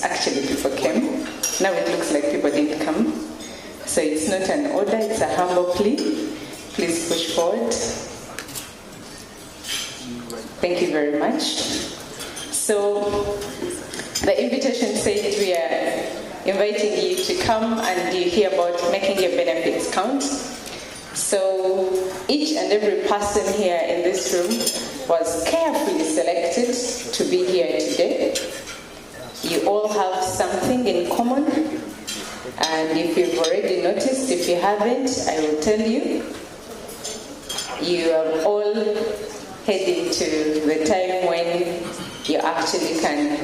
Actually, people came. Now it looks like people didn't come. So it's not an order, it's a humble plea. Please push forward. Thank you very much. So the invitation said we are inviting you to come and you hear about making your benefits count. So each and every person here in this room was carefully selected to be here today. You all have something in common, and if you've already noticed, if you haven't, I will tell you. You are all heading to the time when you actually can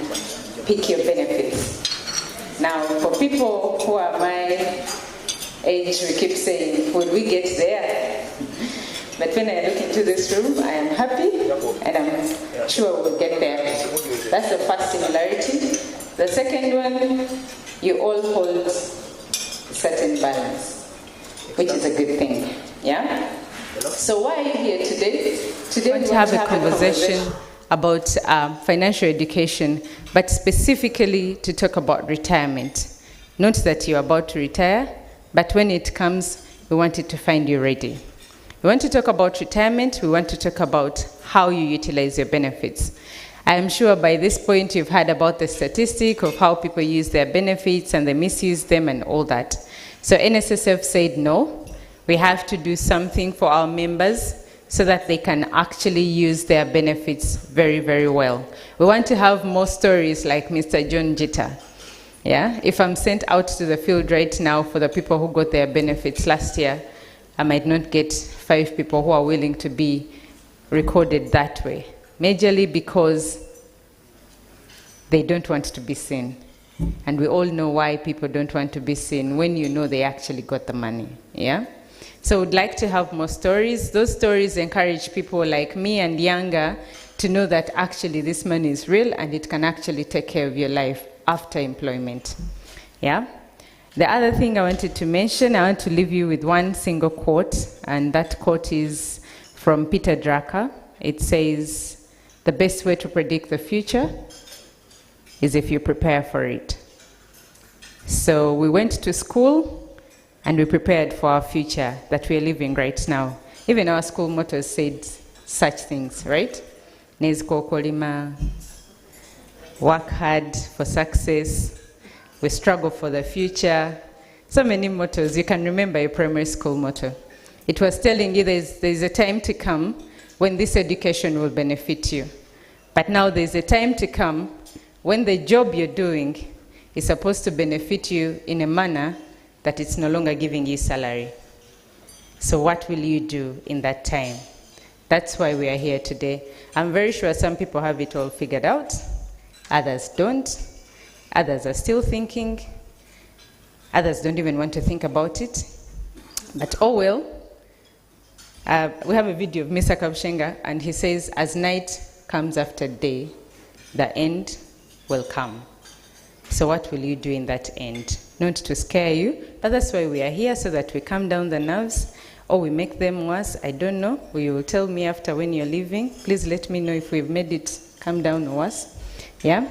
pick your benefits. Now, for people who are my age, we keep saying, would we get there? But when I look into this room, I am happy and I'm sure we'll get there. That's the first similarity. The second one, you all hold a certain balance, which is a good thing. Yeah? So why are you here today? Today we want to have a conversation about financial education, but specifically to talk about retirement. Not that you're about to retire, but when it comes, we want it to find you ready. We want to talk about retirement. We want to talk about how you utilize your benefits. I am sure by this point you've heard about the statistic of how people use their benefits and they misuse them and all that. So NSSF said no, we have to do something for our members so that they can actually use their benefits very, very well. We want to have more stories like Mr. John Jeter. Yeah? If I'm sent out to the field right now for the people who got their benefits last year, I might not get 5 people who are willing to be recorded that way. Majorly because they don't want to be seen. And we all know why people don't want to be seen when you know they actually got the money. Yeah? So we'd like to have more stories. Those stories encourage people like me and younger to know that actually this money is real and it can actually take care of your life after employment. Yeah? The other thing I wanted to mention, I want to leave you with one single quote, and that quote is from Peter Drucker. It says, the best way to predict the future is if you prepare for it. So we went to school and we prepared for our future that we're living right now. Even our school motto said such things, right? Nezko kolima, work hard for success, we struggle for the future. So many mottos. You can remember a primary school motto. It was telling you there's a time to come when this education will benefit you. But now there's a time to come when the job you're doing is supposed to benefit you in a manner that it's no longer giving you salary. So what will you do in that time? That's why we are here today. I'm very sure some people have it all figured out. Others don't. Others are still thinking. Others don't even want to think about it. But oh well. We have a video of Mr. Kabushenga, and he says, as night comes after day, the end will come. So what will you do in that end? Not to scare you, but that's why we are here, so that we calm down the nerves, or we make them worse. I don't know. You will tell me after when you're leaving. Please let me know if we've made it calm down or worse. Yeah?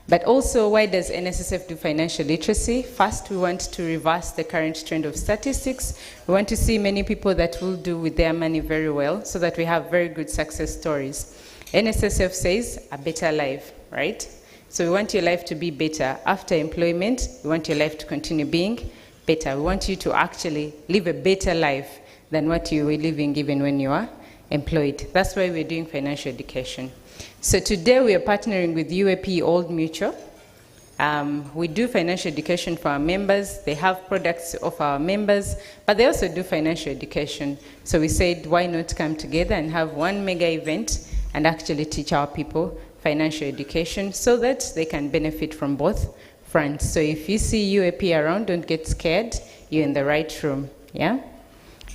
But also, why does NSSF do financial literacy? First, we want to reverse the current trend of statistics. We want to see many people that will do with their money very well, so that we have very good success stories. NSSF says a better life, right? So we want your life to be better. After employment, we want your life to continue being better. We want you to actually live a better life than what you were living even when you are employed. That's why we're doing financial education. So today we are partnering with UAP Old Mutual. We do financial education for our members. They have products of our members, but they also do financial education. So we said, why not come together and have one mega event and actually teach our people financial education so that they can benefit from both fronts. So if you see UAP around, don't get scared. You're in the right room. Yeah?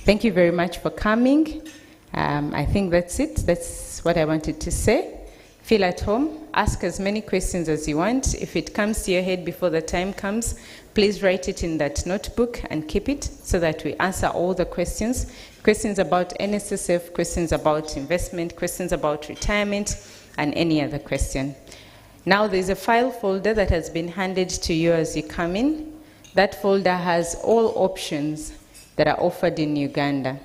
Thank you very much for coming. I think that's it. That's what I wanted to say. Feel at home. Ask as many questions as you want. If it comes to your head before the time comes, please write it in that notebook and keep it so that we answer all the questions. Questions about NSSF, questions about investment, questions about retirement, and any other question. Now there's a file folder that has been handed to you as you come in. That folder has all options that are offered in Uganda.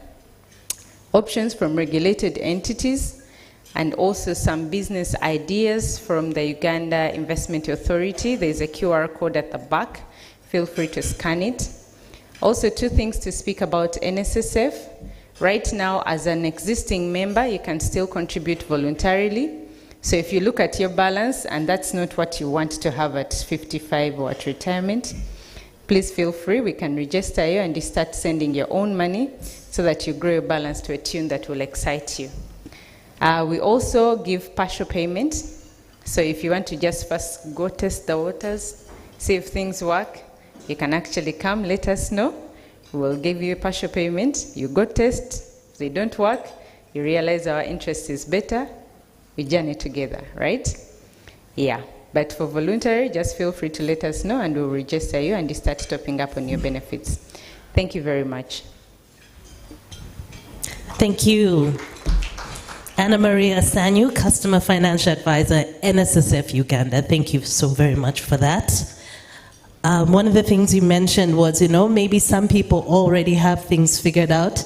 Options from regulated entities and also some business ideas from the Uganda Investment Authority. There's a QR code at the back. Feel free to scan it. Also, 2 things to speak about NSSF. Right now, as an existing member, you can still contribute voluntarily. So if you look at your balance and that's not what you want to have at 55 or at retirement, please feel free. We can register you and you start sending your own money so that you grow your balance to a tune that will excite you. We also give partial payment. So if you want to just first go test the waters, see if things work, you can actually come, let us know. We'll give you a partial payment. You go test. If they don't work, you realize our interest is better. We journey together, right? Yeah. But for voluntary, just feel free to let us know and we'll register you and you start topping up on your benefits. Thank you very much. Thank you. Anna Maria Sanyu, Customer Financial Advisor, NSSF Uganda. Thank you so very much for that. One of the things you mentioned was, maybe some people already have things figured out,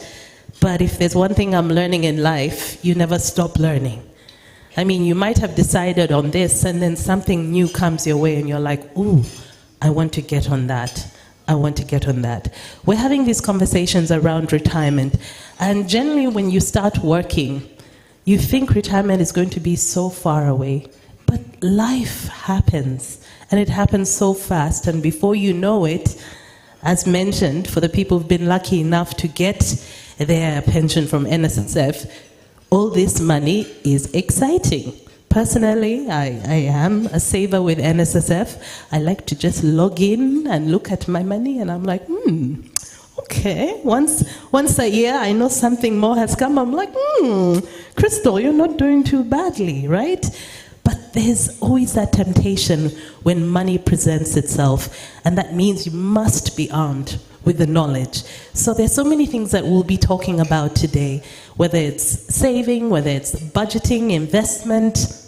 but if there's one thing I'm learning in life, you never stop learning. I mean, you might have decided on this and then something new comes your way and you're like, ooh, I want to get on that. I want to get on that. We're having these conversations around retirement, and generally when you start working, you think retirement is going to be so far away, but life happens, and it happens so fast, and before you know it, as mentioned, for the people who've been lucky enough to get their pension from NSSF, all this money is exciting. Personally, I am a saver with NSSF. I like to just log in and look at my money, and I'm like, okay. Once a year, I know something more has come. I'm like, Crystal, you're not doing too badly, right? But there's always that temptation when money presents itself, and that means you must be armed with the knowledge. So there's so many things that we'll be talking about today, whether it's saving, whether it's budgeting, investment,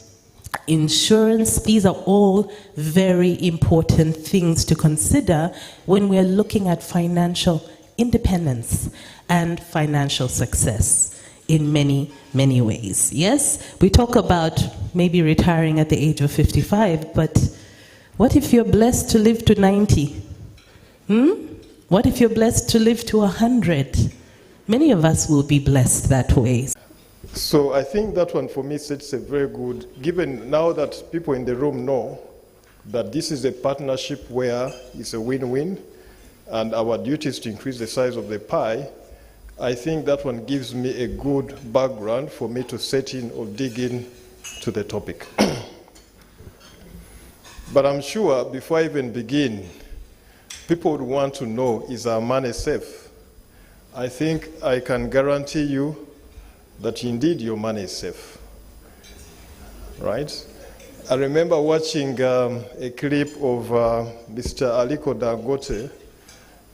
insurance. These are all very important things to consider when we're looking at financial independence and financial success in many, many ways. Yes, we talk about maybe retiring at the age of 55, but what if you're blessed to live to 90? What if you're blessed to live to 100? Many of us will be blessed that way. So I think that one for me sets a very good, given now that people in the room know that this is a partnership where it's a win-win and our duty is to increase the size of the pie, I think that one gives me a good background for me to set in or dig in to the topic. But I'm sure before I even begin, people would want to know, is our money safe? I think I can guarantee you that indeed your money is safe, right? I remember watching a clip of Mr. Aliko Dangote.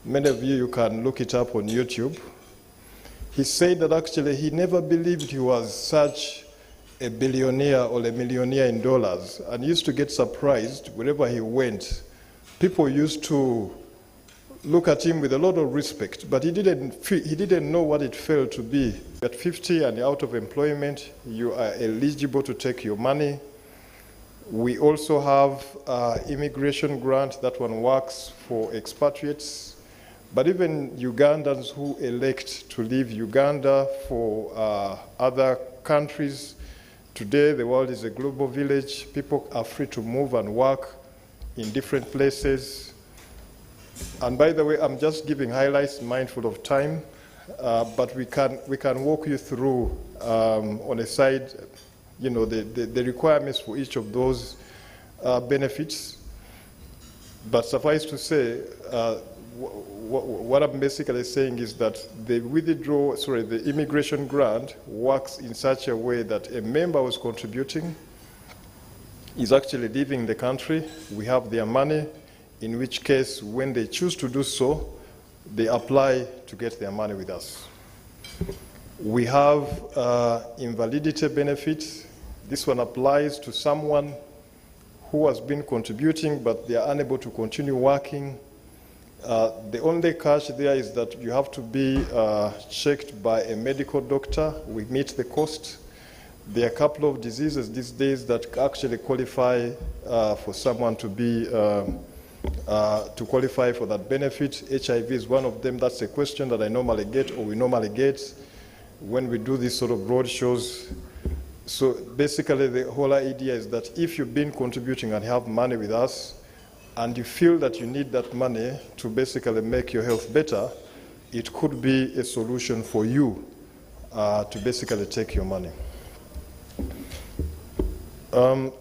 Many of you can look it up on YouTube. He said that actually he never believed he was such a billionaire or a millionaire in dollars, and used to get surprised wherever he went. People used to look at him with a lot of respect, but he didn't know what it felt to be. At 50 and out of employment, you are eligible to take your money. We also have immigration grant. That one works for expatriates. But even Ugandans who elect to leave Uganda for other countries, today the world is a global village. People are free to move and work in different places. And by the way, I'm just giving highlights, mindful of time, but we can walk you through on a side, the requirements for each of those benefits. But suffice to say, what I'm basically saying is that the immigration grant works in such a way that a member who's contributing is actually leaving the country. We have their money, in which case, when they choose to do so, they apply to get their money with us. We have invalidity benefits. This one applies to someone who has been contributing, but they are unable to continue working. The only catch there is that you have to be checked by a medical doctor. We meet the cost. There are a couple of diseases these days that actually qualify for someone to be to qualify for that benefit. HIV is one of them. That's a question that I normally get, or we normally get, when we do these sort of road shows. So basically, the whole idea is that if you've been contributing and have money with us, and you feel that you need that money to basically make your health better, it could be a solution for you to basically take your money.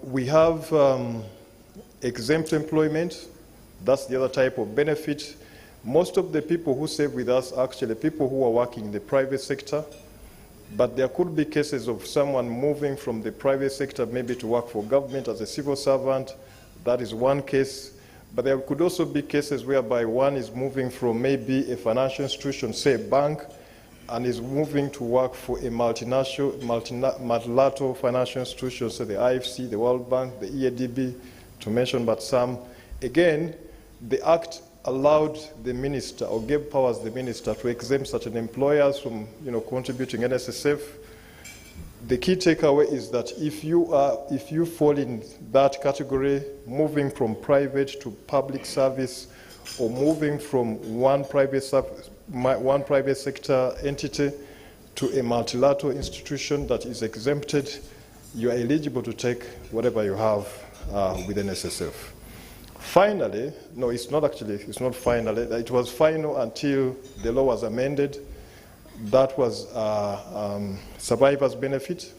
We have exempt employment. That's the other type of benefit. Most of the people who save with us are actually people who are working in the private sector, but there could be cases of someone moving from the private sector maybe to work for government as a civil servant. That is one case. But there could also be cases whereby one is moving from maybe a financial institution, say a bank, and is moving to work for a multilateral financial institution, say the IFC, the World Bank, the EADB, to mention but some. Again, the Act allowed the minister, or gave powers the minister, to exempt certain employers from contributing NSSF. The key takeaway is that if you fall in that category, moving from private to public service, or moving from one private sector entity to a multilateral institution that is exempted, you are eligible to take whatever you have with NSSF. Finally, no, it's not finally, it was final until the law was amended. That was survivor's benefit.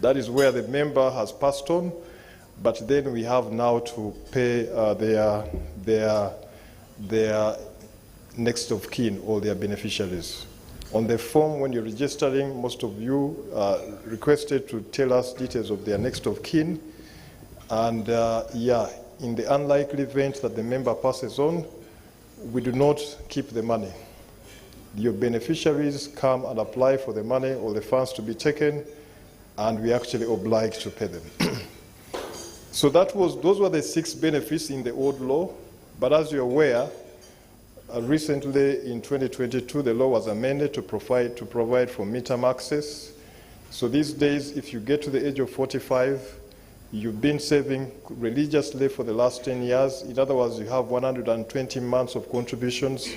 That is where the member has passed on, but then we have now to pay their next of kin, or their beneficiaries. On the form, when you're registering, most of you requested to tell us details of their next of kin. And in the unlikely event that the member passes on, we do not keep the money. Your beneficiaries come and apply for the money or the funds to be taken, and we actually oblige to pay them. So those were the 6 benefits in the old law. But as you're aware, recently in 2022, the law was amended to provide for midterm access. So these days, if you get to the age of 45, you've been saving religiously for the last 10 years. In other words, you have 120 months of contributions.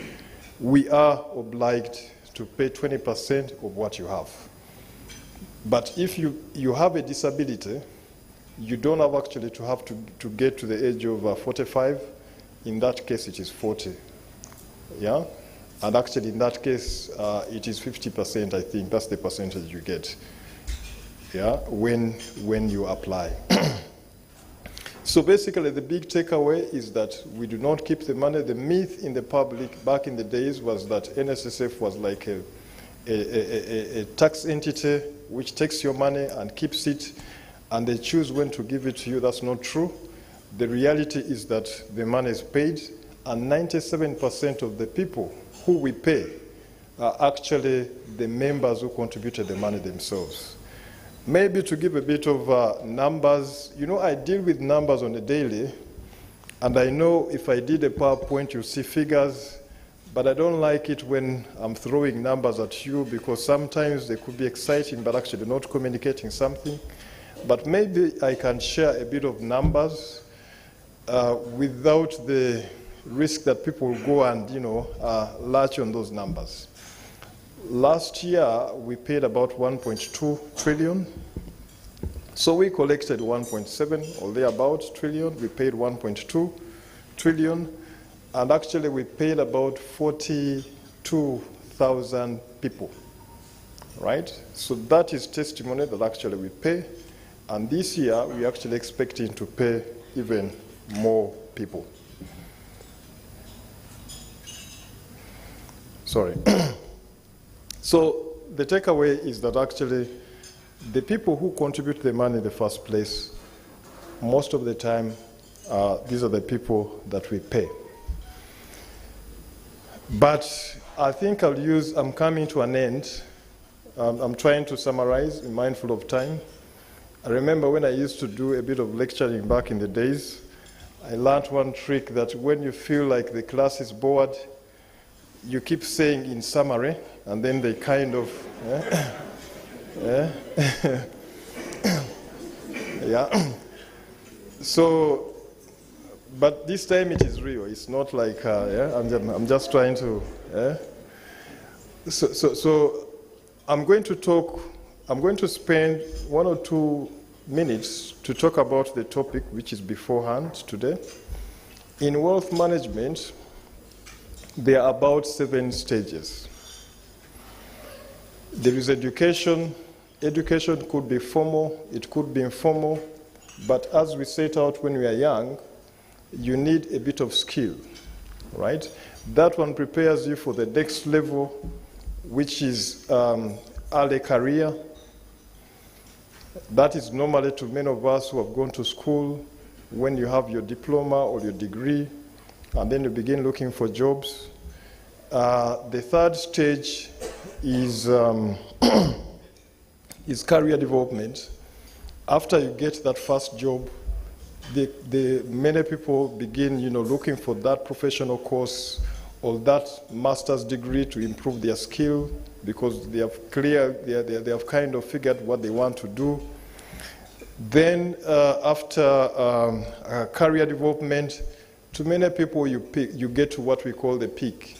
We are obliged to pay 20% of what you have. But if you have a disability, you don't have actually to have to get to the age of 45. In that case, it is 40. Yeah? And actually, in that case, it is 50%, I think. That's the percentage you get, yeah, when you apply. So basically, the big takeaway is that we do not keep the money. The myth in the public back in the days was that NSSF was like a tax entity which takes your money and keeps it, and they choose when to give it to you. That's not true. The reality is that the money is paid, and 97% of the people who we pay are actually the members who contributed the money themselves. Maybe to give a bit of numbers, I deal with numbers on a daily, and I know if I did a PowerPoint, you'll see figures, but I don't like it when I'm throwing numbers at you, because sometimes they could be exciting, but actually not communicating something. But maybe I can share a bit of numbers without the risk that people will go and, latch on those numbers. Last year, we paid about 1.2 trillion. So we collected 1.7 or thereabout trillion. We paid 1.2 trillion. And actually, we paid about 42,000 people, right? So that is testimony that actually we pay. And this year, we're actually expecting to pay even more people. Sorry. So the takeaway is that actually the people who contribute the money in the first place, most of the time, these are the people that we pay. But I think I'm coming to an end. I'm trying to summarize, mindful of time. I remember when I used to do a bit of lecturing back in the days, I learned one trick that when you feel like the class is bored, you keep saying in summary, and then they kind of, yeah. So, but this time it is real. It's not like, I'm just trying to, So I'm going to spend 1 or 2 minutes to talk about the topic which is beforehand today. In wealth management, there are about 7 stages. There is education. Education could be formal, it could be informal, but as we set out when we are young, you need a bit of skill, right? That one prepares you for the next level, which is early career. That is normally to many of us who have gone to school, when you have your diploma or your degree, and then you begin looking for jobs. The third stage is career development. After you get that first job, many people begin, looking for that professional course or that master's degree to improve their skill because they have kind of figured what they want to do. Then after career development, to many people you get to what we call the peak.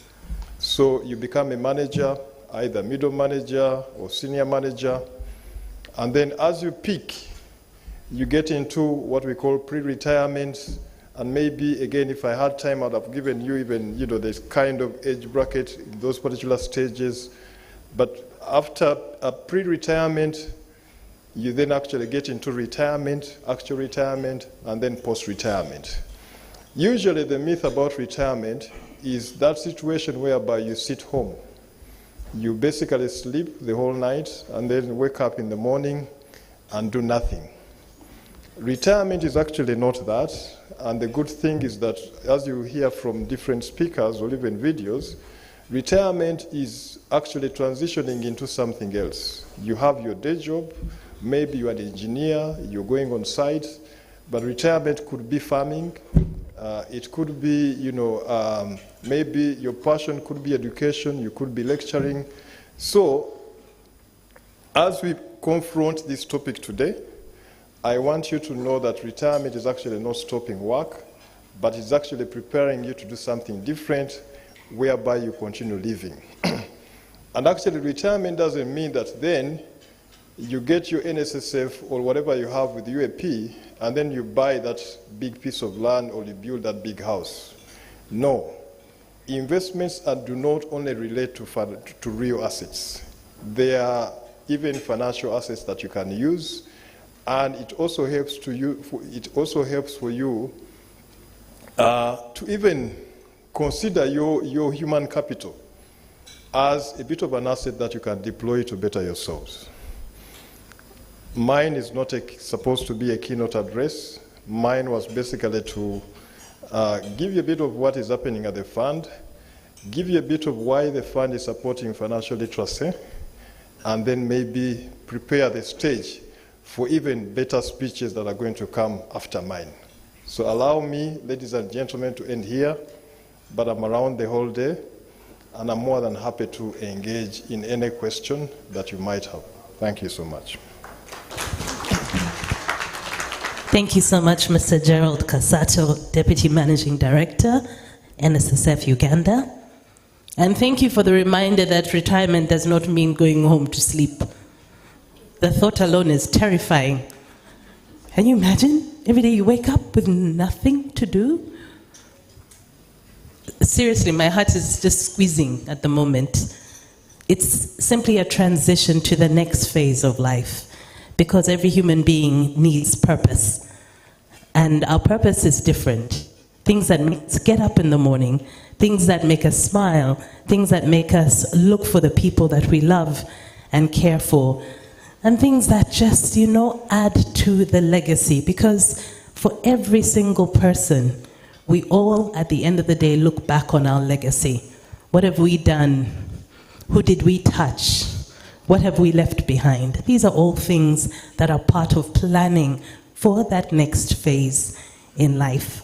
So you become a manager, either middle manager or senior manager. And then as you peak, you get into what we call pre-retirement. And maybe, again, if I had time, I'd have given you even, this kind of age bracket in those particular stages. But after a pre-retirement, you then actually get into retirement, actual retirement, and then post-retirement. Usually the myth about retirement is that situation whereby you sit home. You basically sleep the whole night and then wake up in the morning and do nothing. Retirement is actually not that, and the good thing is that, as you hear from different speakers or even videos, retirement is actually transitioning into something else. You have your day job, maybe you are an engineer, you're going on site, but retirement could be farming, it could be, maybe your passion could be education, you could be lecturing. So, as we confront this topic today, I want you to know that retirement is actually not stopping work, but it's actually preparing you to do something different whereby you continue living. And actually retirement doesn't mean that then you get your NSSF or whatever you have with UAP and then you buy that big piece of land or you build that big house. No. Investments do not only relate to real assets. They are even financial assets that you can use. And it also helps for you to even consider your human capital as a bit of an asset that you can deploy to better yourselves. Mine is not supposed to be a keynote address. Mine was basically to give you a bit of what is happening at the fund, give you a bit of why the fund is supporting financial literacy, and then maybe prepare the stage for even better speeches that are going to come after mine. So allow me, ladies and gentlemen, to end here, but I'm around the whole day, and I'm more than happy to engage in any question that you might have. Thank you so much. Thank you so much, Mr. Gerald Kasato, Deputy Managing Director, NSSF Uganda. And thank you for the reminder that retirement does not mean going home to sleep. The thought alone is terrifying. Can you imagine? Every day you wake up with nothing to do? Seriously, my heart is just squeezing at the moment. It's simply a transition to the next phase of life, because every human being needs purpose. And our purpose is different. Things that make us get up in the morning, things that make us smile, things that make us look for the people that we love and care for, and things that just, add to the legacy. Because for every single person, we all, at the end of the day, look back on our legacy. What have we done? Who did we touch? What have we left behind? These are all things that are part of planning for that next phase in life.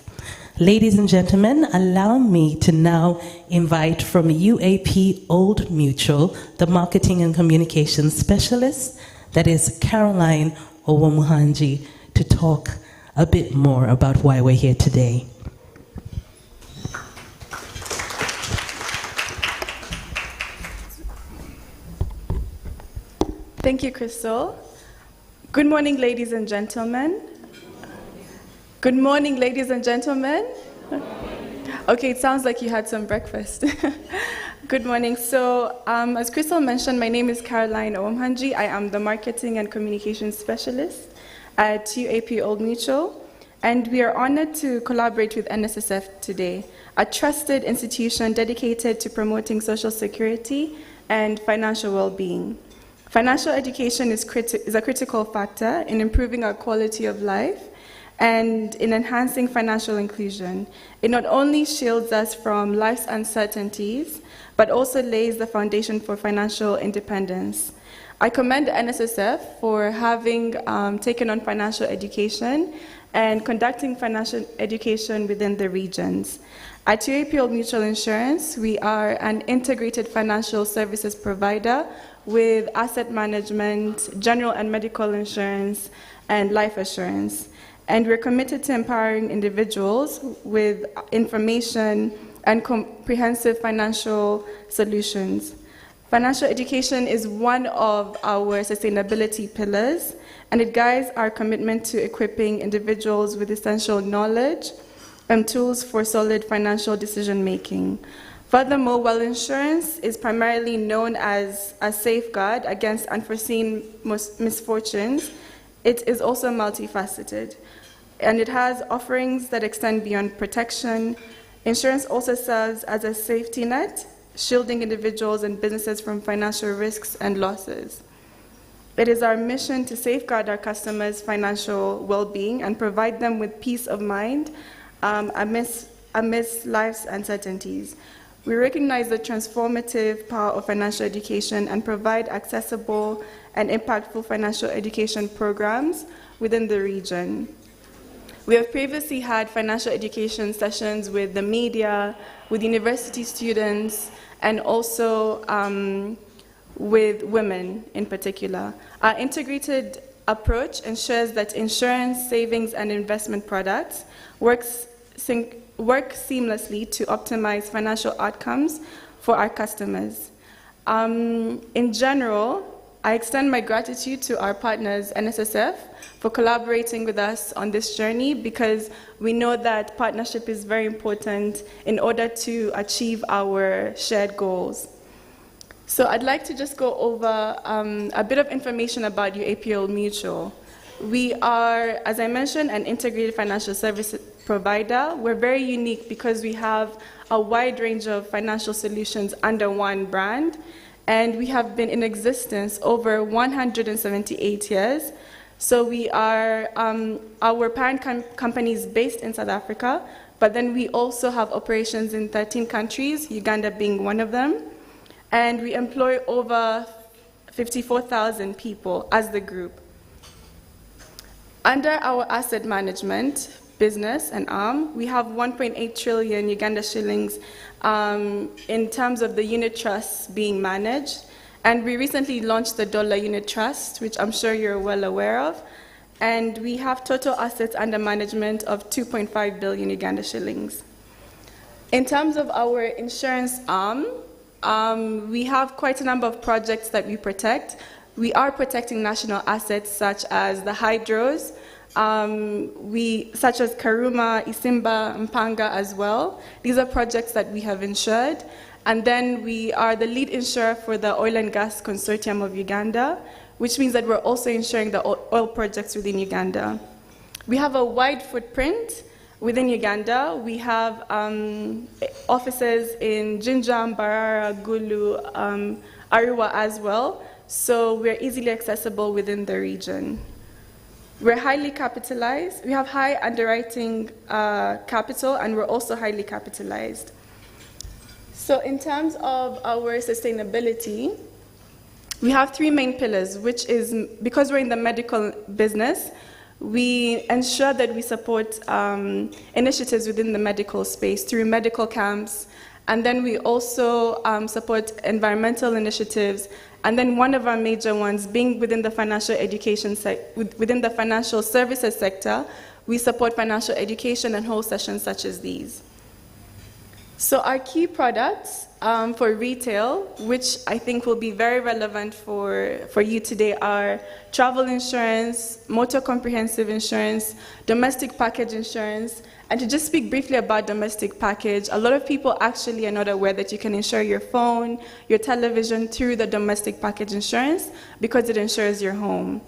Ladies and gentlemen, allow me to now invite from UAP Old Mutual, the Marketing and Communications Specialist, that is Caroline Owomuhanji, to talk a bit more about why we're here today. Thank you, Crystal. Good morning, ladies and gentlemen. Good morning, ladies and gentlemen. Okay, it sounds like you had some breakfast. Good morning. So, as Crystal mentioned, my name is Caroline Owamhanji. I am the Marketing and Communications Specialist at UAP Old Mutual, and we are honored to collaborate with NSSF today, a trusted institution dedicated to promoting social security and financial well-being. Financial education is a critical factor in improving our quality of life and in enhancing financial inclusion. It not only shields us from life's uncertainties, but also lays the foundation for financial independence. I commend NSSF for having taken on financial education and conducting financial education within the regions. At UAP Old Mutual Insurance, we are an integrated financial services provider with asset management, general and medical insurance, and life assurance. And we're committed to empowering individuals with information and comprehensive financial solutions. Financial education is one of our sustainability pillars, and it guides our commitment to equipping individuals with essential knowledge and tools for solid financial decision-making. Furthermore, while insurance is primarily known as a safeguard against unforeseen misfortunes, it is also multifaceted, and it has offerings that extend beyond protection. Insurance also serves as a safety net, shielding individuals and businesses from financial risks and losses. It is our mission to safeguard our customers' financial well-being and provide them with peace of mind amidst life's uncertainties. We recognize the transformative power of financial education and provide accessible and impactful financial education programs within the region. We have previously had financial education sessions with the media, with university students, and also with women in particular. Our integrated approach ensures that insurance, savings, and investment products work seamlessly to optimize financial outcomes for our customers. In general, I extend my gratitude to our partners, NSSF, for collaborating with us on this journey, because we know that partnership is very important in order to achieve our shared goals. So I'd like to just go over a bit of information about UAP Old Mutual. We are, as I mentioned, an integrated financial service provider. We're very unique because we have a wide range of financial solutions under one brand, and we have been in existence over 178 years. So we are, our parent company is based in South Africa, but then we also have operations in 13 countries, Uganda being one of them, and we employ over 54,000 people as the group. Under our asset management business and arm, we have 1.8 trillion Uganda shillings in terms of the unit trusts being managed. And we recently launched the Dollar Unit Trust, which I'm sure you're well aware of. And we have total assets under management of 2.5 billion Uganda shillings. In terms of our insurance arm, we have quite a number of projects that we protect. We are protecting national assets such as the hydros, such as Karuma, Isimba, Mpanga as well. These are projects that we have insured. And then we are the lead insurer for the Oil and Gas Consortium of Uganda, which means that we're also insuring the oil projects within Uganda. We have a wide footprint within Uganda. We have offices in Jinja, Mbarara, Gulu, Arua as well. So we're easily accessible within the region. We're highly capitalized. We have high underwriting capital, and we're also highly capitalized. So in terms of our sustainability, We have three main pillars, which is, because we're in the medical business, we ensure that we support initiatives within the medical space through medical camps, and then we also support environmental initiatives, and then one of our major ones being within the financial education within the financial services sector, we support financial education and whole sessions such as these. So our key products for retail, which I think will be very relevant for you today, are travel insurance, motor comprehensive insurance, domestic package insurance. And to just speak briefly about domestic package, a lot of people actually are not aware that you can insure your phone, your television through the domestic package insurance because it insures your home.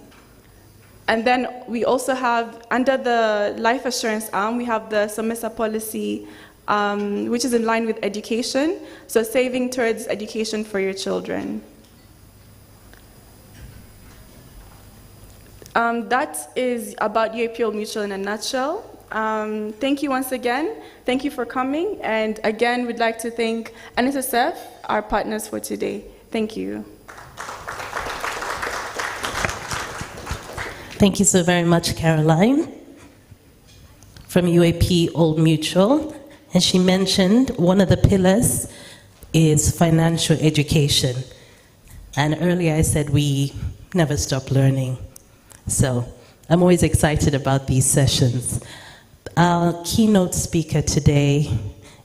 And then we also have, under the life assurance arm, we have the SOMESA policy, which is in line with education, so saving towards education for your children. That is about UAP Old Mutual in a nutshell. Thank you once again. Thank you for coming. And again, we'd like to thank NSSF, our partners for today. Thank you. Thank you so very much, Caroline, from UAP Old Mutual. And she mentioned one of the pillars is financial education. And earlier I said we never stop learning. So I'm always excited about these sessions. Our keynote speaker today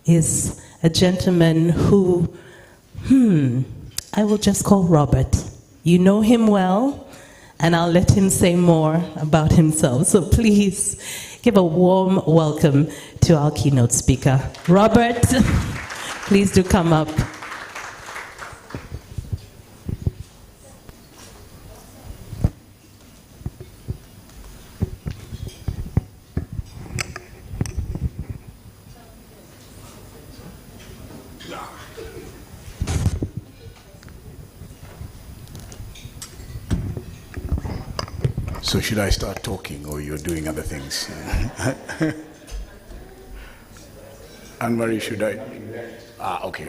is a gentleman who, I will just call Robert. You know him well, and I'll let him say more about himself. So please give a warm welcome to our keynote speaker. Robert, please do come up. So should I start talking, or you're doing other things? Anne-Marie, should I? Okay.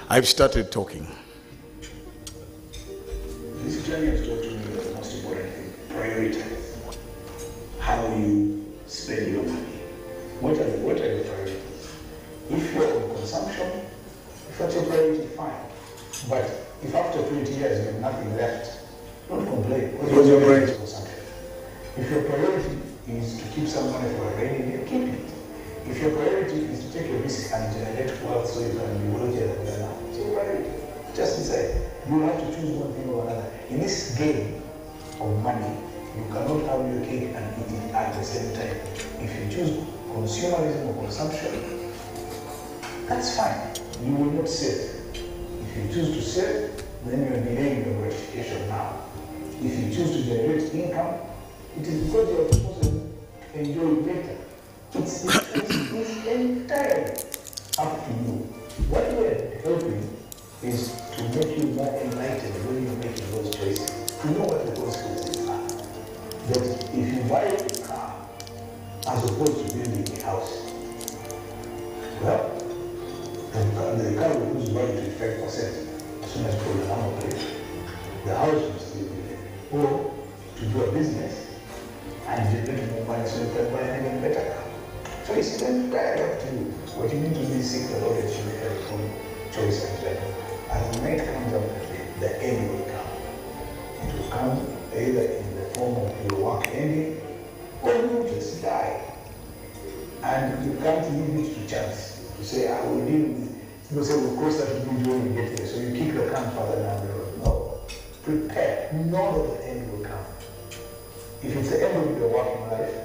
I've started talking. This journey has taught me the most important thing: prioritize. How you spend your money. What are your priorities? If you're on consumption, if that's your priority, fine. But if after 20 years you have nothing left, don't complain, because your priority is consumption. If your priority is to keep some money for a rainy day, keep it. If your priority is to take a risk and generate wealth so you can be wealthier than you are now, it's your priority. Just decide. You have to choose one thing or another. In this game of money, you cannot have your cake and eat it at the same time. If you choose consumerism or consumption, that's fine. You will not save. If you choose to save, then you are delaying your gratification now. If you choose to generate income, it is because you are supposed to enjoy it later. It's entirely up to you. What we are helping is to make you more enlightened when you're making those choices, to know what the consequences are. That if you buy a car as opposed to building a house, well, the car will lose value to 25% as soon as you put the number plate. The house will still be there. Or to do a business and generate more money so you can buy an even better car. So it's entirely up to you. What you need to do is seek the Lord and you make a informed choice and then as the night comes up, the end will come. It will come either in the form of your work ending or you just die. And you can't leave it to chance. You say, I will deal with it. People say, we'll cross that bridge when we get there. So you kick the can further down the road. No. Prepare. Know that the end will come. If it's the end of your working life,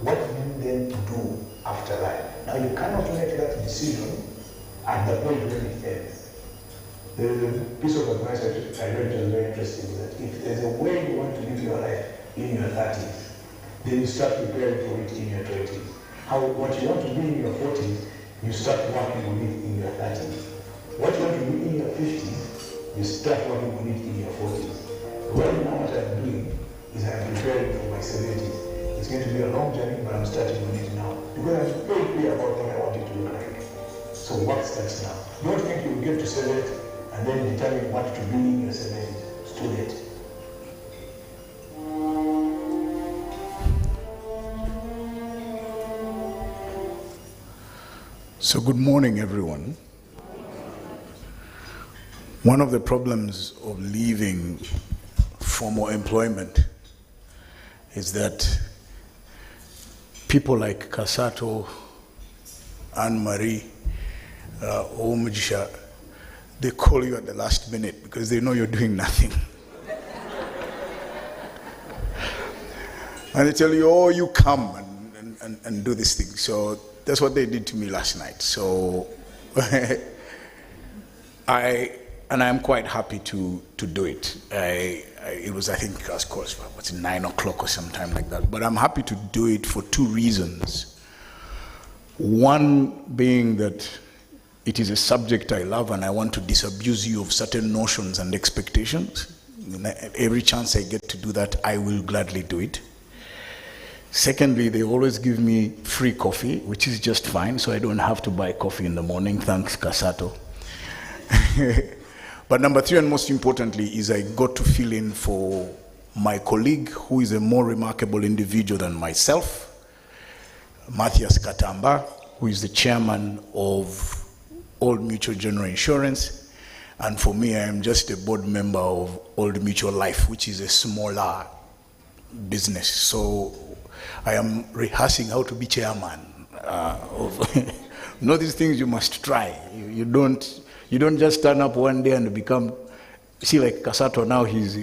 what do you then do after life? Now you cannot make that decision at the point when it ends. There is a piece of advice I read that was very interesting, that if there's a way you want to live your life in your 30s, then you start preparing for it in your 20s. What you want to do in your 40s, you start working on it in your 30s. What you want to do in your 50s, you start working on it in your 40s. Right now what I'm doing is I'm preparing for my 70s. It's going to be a long journey, but I'm starting on it now. Because I'm very clear about what I want it to look like. So what starts now? Don't think you'll get to 70 and then determine what to do in your 70s. too late. So good morning, everyone. One of the problems of leaving formal employment is that people like Kasato, Anne-Marie, Omujisha, they call you at the last minute because they know you're doing nothing. And they tell you, oh, you come and do this thing. So that's what they did to me last night. So I'm quite happy to do it. It was, I think, of course, what's it, 9 o'clock or sometime like that. But I'm happy to do it for two reasons. One being that it is a subject I love and I want to disabuse you of certain notions and expectations. Every chance I get to do that, I will gladly do it. Secondly, they always give me free coffee, which is just fine, so I don't have to buy coffee in the morning, thanks Kasato. But number three, and most importantly, is I got to fill in for my colleague, who is a more remarkable individual than myself, Matthias Katamba, who is the chairman of Old Mutual General Insurance. And for me, I am just a board member of Old Mutual Life, which is a smaller business. So I am rehearsing how to be chairman of you know, these things you must try. You don't just turn up one day and become, see, like Kasato now, he's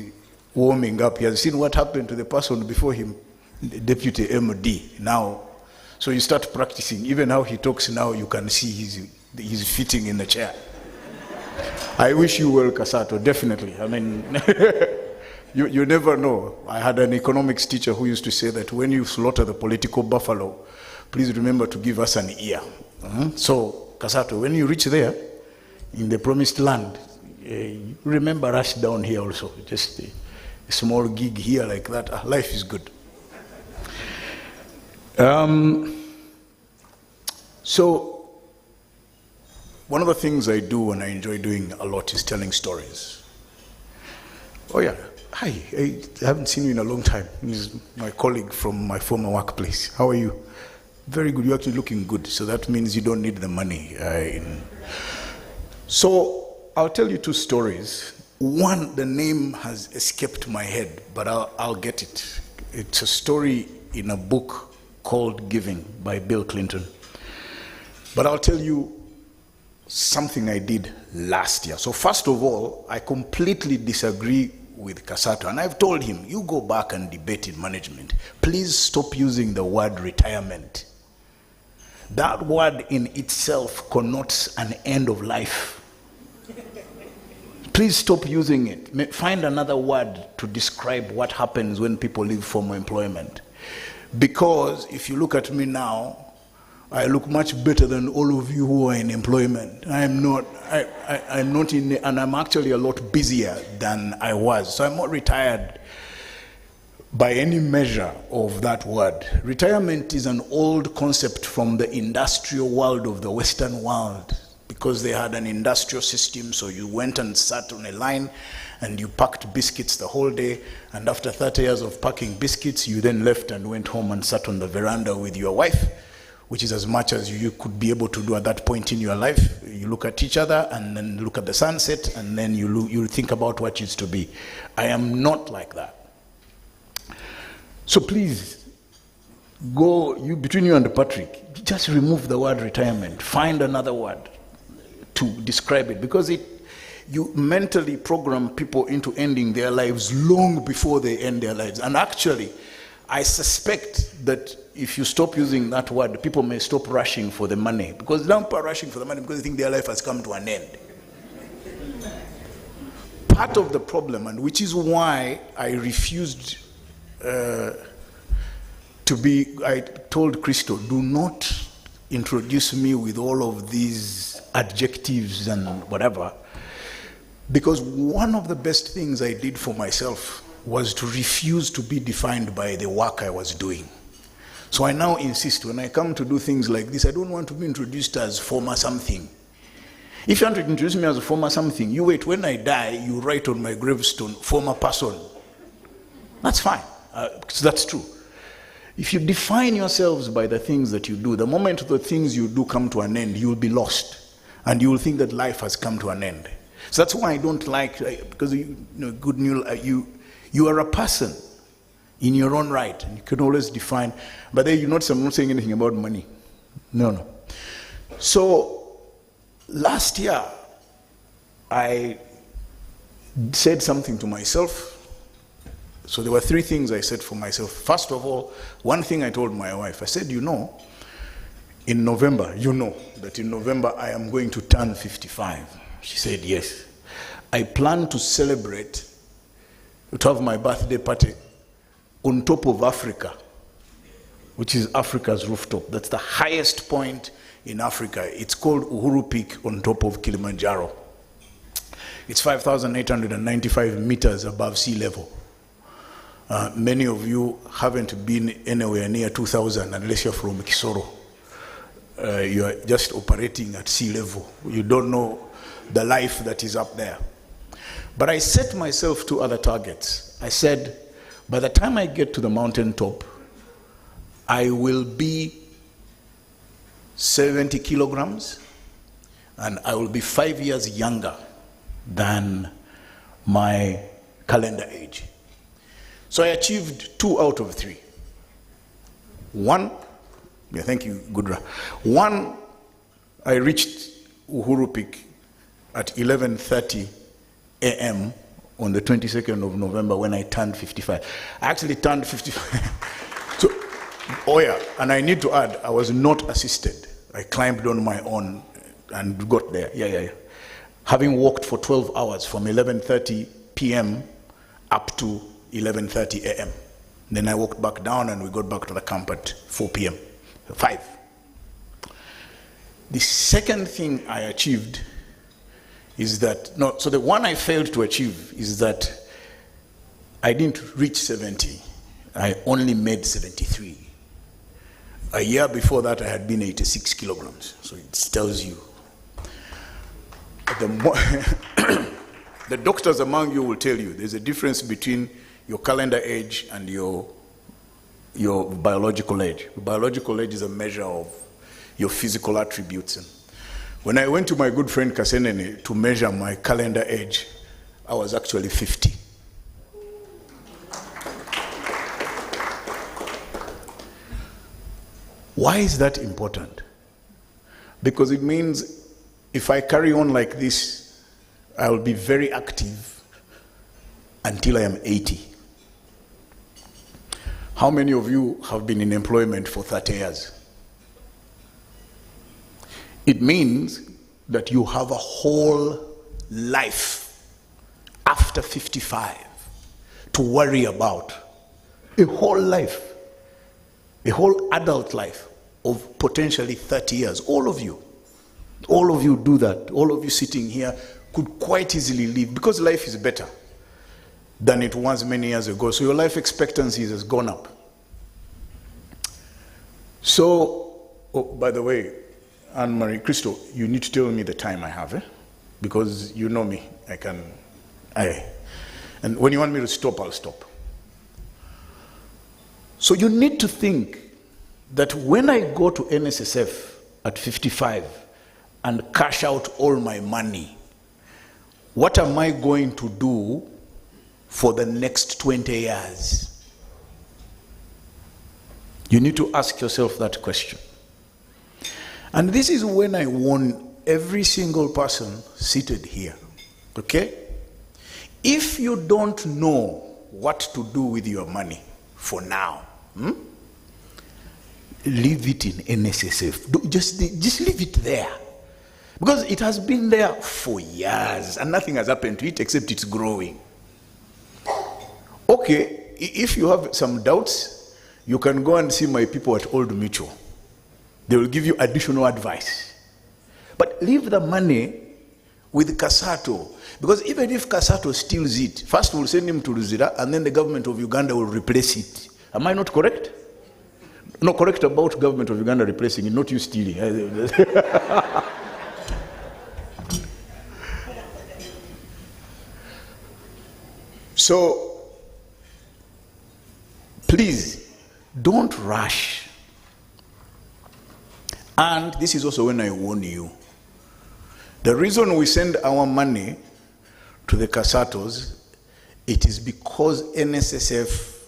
warming up. He has seen what happened to the person before him, the deputy MD now. So you start practicing. Even how he talks now, you can see he's fitting in the chair. I wish you well, Kasato, definitely. I mean, you never know. I had an economics teacher who used to say that when you slaughter the political buffalo, please remember to give us an ear. So, Kasato, when you reach there, in the promised land, remember us down here also. Just a small gig here like that. Life is good. So, one of the things I do and I enjoy doing a lot is telling stories. Oh yeah, hi, I haven't seen you in a long time. This is my colleague from my former workplace. How are you? Very good, you're actually looking good. So that means you don't need the money. So I'll tell you two stories. One, the name has escaped my head, but I'll get it. It's a story in a book called Giving by Bill Clinton. But I'll tell you something I did last year. So first of all, I completely disagree with Kasato, and I've told him, you go back and debate in management. Please stop using the word retirement. That word in itself connotes an end of life. Please stop using it. Find another word to describe what happens when people leave formal employment. Because if you look at me now, I look much better than all of you who are in employment. I'm not in, and I'm actually a lot busier than I was. So I'm not retired by any measure of that word. Retirement is an old concept from the industrial world of the Western world, because they had an industrial system. So you went and sat on a line and you packed biscuits the whole day, and after 30 years of packing biscuits, you then left and went home and sat on the veranda with your wife, which is as much as you could be able to do at that point in your life. You look at each other and then look at the sunset, and then you think about what used to be. I am not like that. So please, between you and Patrick, just remove the word retirement. Find another word to describe it, because you mentally program people into ending their lives long before they end their lives. And actually, I suspect that if you stop using that word, people may stop rushing for the money, because now people are rushing for the money because they think their life has come to an end. Part of the problem, and which is why I refused I told Christo, do not introduce me with all of these adjectives and whatever, because one of the best things I did for myself was to refuse to be defined by the work I was doing. So I now insist, when I come to do things like this, I don't want to be introduced as former something. If you want to introduce me as a former something, you wait, when I die, you write on my gravestone, former person. That's fine, because that's true. If you define yourselves by the things that you do, the moment the things you do come to an end, you will be lost. And you will think that life has come to an end. So that's why I don't like, because you are a person in your own right, and you can always define. But then I'm not saying anything about money. No. So last year, I said something to myself. So there were 3 things I said for myself. First of all, one thing I told my wife, I said, in November, that in November I am going to turn 55. She said, yes. I plan to celebrate, to have my birthday party on top of Africa, which is Africa's rooftop. That's the highest point in Africa. It's called Uhuru Peak on top of Kilimanjaro. It's 5,895 meters above sea level. Many of you haven't been anywhere near 2,000 unless you're from Kisoro. You are just operating at sea level. You don't know the life that is up there. But I set myself 2 other targets. I said, by the time I get to the mountaintop, I will be 70 kilograms, and I will be 5 years younger than my calendar age. So I achieved 2 out of 3. Thank you, Gudra. 1, I reached Uhuru Peak at 11:30 a.m. on the 22nd of November when I turned 55. I actually turned 55. And I need to add, I was not assisted. I climbed on my own and got there. Yeah. Having walked for 12 hours from 11:30 p.m. up to 11:30 a.m. Then I walked back down and we got back to the camp at 4 p.m. 5. The second thing I achieved is that, so the one I failed to achieve is that I didn't reach 70. I only made 73. A year before that, I had been 86 kilograms. So it tells you. The doctors among you will tell you there's a difference between your calendar age and your biological age. Biological age is a measure of your physical attributes. And when I went to my good friend Kasenene to measure my calendar age, I was actually 50. Why is that important? Because it means if I carry on like this, I will be very active until I am 80. How many of you have been in employment for 30 years? It means that you have a whole life after 55 to worry about. A whole life. A whole adult life of potentially 30 years. All of you do that. All of you sitting here could quite easily live, because life is better than it was many years ago. So your life expectancy has gone up. So, by the way, Anne-Marie, Christo, you need to tell me the time I have, because you know me. And when you want me to stop, I'll stop. So you need to think that when I go to NSSF at 55 and cash out all my money, what am I going to do for the next 20 years? You need to ask yourself that question. And this is when I warn every single person seated here, okay? If you don't know what to do with your money for now, leave it in NSSF. Just leave it there. Because it has been there for years and nothing has happened to it except it's growing. Okay, if you have some doubts, you can go and see my people at Old Mutual. They will give you additional advice. But leave the money with Kasato. Because even if Kasato steals it, first we'll send him to Luzira and then the government of Uganda will replace it. Am I not correct? No, correct about government of Uganda replacing it, not you stealing. So, please, don't rush. And this is also when I warn you. The reason we send our money to the Casatos, it is because NSSF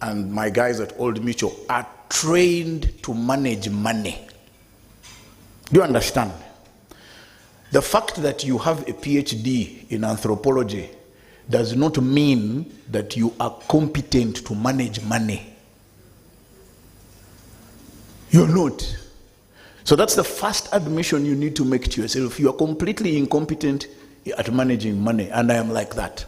and my guys at Old Mutual are trained to manage money. Do you understand? The fact that you have a PhD in anthropology does not mean that you are competent to manage money. You're not. So that's the first admission you need to make to yourself. You are completely incompetent at managing money, and I am like that.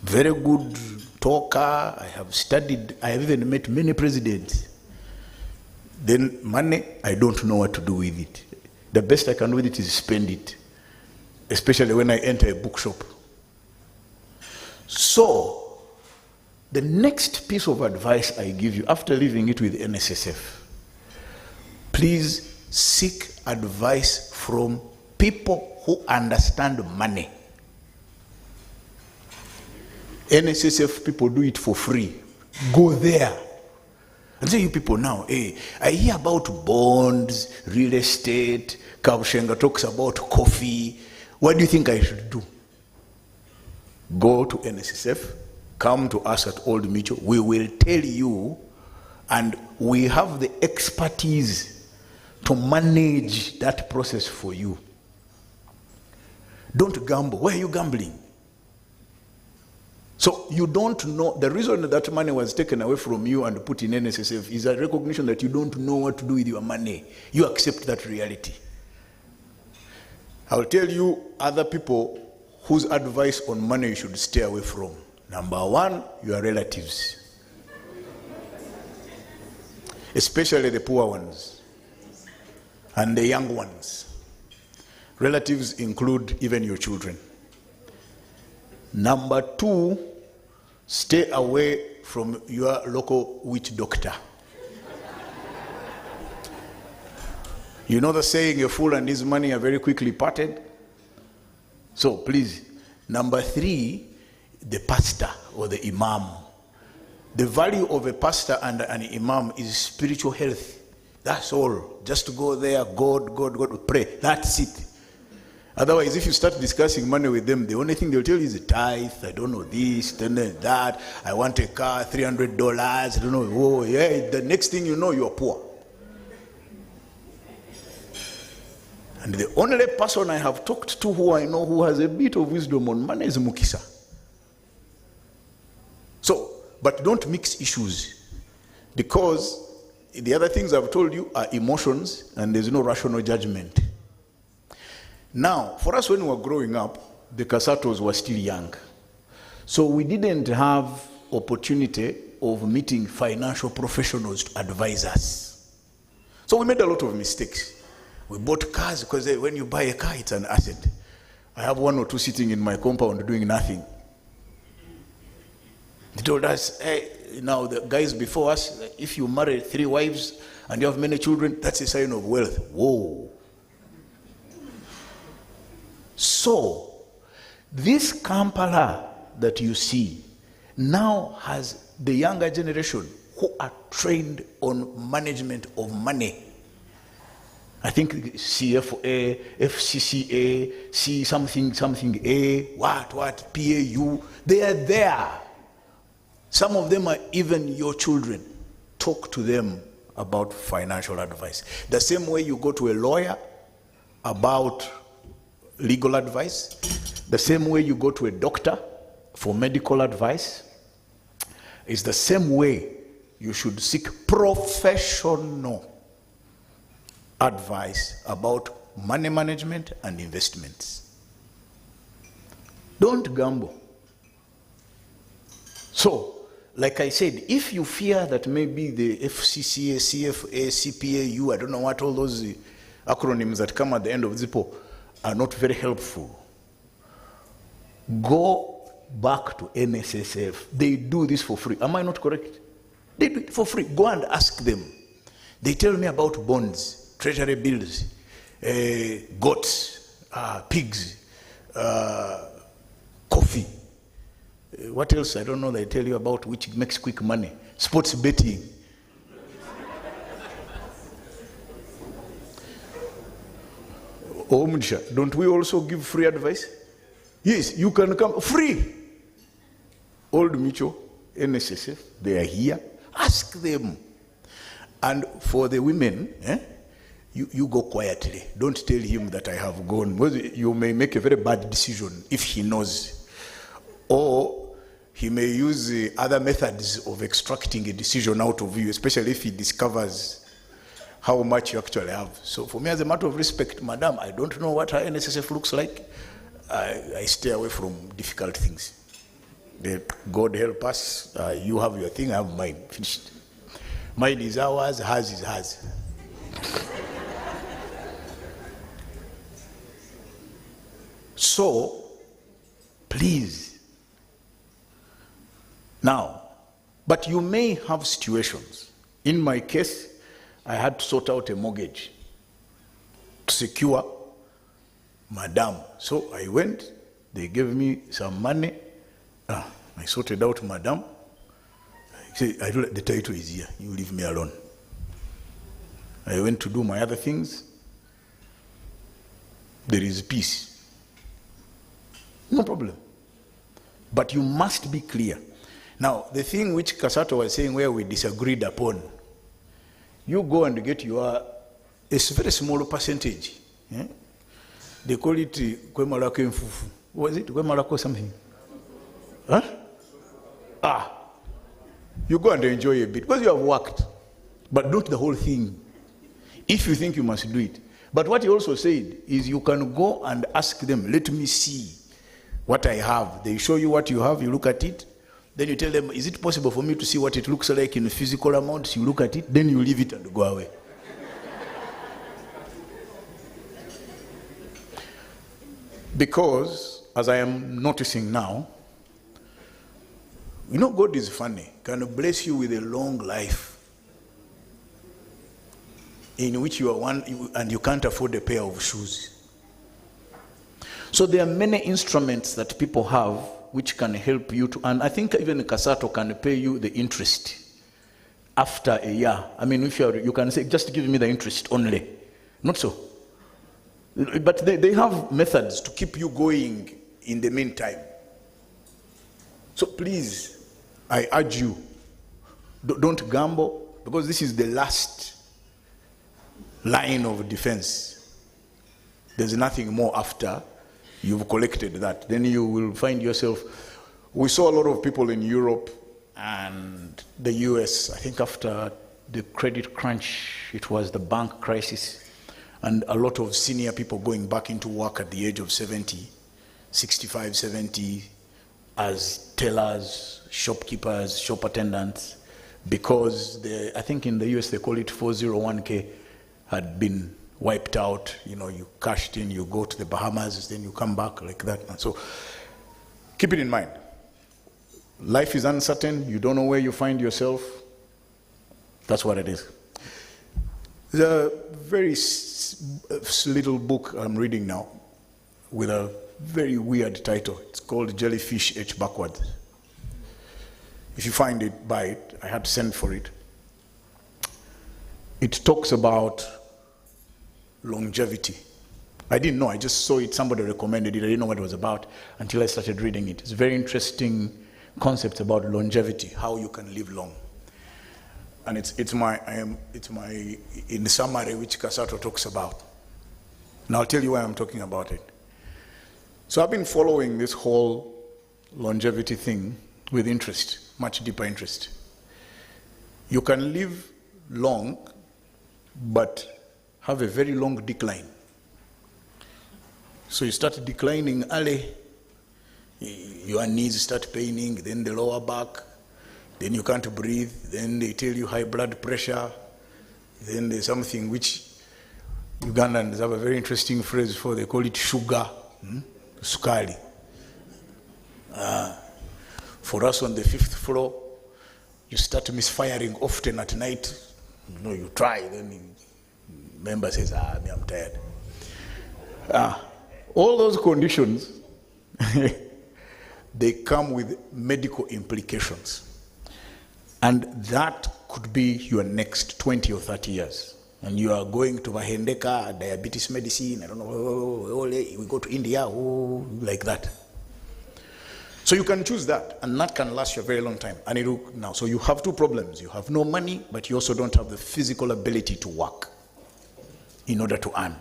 Very good talker, I have studied, I have even met many presidents. Then money, I don't know what to do with it. The best I can do with it is spend it, especially when I enter a bookshop. So, the next piece of advice I give you after leaving it with NSSF, please seek advice from people who understand money. NSSF people do it for free. Go there. And say, you people now, hey, I hear about bonds, real estate, Kabushenga talks about coffee. What do you think I should do? Go to NSSF, come to us at Old Mutual. We will tell you, and we have the expertise to manage that process for you. Don't gamble. Why are you gambling? So you don't know, the reason that money was taken away from you and put in NSSF is a recognition that you don't know what to do with your money. You accept that reality. I'll tell you other people whose advice on money you should stay away from. Number one, your relatives. Especially the poor ones and the young ones. Relatives include even your children. Number two, stay away from your local witch doctor. You know the saying, a fool and his money are very quickly parted? So please, number three, the pastor or the imam. The value of a pastor and an imam is spiritual health. That's all. Just to go there, God, pray. That's it. Otherwise, if you start discussing money with them, the only thing they'll tell you is the tithe, I don't know this, then that, I want a car, $300, I don't know, oh yeah, the next thing you know, you're poor. And the only person I have talked to who I know who has a bit of wisdom on money is Mukisa. So, but don't mix issues, because the other things I've told you are emotions and there's no rational judgment. Now, for us when we were growing up, the Casatos were still young. So we didn't have opportunity of meeting financial professionals to advise us. So we made a lot of mistakes. We bought cars because when you buy a car, it's an asset. I have one or two sitting in my compound doing nothing. They told us, hey, now the guys before us, if you marry 3 wives and you have many children, that's a sign of wealth. Whoa. So, this Kampala that you see now has the younger generation who are trained on management of money. I think CFA, FCCA, C something A, what, PAU, they are there. Some of them are even your children. Talk to them about financial advice. The same way you go to a lawyer about legal advice, the same way you go to a doctor for medical advice, is the same way you should seek professional advice about money management and investments. Don't gamble. So, like I said, if you fear that maybe the FCCA, CFA, CPAU, I don't know what, all those acronyms that come at the end of Zippo are not very helpful, go back to NSSF. They do this for free. Am I not correct? They do it for free. Go and ask them. They tell me about bonds, treasury bills, goats, pigs, coffee. What else? I don't know. They tell you about which makes quick money. Sports betting. Oh, Mudisha, don't we also give free advice? Yes, you can come free. Old Micho, NSSF, they are here. Ask them. And for the women, you go quietly. Don't tell him that I have gone. You may make a very bad decision if he knows. Or he may use other methods of extracting a decision out of you, especially if he discovers how much you actually have. So for me, as a matter of respect, madam, I don't know what her NSSF looks like. I stay away from difficult things. God help us. You have your thing, I have mine. Finished. Mine is ours, hers is hers. So, please. Now, but you may have situations. In my case, I had to sort out a mortgage to secure madam. So I went, they gave me some money. I sorted out madam. I said, the title is here, you leave me alone. I went to do my other things. There is peace. No problem. But you must be clear. Now, the thing which Kasato was saying where we disagreed upon, you go and get it's a very small percentage. Yeah? They call it Kwemalako Mfufu. What is it? Kwemalako something? Huh? You go and enjoy a bit because you have worked, but not the whole thing. If you think you must do it. But what he also said is you can go and ask them, let me see what I have. They show you what you have, you look at it. Then you tell them, is it possible for me to see what it looks like in physical amounts? You look at it, then you leave it and go away. Because, as I am noticing now, you know, God is funny. Can bless you with a long life in which you are one and you can't afford a pair of shoes. So there are many instruments that people have which can help you to, and I think even Kasato can pay you the interest after a year. I mean, if you can say, just give me the interest only. Not so. But they have methods to keep you going in the meantime. So please, I urge you, don't gamble, because this is the last line of defense. There's nothing more after you've collected that. Then you will find yourself. We saw a lot of people in Europe and the US, I think after the credit crunch, it was the bank crisis, and a lot of senior people going back into work at the age of 70, 65, 70, as tellers, shopkeepers, shop attendants, because I think in the US they call it 401k, had been wiped out. You know, you cashed in, you go to the Bahamas, then you come back like that. And so keep it in mind. Life is uncertain. You don't know where you find yourself. That's what it is. There's a very little book I'm reading now with a very weird title. It's called Jellyfish H Backwards. If you find it, buy it. I had to send for it. It talks about longevity. I didn't know, I just saw it, somebody recommended it, I didn't know what it was about until I started reading it. It's a very interesting concept about longevity, how you can live long. And it's my in summary, which Kasato talks about. And I'll tell you why I'm talking about it. So I've been following this whole longevity thing with interest, much deeper interest. You can live long, but have a very long decline. So you start declining early, your knees start paining, then the lower back, then you can't breathe, then they tell you high blood pressure, then there's something which Ugandans have a very interesting phrase for, they call it sugar, sukari. For us on the 5th floor, you start misfiring often at night. You know, you try, then member says, I'm tired. All those conditions they come with medical implications. And that could be your next 20 or 30 years. And you are going to Vahendeka, diabetes medicine, I don't know, we go to India, like that. So you can choose that, and that can last you a very long time. And now, so you have two problems. You have no money, but you also don't have the physical ability to work in order to earn.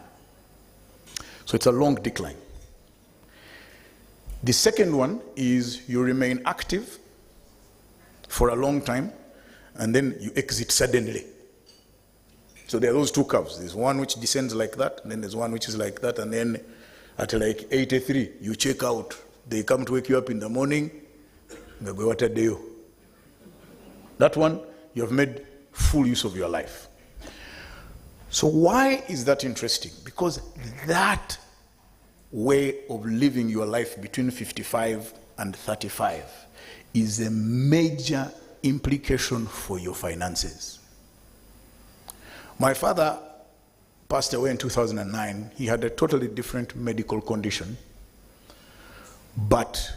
So it's a long decline. The second one is you remain active for a long time, and then you exit suddenly. So there are those two curves. There's one which descends like that, and then there's one which is like that, and then at like 83, you check out. They come to wake you up in the morning, they go, what a day. That one, you have made full use of your life. So why is that interesting? Because that way of living your life between 55 and 35 is a major implication for your finances. My father passed away in 2009. He had a totally different medical condition, but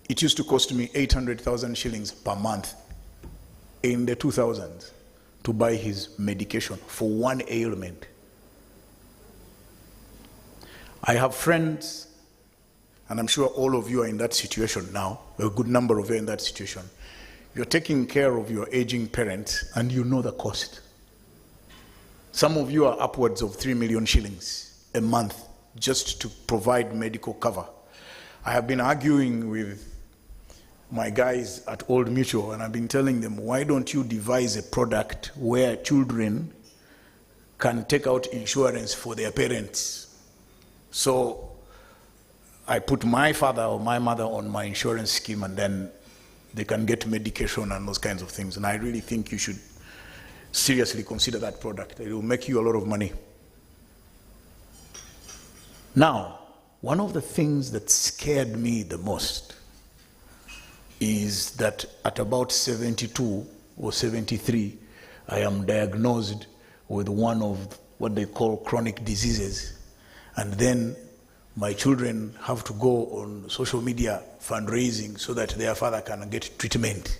it used to cost me 800,000 shillings per month in the 2000s to buy his medication for one ailment. I have friends, and I'm sure all of you are in that situation now, a good number of you are in that situation. You're taking care of your aging parents, and you know the cost. Some of you are upwards of 3 million shillings a month just to provide medical cover. I have been arguing with my guys at Old Mutual, and I've been telling them, why don't you devise a product where children can take out insurance for their parents? So I put my father or my mother on my insurance scheme, and then they can get medication and those kinds of things. And I really think you should seriously consider that product. It will make you a lot of money. Now, one of the things that scared me the most is that at about 72 or 73, I am diagnosed with one of what they call chronic diseases. And then my children have to go on social media fundraising so that their father can get treatment.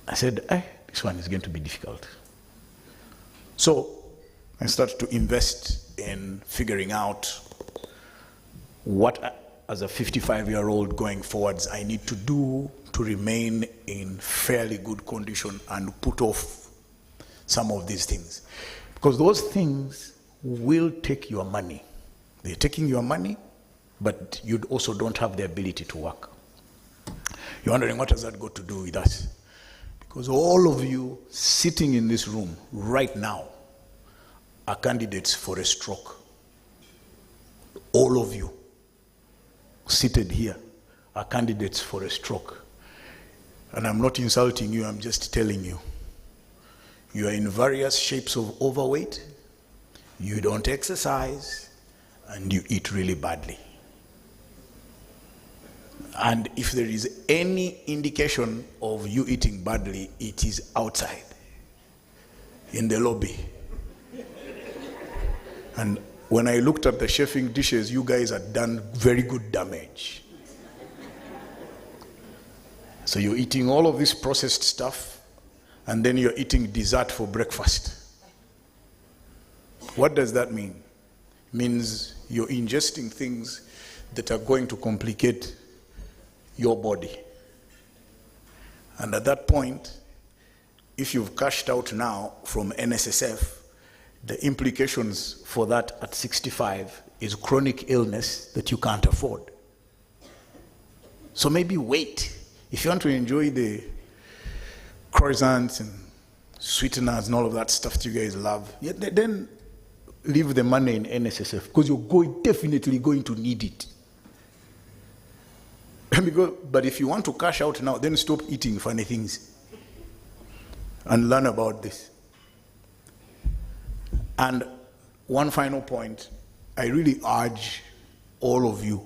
I said, this one is going to be difficult. So I started to invest in figuring out what, as a 55-year-old going forwards, I need to do to remain in fairly good condition and put off some of these things. Because those things will take your money. They're taking your money, but you also don't have the ability to work. You're wondering, what has that got to do with us? Because all of you sitting in this room right now are candidates for a stroke. All of you seated here are candidates for a stroke. And I'm not insulting you, I'm just telling you. You are in various shapes of overweight, you don't exercise, and you eat really badly. And if there is any indication of you eating badly, it is outside, in the lobby. And when I looked at the chefing dishes, you guys had done very good damage. So you're eating all of this processed stuff, and then you're eating dessert for breakfast. What does that mean? It means you're ingesting things that are going to complicate your body. And at that point, if you've cashed out now from NSSF, the implications for that at 65 is chronic illness that you can't afford. So maybe wait. If you want to enjoy the croissants and sweeteners and all of that stuff that you guys love, then leave the money in NSSF, because you're definitely going to need it. But if you want to cash out now, then stop eating funny things and learn about this. And one final point, I really urge all of you,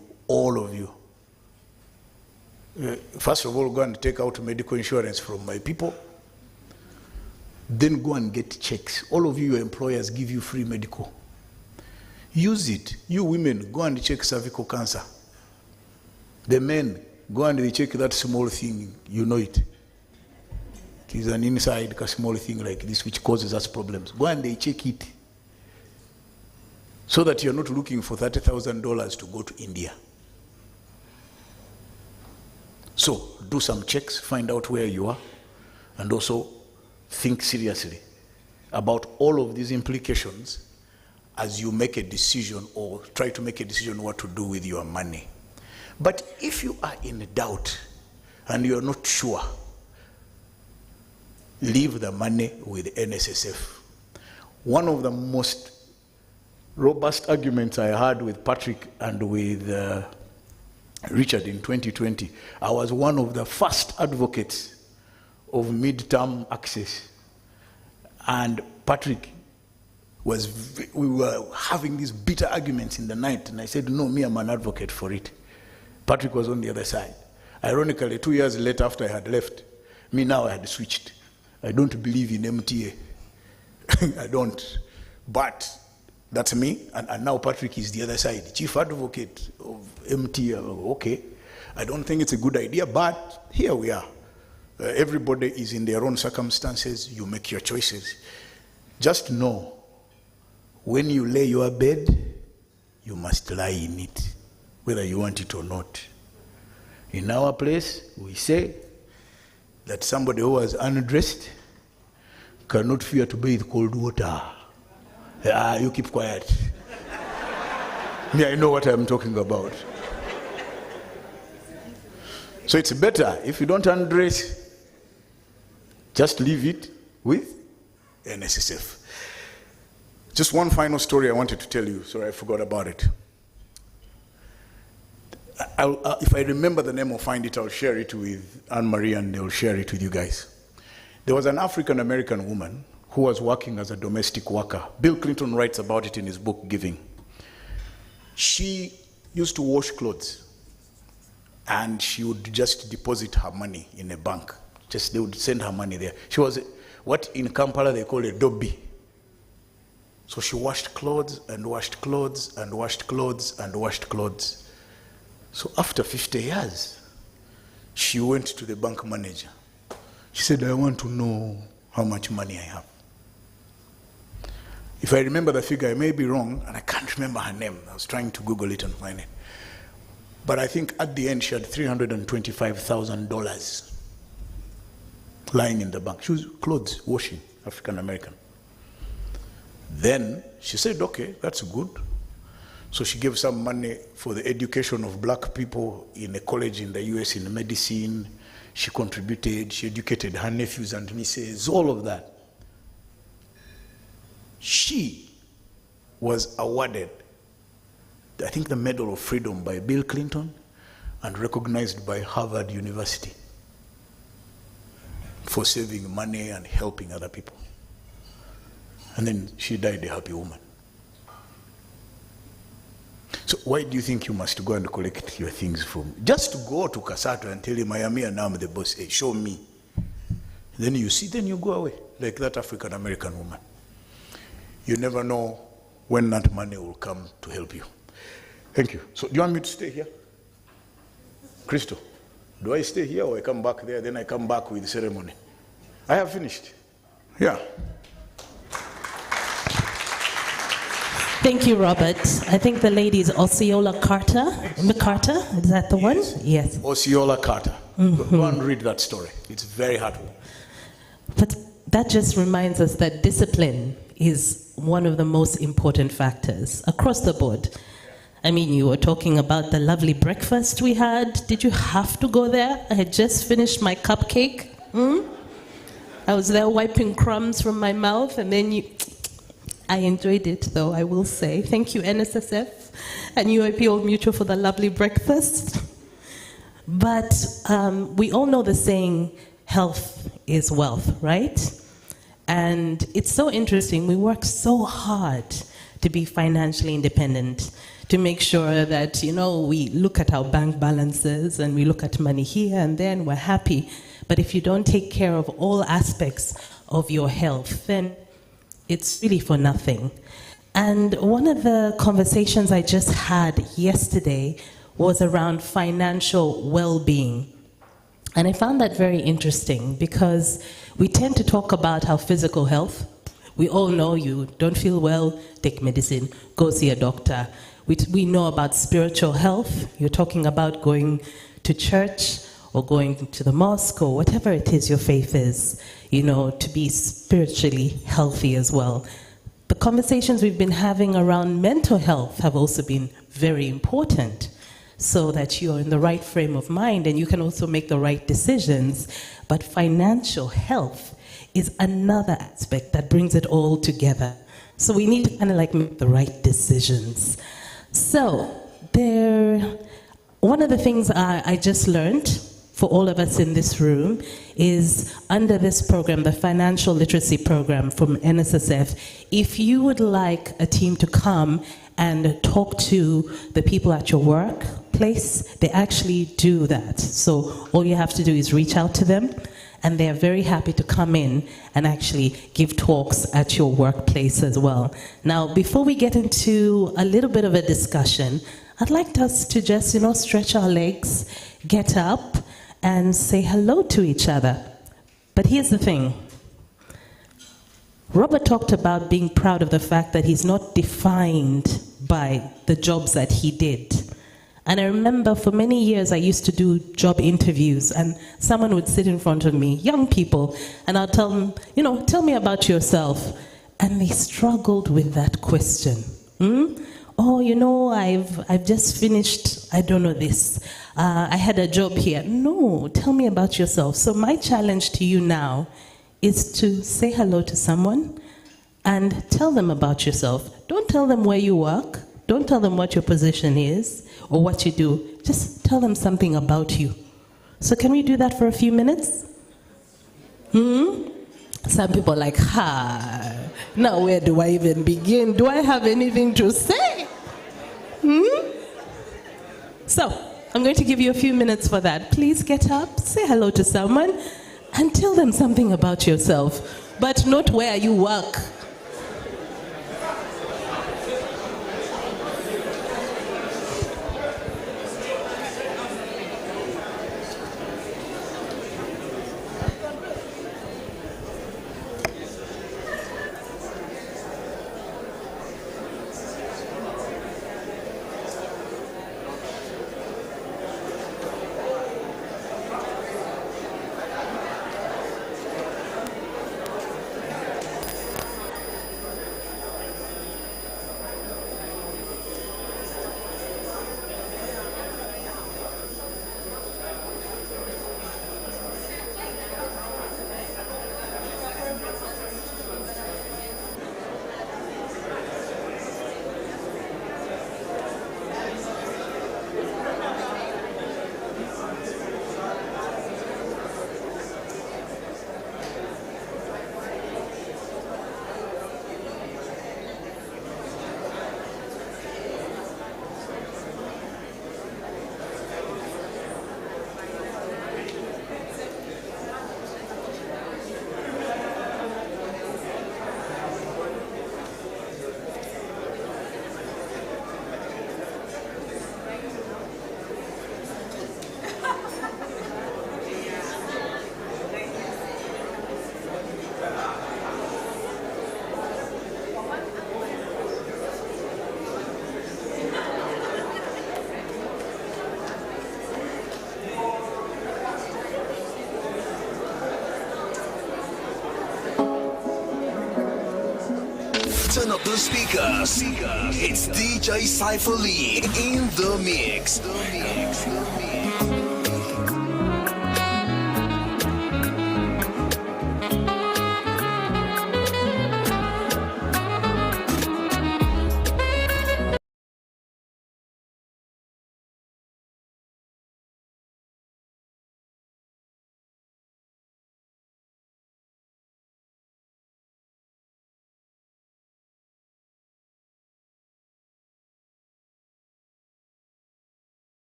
first of all, go and take out medical insurance from my people. Then go and get checks. All of you, your employers give you free medical. Use it. You women, go and check cervical cancer. The men go and they check that small thing, you know it. It is an inside small thing like this which causes us problems. Go and they check it. So that you're not looking for $30,000 to go to India. So do some checks, find out where you are, and also think seriously about all of these implications as you make a decision or try to make a decision what to do with your money. But if you are in doubt and you're not sure, leave the money with NSSF. One of the most robust arguments I had with Patrick and with Richard in 2020, I was one of the first advocates of mid-term access. And Patrick we were having these bitter arguments in the night, and I said, no, me, I'm an advocate for it. Patrick was on the other side. Ironically, 2 years later after I had left, me now I had switched. I don't believe in MTA. I don't. But that's me, and now Patrick is the other side, chief advocate of MTA. Okay, I don't think it's a good idea, but here we are. Everybody is in their own circumstances. You make your choices. Just know, when you lay your bed, you must lie in it, whether you want it or not. In our place, we say that somebody who was undressed cannot fear to bathe cold water. You keep quiet. Me, I know what I'm talking about. So it's better if you don't undress, just leave it with NSSF. Just one final story I wanted to tell you. Sorry, I forgot about it. If I remember the name or find it, I'll share it with Anne-Marie and they'll share it with you guys. There was an African-American woman who was working as a domestic worker. Bill Clinton writes about it in his book, Giving. She used to wash clothes, and she would just deposit her money in a bank. They would send her money there. She was what in Kampala they call a dobby. So she washed clothes and washed clothes and washed clothes and washed clothes. So after 50 years, she went to the bank manager. She said, I want to know how much money I have. If I remember the figure, I may be wrong, and I can't remember her name. I was trying to Google it and find it. But I think at the end, she had $325,000 lying in the bank. She was clothes washing, African American. Then she said, okay, that's good. So she gave some money for the education of black people in a college in the US in medicine. She contributed, she educated her nephews and nieces, all of that. She was awarded, I think, the Medal of Freedom by Bill Clinton and recognized by Harvard University for saving money and helping other people. And then she died a happy woman. So why do you think you must go and collect your things from? Just to go to Kasato and tell him, I am here now, I'm the boss, hey, show me. Then you see, then you go away, like that African-American woman. You never know when that money will come to help you. Thank you. So do you want me to stay here? Crystal, do I stay here or I come back there, then I come back with the ceremony? I have finished. Yeah. Thank you, Robert. I think the lady is Osceola Carter. McCarter, is that the one? Yes. Osceola Carter. Go and read that story. It's very heartwarming. But that just reminds us that discipline is one of the most important factors across the board. I mean, you were talking about the lovely breakfast we had. Did you have to go there? I had just finished my cupcake. I was there wiping crumbs from my mouth, and then I enjoyed it, though, I will say. Thank you, NSSF and UIP Old Mutual, for the lovely breakfast. But we all know the saying, health is wealth, right? And it's so interesting. We work so hard to be financially independent, to make sure that, we look at our bank balances and we look at money here and there and we're happy. But if you don't take care of all aspects of your health, then it's really for nothing. And one of the conversations I just had yesterday was around financial well-being. And I found that very interesting because we tend to talk about our physical health. We all know you don't feel well, take medicine, go see a doctor. We know about spiritual health. You're talking about going to church or going to the mosque or whatever it is your faith is, to be spiritually healthy as well. The conversations we've been having around mental health have also been very important, so that you're in the right frame of mind and you can also make the right decisions. But financial health is another aspect that brings it all together. So we need to kind of like make the right decisions. So one of the things I just learned for all of us in this room is under this program, the Financial Literacy Program from NSSF, if you would like a team to come and talk to the people at your workplace, they actually do that. So all you have to do is reach out to them, and they are very happy to come in and actually give talks at your workplace as well. Now, before we get into a little bit of a discussion, I'd like us to just, stretch our legs, get up, and say hello to each other. But here's the thing. Robert talked about being proud of the fact that he's not defined by the jobs that he did. And I remember for many years I used to do job interviews, and someone would sit in front of me, young people, and I'll tell them, tell me about yourself. And they struggled with that question. Oh, I've just finished, I don't know this. I had a job here. No, tell me about yourself. So my challenge to you now is to say hello to someone and tell them about yourself. Don't tell them where you work. Don't tell them what your position is or what you do. Just tell them something about you. So can we do that for a few minutes? Some people are like, now where do I even begin? Do I have anything to say? So, I'm going to give you a few minutes for that. Please get up, say hello to someone, and tell them something about yourself, but not where you work. Turn up the speakers. It's DJ Cypher Lee in the mix.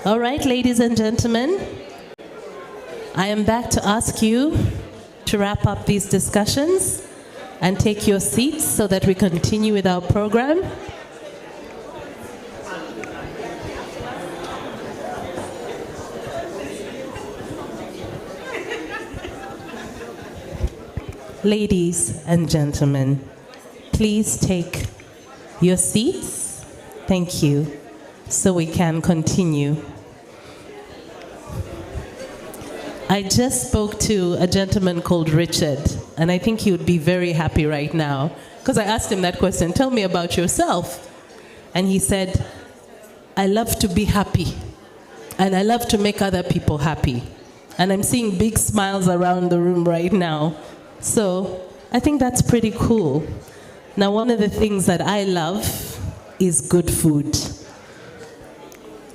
All right, ladies and gentlemen, I am back to ask you to wrap up these discussions and take your seats so that we continue with our program. Ladies and gentlemen, please take your seats. Thank you. So we can continue. I just spoke to a gentleman called Richard, and I think he would be very happy right now, because I asked him that question, tell me about yourself. And he said, I love to be happy, and I love to make other people happy. And I'm seeing big smiles around the room right now. So I think that's pretty cool. Now, one of the things that I love is good food.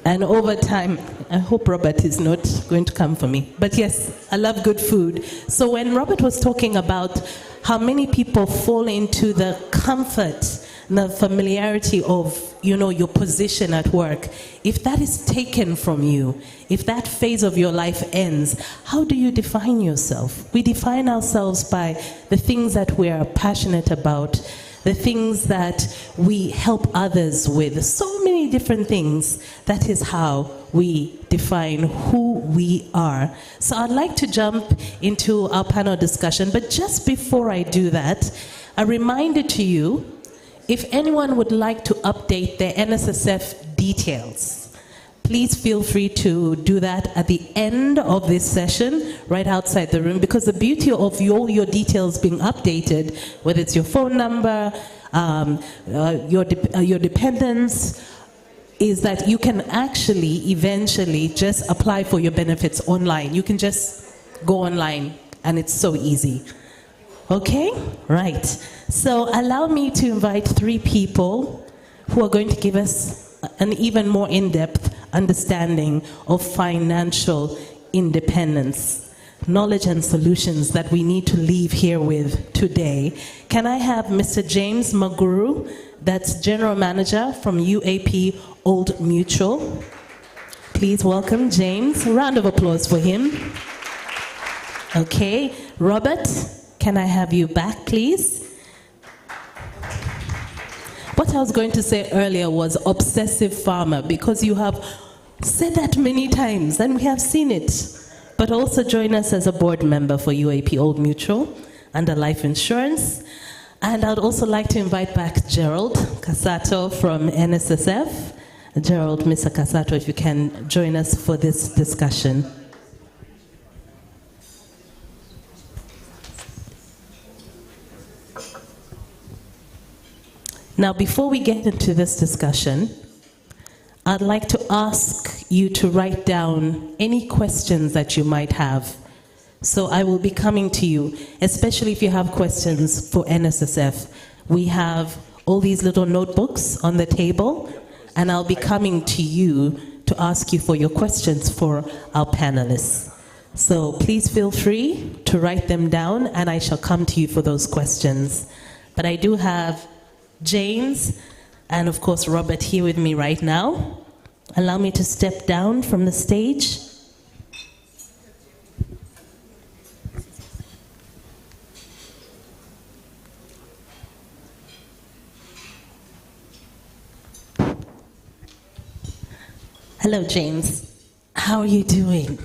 And over time, I hope Robert is not going to come for me. But yes, I love good food. So when Robert was talking about how many people fall into the comfort, the familiarity of, your position at work, if that is taken from you, if that phase of your life ends, how do you define yourself? We define ourselves by the things that we are passionate about, the things that we help others with, so many different things. That is how we define who we are. So I'd like to jump into our panel discussion, but just before I do that, a reminder to you, if anyone would like to update their NSSF details, please feel free to do that at the end of this session, right outside the room, because the beauty of your details being updated, whether it's your phone number, your dependents, is that you can actually eventually just apply for your benefits online. You can just go online, and it's so easy. Okay? Right. So allow me to invite 3 people who are going to give us an even more in-depth understanding of financial independence, knowledge and solutions that we need to leave here with today. Can I have Mr. James Maguru, that's General Manager from UAP Old Mutual. Please welcome James. A round of applause for him. Okay. Robert, can I have you back, please? What I was going to say earlier was obsessive farmer, because you have said that many times, and we have seen it. But also join us as a board member for UAP Old Mutual under life insurance. And I'd also like to invite back Gerald Casato from NSSF. Gerald, Mr. Casato, if you can join us for this discussion. Now, before we get into this discussion, I'd like to ask you to write down any questions that you might have. So I will be coming to you, especially if you have questions for NSSF. We have all these little notebooks on the table, and I'll be coming to you to ask you for your questions for our panelists. So please feel free to write them down, and I shall come to you for those questions. But I do have James and, of course, Robert here with me right now. Allow me to step down from the stage. Hello, James. How are you doing?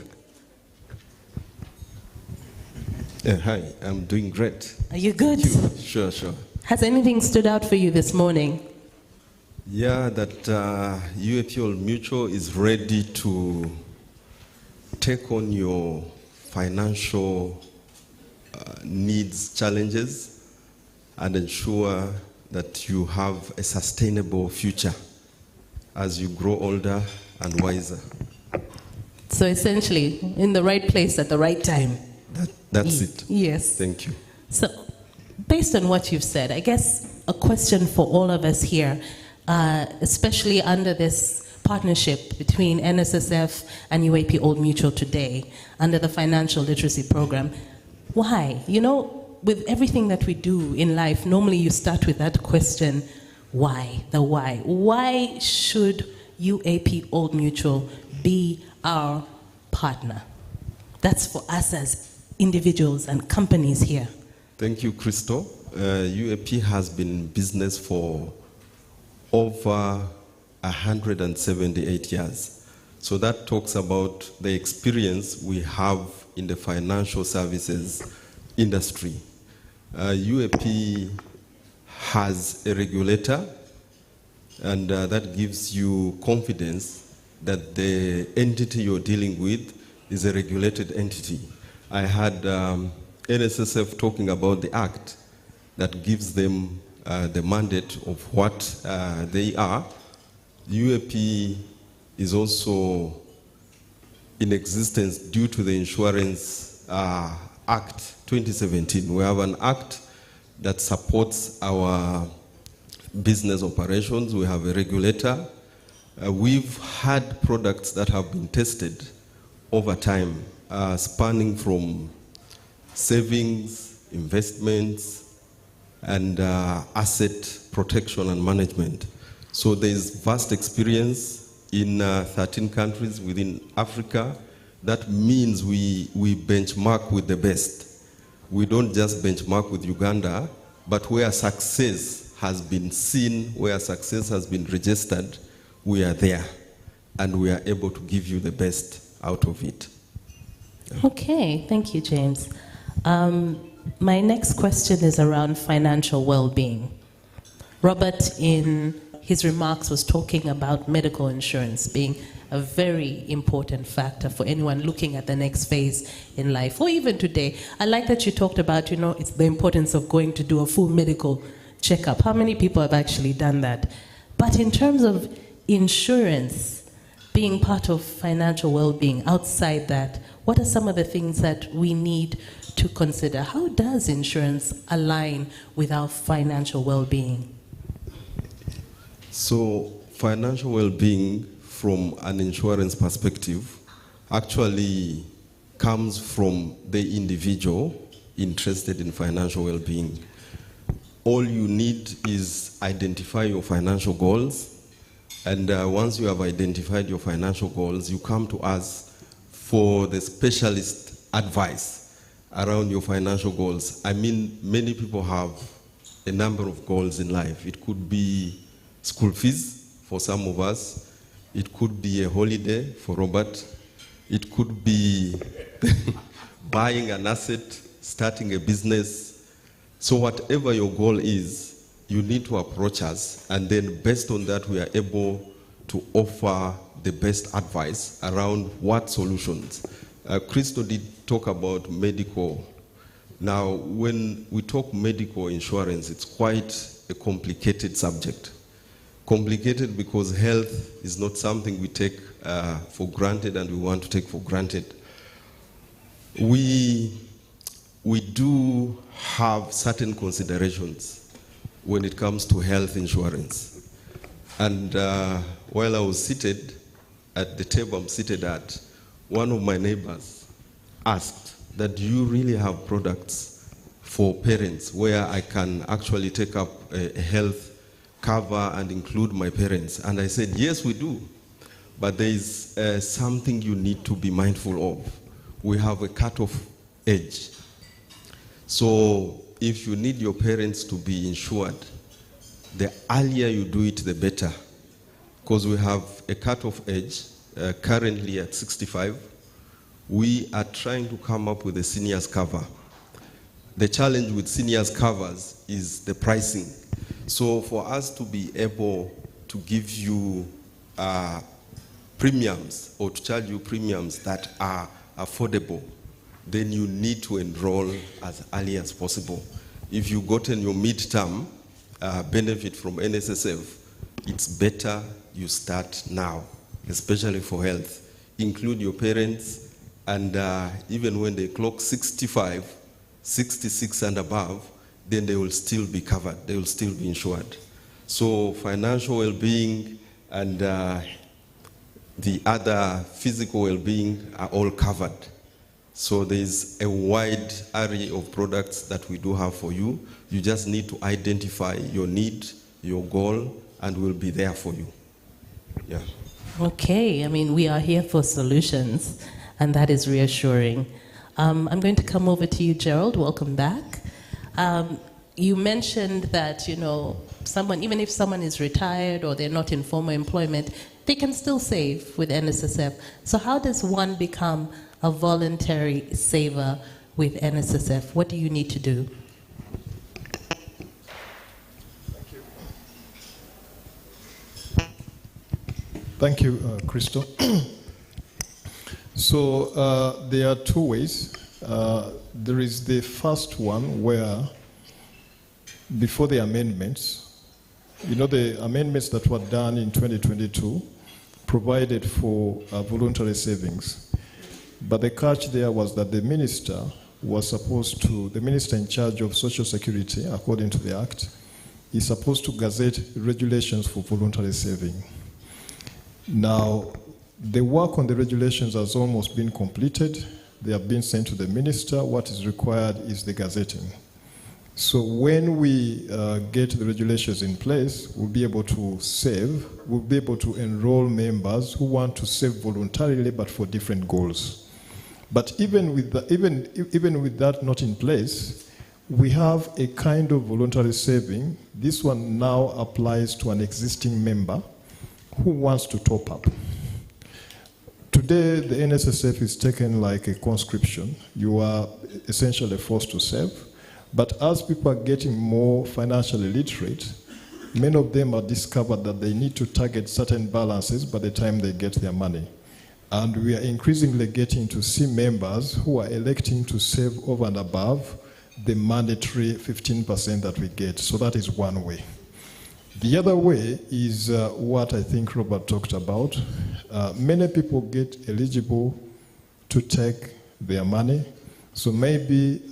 Hi, I'm doing great. Are you good? Thank you. Sure. Has anything stood out for you this morning? Yeah, that UAP Old Mutual is ready to take on your financial needs, challenges, and ensure that you have a sustainable future as you grow older and wiser. So essentially, in the right place at the right time. That's it. Yes. Thank you. So, based on what you've said, I guess a question for all of us here, especially under this partnership between NSSF and UAP Old Mutual today, under the financial literacy program, why? You know, with everything that we do in life, normally you start with that question, why? The why. Why should UAP Old Mutual be our partner? That's for us as individuals and companies here. Thank you, Crystal. UAP has been in business for over 178 years. So that talks about the experience we have in the financial services industry. UAP has a regulator, and that gives you confidence that the entity you're dealing with is a regulated entity. I had NSSF talking about the act that gives them the mandate of what they are. UAP is also in existence due to the Insurance Act 2017. We have an act that supports our business operations. We have a regulator. We've had products that have been tested over time, spanning from savings, investments, and asset protection and management. So there's vast experience in 13 countries within Africa. That means we benchmark with the best. We don't just benchmark with Uganda, but where success has been seen, where success has been registered, we are there, and we are able to give you the best out of it. Okay, thank you, James. My next question is around financial well-being. Robert, in his remarks, was talking about medical insurance being a very important factor for anyone looking at the next phase in life, or even today. I like that you talked about, it's the importance of going to do a full medical checkup. How many people have actually done that? But in terms of insurance being part of financial well-being, outside that, what are some of the things that we need to consider? How does insurance align with our financial well-being? So financial well-being from an insurance perspective actually comes from the individual interested in financial well-being. All you need is identify your financial goals, and once you have identified your financial goals, you come to us for the specialist advice around your financial goals. I mean, many people have a number of goals in life. It could be school fees for some of us. It could be a holiday for Robert. It could be buying an asset, starting a business. So whatever your goal is, you need to approach us, and then based on that, we are able to offer the best advice around what solutions. Christo did talk about medical. Now, when we talk medical insurance, it's quite a complicated subject. Complicated because health is not something we take for granted and we want to take for granted. We do have certain considerations when it comes to health insurance. And while I was seated at the table I'm seated at, one of my neighbors asked that, do you really have products for parents where I can actually take up a health cover and include my parents? And I said, yes, we do. But there is something you need to be mindful of. We have a cutoff age. So if you need your parents to be insured, the earlier you do it, the better. Because we have a cutoff age, currently at 65. We are trying to come up with a seniors cover. The challenge with seniors covers is the pricing. So for us to be able to give you premiums or to charge you premiums that are affordable, then you need to enroll as early as possible. If you've gotten your midterm benefit from NSSF, it's better you start now, especially for health. Include your parents, and even when they clock 65, 66 and above, then they will still be covered, they will still be insured. So financial well-being and the other physical well-being are all covered. So there's a wide array of products that we do have for you. You just need to identify your need, your goal, and we'll be there for you. Yeah. Okay, I mean, we are here for solutions, and that is reassuring. I'm going to come over to you, Gerald. Welcome back. You mentioned that, you know, even if someone is retired or they're not in formal employment, they can still save with NSSF. So how does one become a voluntary saver with NSSF? What do you need to do? Thank you, Crystal. So there are two ways. There is the first one where, before the amendments, you know, the amendments that were done in 2022 provided for voluntary savings. But the catch there was that the minister in charge of Social Security, according to the Act, is supposed to gazette regulations for voluntary saving. Now, the work on the regulations has almost been completed. They have been sent to the minister. What is required is the gazetting. So when we get the regulations in place, we'll be able to save, we'll be able to enroll members who want to save voluntarily but for different goals. But even with that not in place, we have a kind of voluntary saving. This one now applies to an existing member who wants to top up. Today, the NSSF is taken like a conscription. You are essentially forced to save. But as people are getting more financially literate, many of them have discovered that they need to target certain balances by the time they get their money. And we are increasingly getting to see members who are electing to save over and above the mandatory 15% that we get. So that is one way. The other way is what I think Robert talked about. Many people get eligible to take their money. So maybe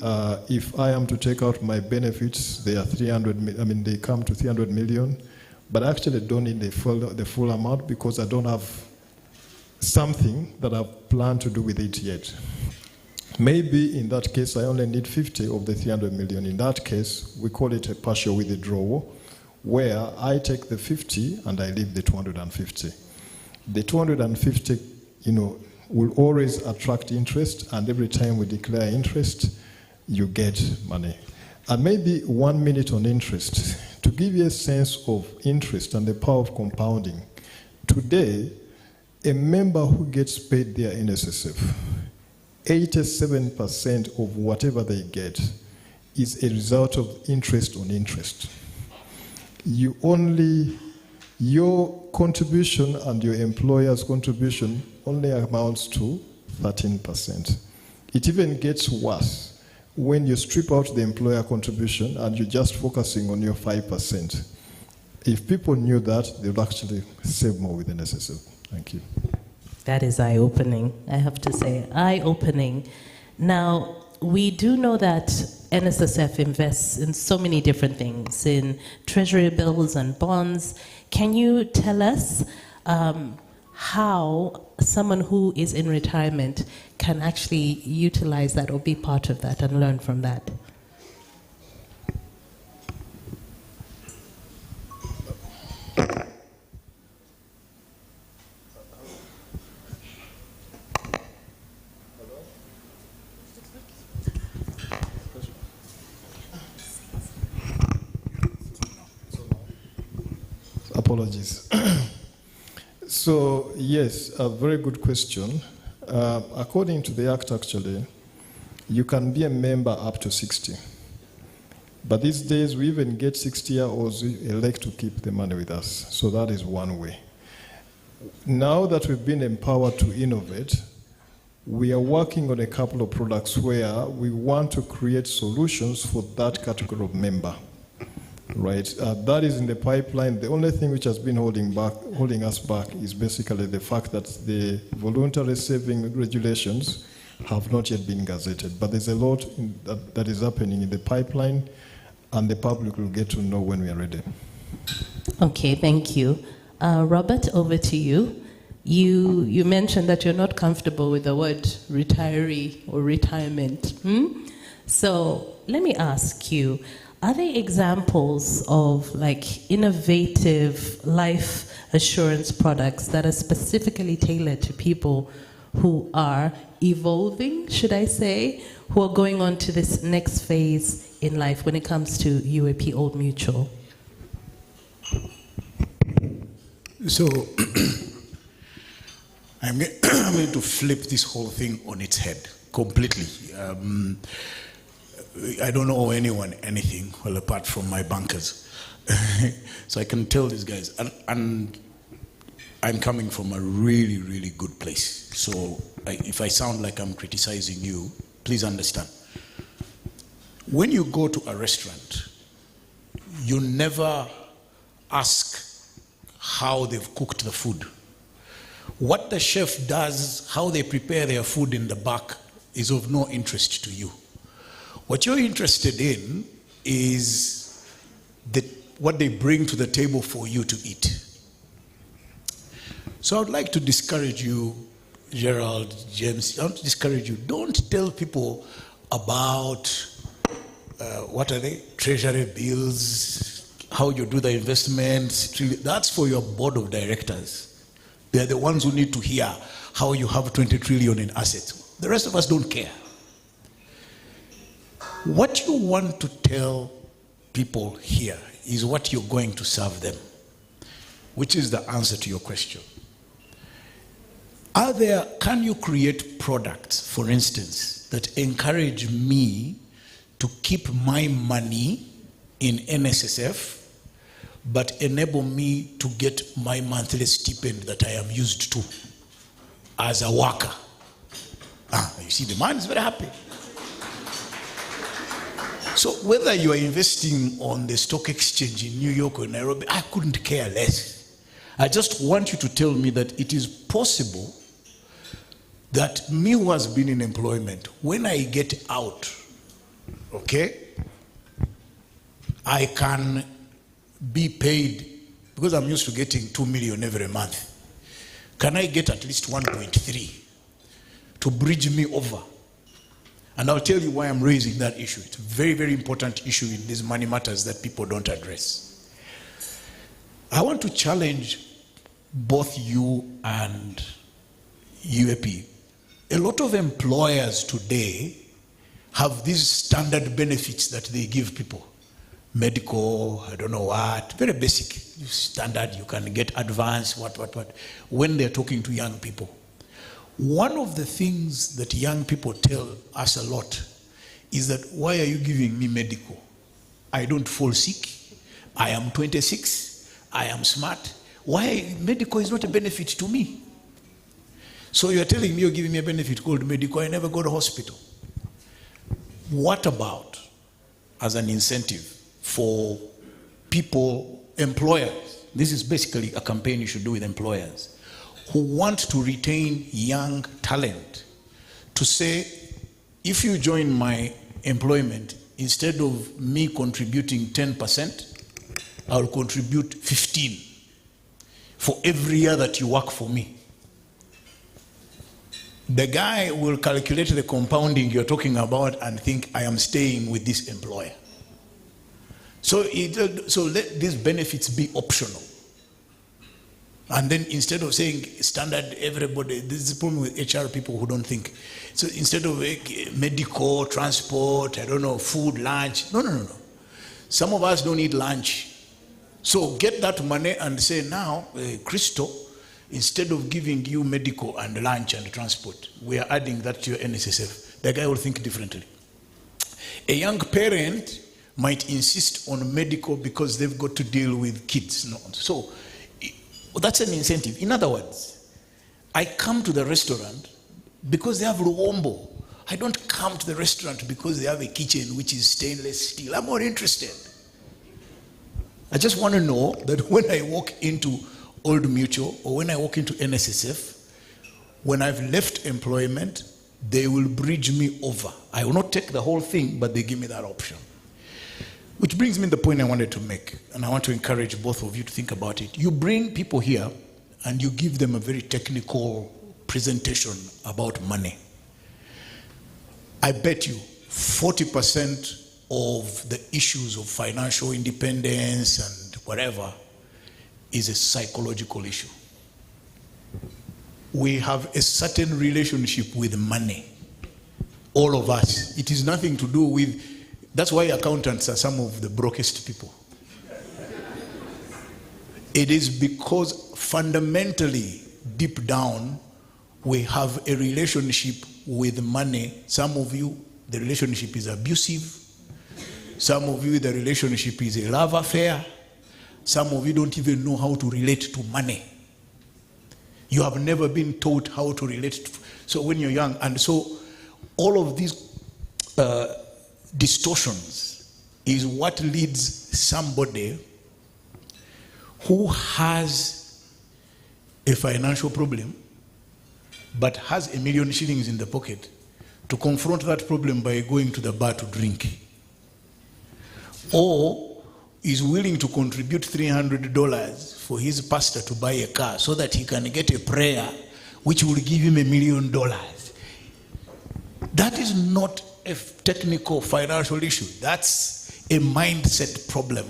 if I am to take out my benefits, they come to 300 million, but I actually don't need the full amount because I don't have something that I've planned to do with it yet. Maybe in that case, I only need 50 of the 300 million. In that case, we call it a partial withdrawal, where I take the 50 and I leave the 250. The 250, will always attract interest, and every time we declare interest, you get money. And maybe 1 minute on interest, to give you a sense of interest and the power of compounding. Today, a member who gets paid their NSSF, 87% of whatever they get is a result of interest on interest. Your contribution and your employer's contribution only amounts to 13%. It even gets worse when you strip out the employer contribution and you're just focusing on your 5%. If people knew that, they would actually save more with NSSF. Thank you. That is eye-opening, I have to say, eye-opening. Now, we do know that NSSF invests in so many different things, in treasury bills and bonds. Can you tell us how someone who is in retirement can actually utilize that or be part of that and learn from that? Apologies. So, yes, a very good question. According to the Act, actually, you can be a member up to 60. But these days, we even get 60-year-olds who elect to keep the money with us. So that is one way. Now that we've been empowered to innovate, we are working on a couple of products where we want to create solutions for that category of member. Right, that is in the pipeline. The only thing which has been holding us back is basically the fact that the voluntary saving regulations have not yet been gazetted. But there's a lot that is happening in the pipeline, and the public will get to know when we are ready. Okay, thank you. Robert, over to you. You mentioned that you're not comfortable with the word retiree or retirement. So let me ask you, Are there examples of like innovative life assurance products that are specifically tailored to people who are evolving, should I say, who are going on to this next phase in life when it comes to UAP Old Mutual? So, I'm going to flip this whole thing on its head completely. I don't owe anyone anything, well, apart from my bankers. So I can tell these guys, and I'm coming from a really, really good place. So if I sound like I'm criticizing you, please understand. When you go to a restaurant, you never ask how they've cooked the food. What the chef does, how they prepare their food in the back, is of no interest to you. What you're interested in is what they bring to the table for you to eat. So I would like to discourage you, Gerald, James, I want to discourage you. Don't tell people about, what are they? Treasury bills, how you do the investments. That's for your board of directors. They're the ones who need to hear how you have 20 trillion in assets. The rest of us don't care. What you want to tell people here is what you're going to serve them, which is the answer to your question. Can you create products, for instance, that encourage me to keep my money in NSSF, but enable me to get my monthly stipend that I am used to as a worker? You see, the man is very happy. So whether you are investing on the stock exchange in New York or Nairobi, I couldn't care less. I just want you to tell me that it is possible that me who has been in employment, when I get out, okay, I can be paid, because I'm used to getting 2 million every month. Can I get at least 1.3 to bridge me over? And I'll tell you why I'm raising that issue. It's a very, very important issue in these money matters that people don't address. I want to challenge both you and UAP. A lot of employers today have these standard benefits that they give people. Medical, I don't know what, very basic, standard, you can get advance, what, when they're talking to young people. One of the things that young people tell us a lot is that, why are you giving me medical? I don't fall sick. I am 26. I am smart. Why medical is not a benefit to me? So you're telling me you're giving me a benefit called medical, I never go to hospital. What about as an incentive for people, employers? This is basically a campaign you should do with employers who want to retain young talent, to say, if you join my employment, instead of me contributing 10%, I'll contribute 15 for every year that you work for me. The guy will calculate the compounding you're talking about and think, I am staying with this employer. So let these benefits be optional. And then instead of saying standard everybody, this is the problem with HR people who don't think. So instead of medical, transport, I don't know, food, lunch, no. Some of us don't eat lunch. So get that money and say, now, Christo, instead of giving you medical and lunch and transport, we are adding that to your NSSF. The guy will think differently. A young parent might insist on medical because they've got to deal with kids. No. So that's an incentive. In other words, I come to the restaurant because they have Luombo. I don't come to the restaurant because they have a kitchen which is stainless steel. I'm more interested. I just want to know that when I walk into Old Mutual or when I walk into NSSF, when I've left employment, they will bridge me over. I will not take the whole thing, but they give me that option. Which brings me to the point I wanted to make, and I want to encourage both of you to think about it. You bring people here and you give them a very technical presentation about money. I bet you 40% of the issues of financial independence and whatever is a psychological issue. We have a certain relationship with money, all of us. It is nothing to do with, that's why accountants are some of the brokest people. It is because fundamentally, deep down, we have a relationship with money. Some of you, the relationship is abusive. Some of you, the relationship is a love affair. Some of you don't even know how to relate to money. You have never been taught how to relate. So when you're young, and so all of these distortions is what leads somebody who has a financial problem but has $1 million shillings in the pocket to confront that problem by going to the bar to drink, or is willing to contribute $300 for his pastor to buy a car so that he can get a prayer which will give him $1 million. That is not a technical financial issue. That's a mindset problem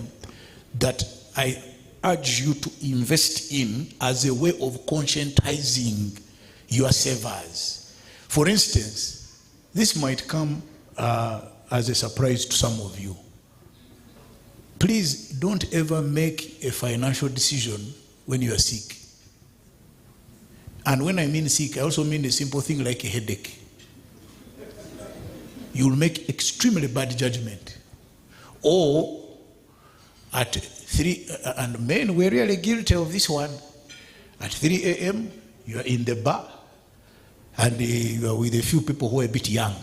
that I urge you to invest in as a way of conscientizing your savers. For instance, this might come as a surprise to some of you. Please don't ever make a financial decision when you are sick. And when I mean sick, I also mean a simple thing like a headache. You'll make extremely bad judgment. Or at 3, and men, we're really guilty of this one. At 3 a.m., you are in the bar, and you are with a few people who are a bit young.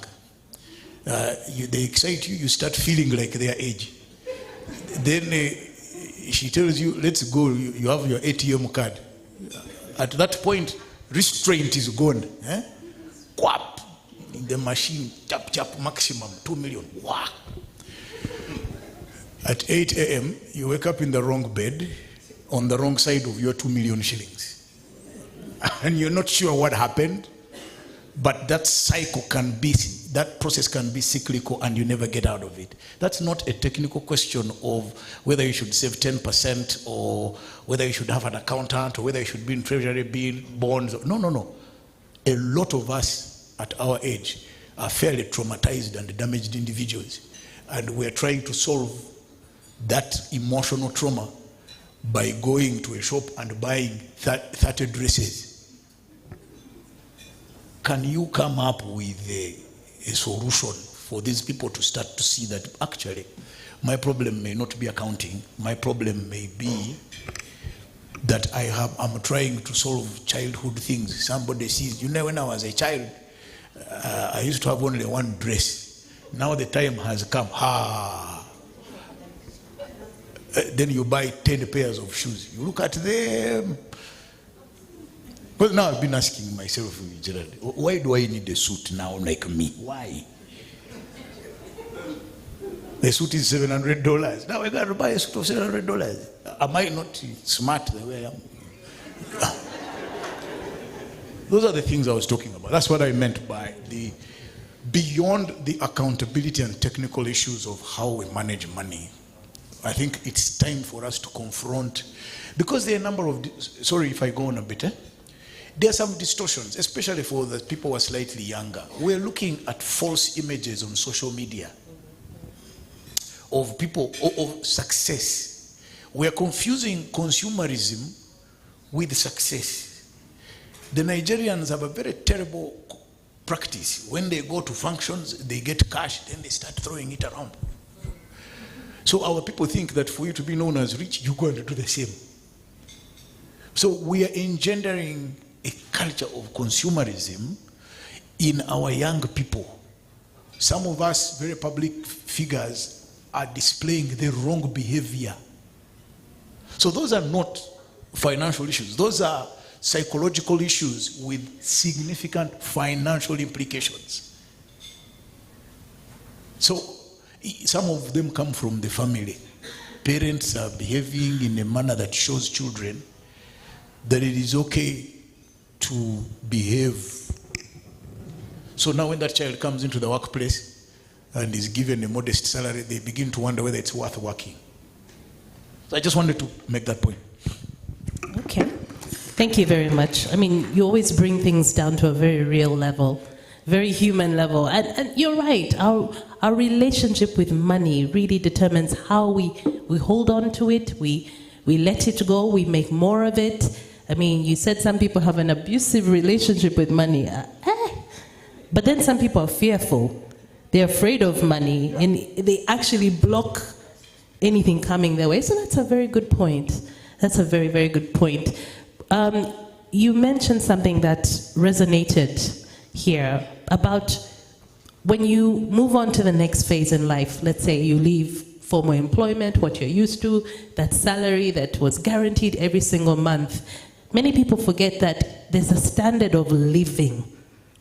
They excite you, you start feeling like their age. Then she tells you, let's go, you have your ATM card. At that point, restraint is gone. Quap, in the machine, chap, chap, maximum, 2 million, wah. At 8 a.m., you wake up in the wrong bed, on the wrong side of your 2 million shillings. And you're not sure what happened, but that cycle can be, that process can be cyclical and you never get out of it. That's not a technical question of whether you should save 10% or whether you should have an accountant or whether you should be in treasury bill, bonds. No, no, no. A lot of us at our age are fairly traumatized and damaged individuals. And we're trying to solve that emotional trauma by going to a shop and buying 30 dresses. Can you come up with a solution for these people to start to see that actually my problem may not be accounting, my problem may be that I'm trying to solve childhood things. Somebody sees, you know, when I was a child, I used to have only one dress. Now the time has come, then you buy 10 pairs of shoes. You look at them. Well, now I've been asking myself, Gerald, why do I need a suit now like me? Why? The suit is $700. Now I got to buy a suit of $700. Am I not smart the way I am? Those are the things I was talking about. That's what I meant by the beyond the accountability and technical issues of how we manage money. I think it's time for us to confront, because there are a number of, sorry if I go on a bit, there are some distortions, especially for the people who are slightly younger. We're looking at false images on social media of people, of success. We're confusing consumerism with success. The Nigerians have a very terrible practice. When they go to functions, they get cash, then they start throwing it around. So our people think that for you to be known as rich, you're going to do the same. So we are engendering a culture of consumerism in our young people. Some of us, very public figures, are displaying the wrong behavior. So those are not financial issues. Those are psychological issues with significant financial implications. So some of them come from the family. Parents are behaving in a manner that shows children that it is okay to behave. So now when that child comes into the workplace, and is given a modest salary, they begin to wonder whether it's worth working. So I just wanted to make that point. Okay. Thank you very much. I mean, you always bring things down to a very real level, very human level. And you're right. Our relationship with money really determines how we hold on to it, we let it go, we make more of it. I mean, you said some people have an abusive relationship with money. But then some people are fearful. They're afraid of money, and they actually block anything coming their way. So that's a very good point. That's a very, very good point. You mentioned something that resonated here about when you move on to the next phase in life. Let's say you leave formal employment, what you're used to, that salary that was guaranteed every single month. Many people forget that there's a standard of living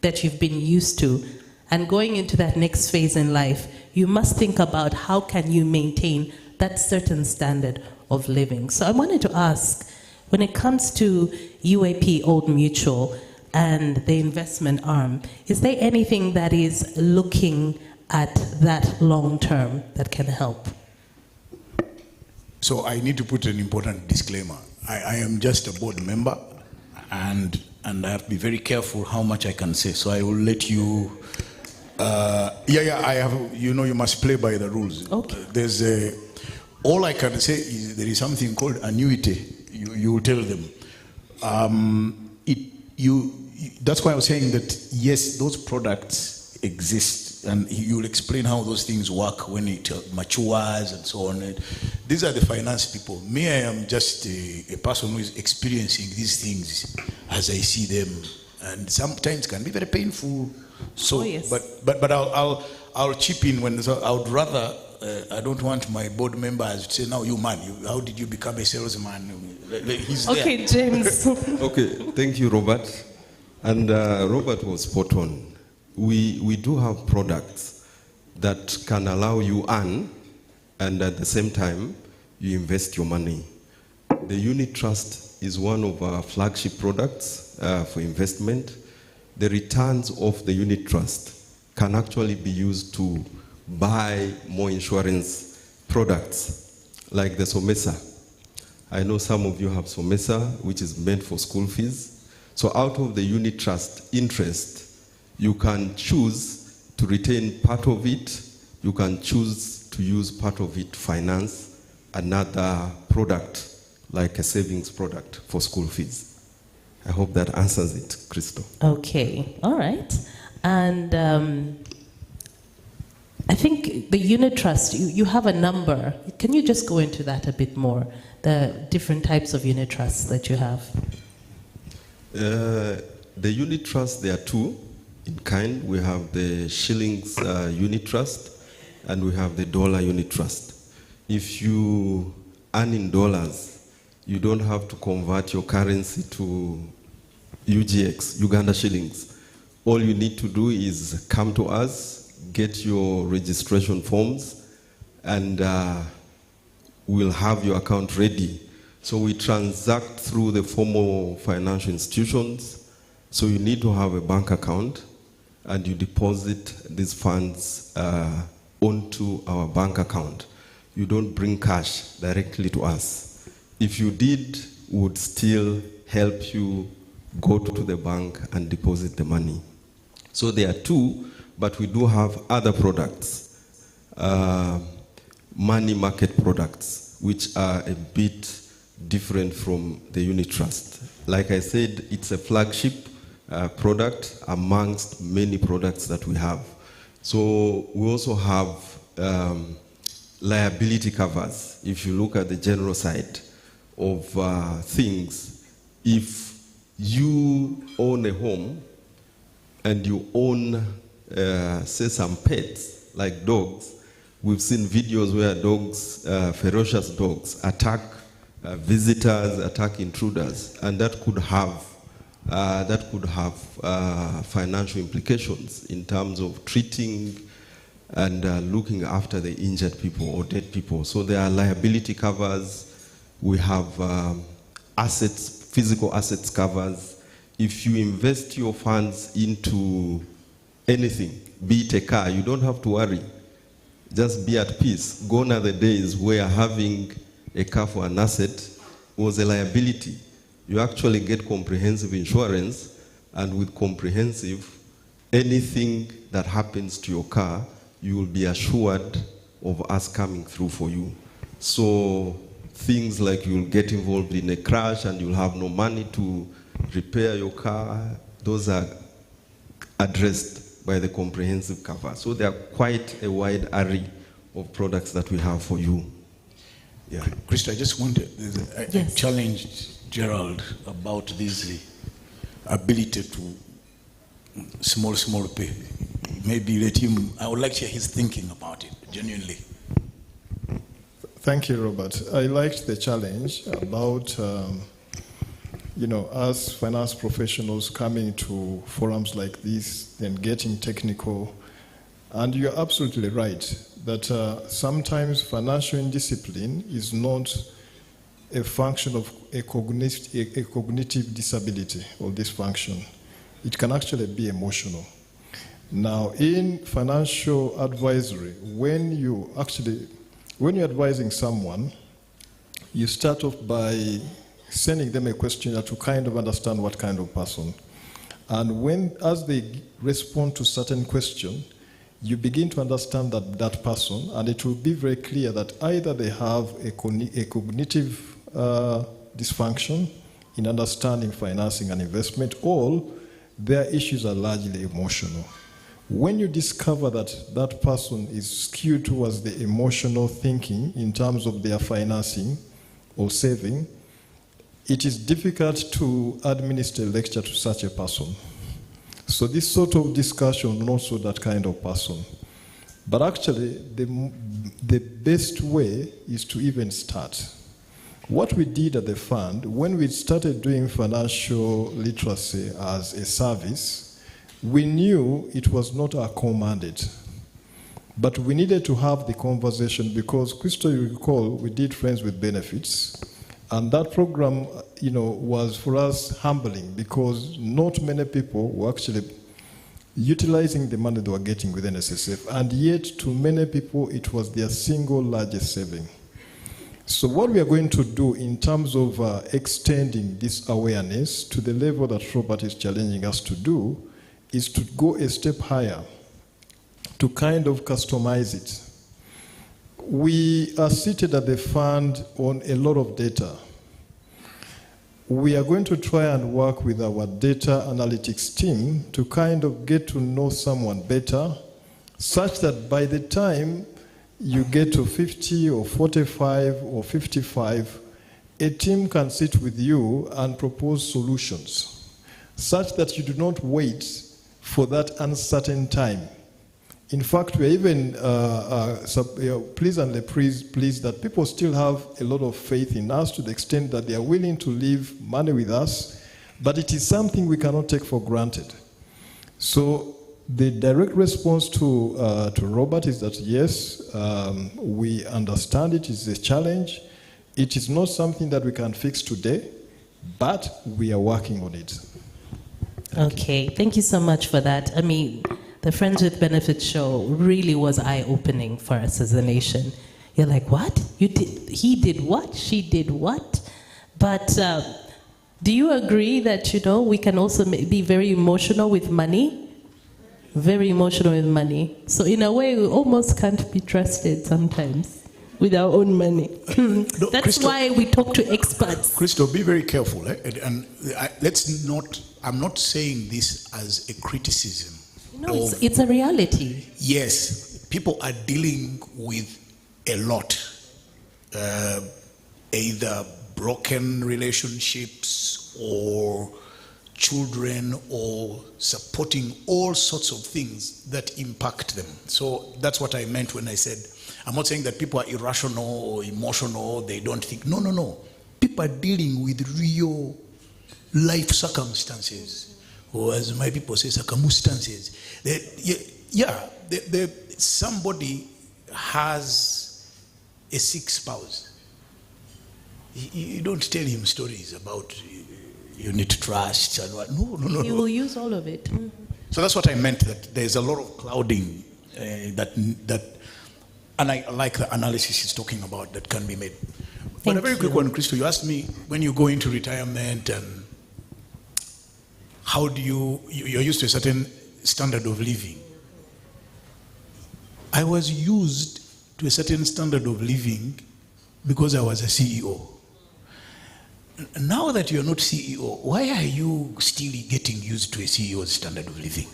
that you've been used to. And going into that next phase in life, you must think about how can you maintain that certain standard of living. So I wanted to ask, when it comes to UAP Old Mutual and the investment arm, is there anything that is looking at that long term that can help? So I need to put an important disclaimer. I am just a board member, and I have to be very careful how much I can say. So I will let you. I have. You know, you must play by the rules. Okay. All I can say is there is something called annuity. You will tell them. That's why I was saying that yes, those products exist, and you'll explain how those things work when it matures and so on. These are the finance people. Me, I am just a person who is experiencing these things as I see them, and sometimes can be very painful. So, yes. but I'll chip in when I would rather. I don't want my board members to say, "Now you man, how did you become a salesman?" He's okay, there. James. Okay, thank you, Robert. And Robert was spot on. We do have products that can allow you earn, and at the same time, you invest your money. The unit trust is one of our flagship products for investment. The returns of the unit trust can actually be used to buy more insurance products, like the Somesa. I know some of you have Somesa, which is meant for school fees. So out of the unit trust interest, you can choose to retain part of it. You can choose to use part of it to finance another product, like a savings product for school fees. I hope that answers it, Crystal. Okay, all right. And I think the unit trust, you have a number. Can you just go into that a bit more? The different types of unit trusts that you have. The unit trust, there are two in kind. We have the shillings unit trust, and we have the dollar unit trust. If you earn in dollars, you don't have to convert your currency to UGX, Uganda shillings. All you need to do is come to us, get your registration forms, and we'll have your account ready. So we transact through the formal financial institutions. So you need to have a bank account, and you deposit these funds onto our bank account. You don't bring cash directly to us. If you did, we would still help you go to the bank and deposit the money. So there are two, but we do have other products, money market products, which are a bit different from the unit trust. Like I said, it's a flagship product amongst many products that we have. So we also have liability covers. If you look at the general side of things, if you own a home and you own, say, some pets like dogs, we've seen videos where dogs, ferocious dogs, attack visitors, attack intruders, and that could have financial implications in terms of treating and looking after the injured people or dead people. So there are liability covers. We have assets, physical assets covers. If you invest your funds into anything, be it a car, you don't have to worry. Just be at peace. Gone are the days where having a car for an asset was a liability. You actually get comprehensive insurance, and with comprehensive, anything that happens to your car, you will be assured of us coming through for you. So things like you'll get involved in a crash and you'll have no money to repair your car, those are addressed by the comprehensive cover. So there are quite a wide array of products that we have for you. Yeah, Krista, I just wanted, I challenged Gerald about this ability to small pay. Maybe let him, I would like to hear his thinking about it, genuinely. Thank you, Robert. I liked the challenge about, us finance professionals coming to forums like this and getting technical. And you're absolutely right that sometimes financial indiscipline is not a function of a cognitive disability or dysfunction. It can actually be emotional. Now, in financial advisory, when you're advising someone, you start off by sending them a questionnaire to kind of understand what kind of person. And as they respond to certain questions, you begin to understand that person, and it will be very clear that either they have a cognitive dysfunction in understanding financing and investment, or their issues are largely emotional. When you discover that that person is skewed towards the emotional thinking in terms of their financing or saving, it is difficult to administer a lecture to such a person. So this sort of discussion, not so that kind of person. But actually, the best way is to even start. What we did at the fund, when we started doing financial literacy as a service, we knew it was not our core mandate. But we needed to have the conversation because, Crystal, you recall, we did Friends with Benefits. And that program, was for us humbling because not many people were actually utilizing the money they were getting with NSSF. And yet, to many people, it was their single largest saving. So what we are going to do in terms of extending this awareness to the level that Robert is challenging us to do is to go a step higher, to kind of customize it. We are seated at the fund on a lot of data. We are going to try and work with our data analytics team to kind of get to know someone better, such that by the time you get to 50 or 45 or 55, a team can sit with you and propose solutions, such that you do not wait for that uncertain time. In fact, we're even pleasantly pleased that people still have a lot of faith in us to the extent that they are willing to leave money with us, but it is something we cannot take for granted. So the direct response to Robert is that yes, we understand it is a challenge. It is not something that we can fix today, but we are working on it. Okay, thank you so much for that. I mean, the Friends with Benefits show really was eye-opening for us as a nation. You're like, what? He did what? She did what? But do you agree that, we can also be very emotional with money? Very emotional with money. So in a way, we almost can't be trusted sometimes with our own money. That's Crystal, why we talk to experts. Crystal, be very careful. I'm not saying this as a criticism. No, it's a reality. Yes, people are dealing with a lot. Either broken relationships or children or supporting all sorts of things that impact them. So that's what I meant when I said, I'm not saying that people are irrational or emotional, they don't think. No. People are dealing with real life circumstances, or as my people say, circumstances. Somebody has a sick spouse. You don't tell him stories about unit trust and what. No. You will use all of it. Mm-hmm. So that's what I meant, that there's a lot of clouding that And I like the analysis he's talking about that can be made. But Thank a very quick you. one, Christo, you asked me when you go into retirement and how do you're used to a certain standard of living. I was used to a certain standard of living because I was a CEO. Now that you're not CEO, why are you still getting used to a CEO's standard of living?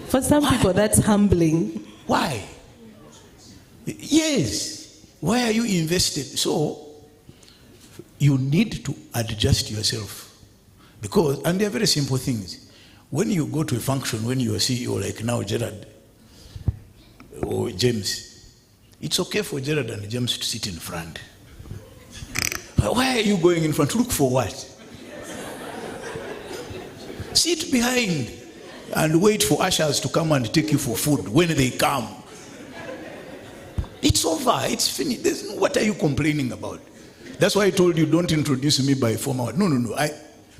For some people, that's humbling. Why? Yes. Why are you invested? So, you need to adjust yourself. Because, and they're very simple things. When you go to a function, when you're a CEO, like now Gerard or James, it's okay for Gerard and James to sit in front. Why are you going in front? Look for what? Sit behind and wait for ushers to come and take you for food when they come. It's over. It's finished. What are you complaining about? That's why I told you don't introduce me by former. No.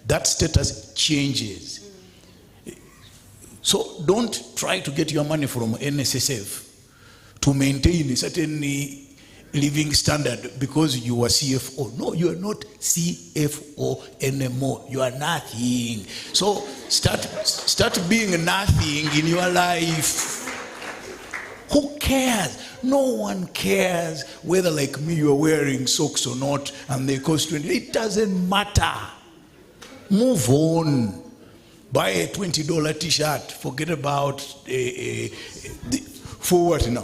That status changes. So don't try to get your money from NSSF to maintain a certain living standard because you are CFO. No, you are not CFO anymore. You are nothing. So start being nothing in your life. Who cares? No one cares whether, like me, you are wearing socks or not and they cost 20. It doesn't matter. Move on. Buy a $20 t-shirt. Forget about for what now?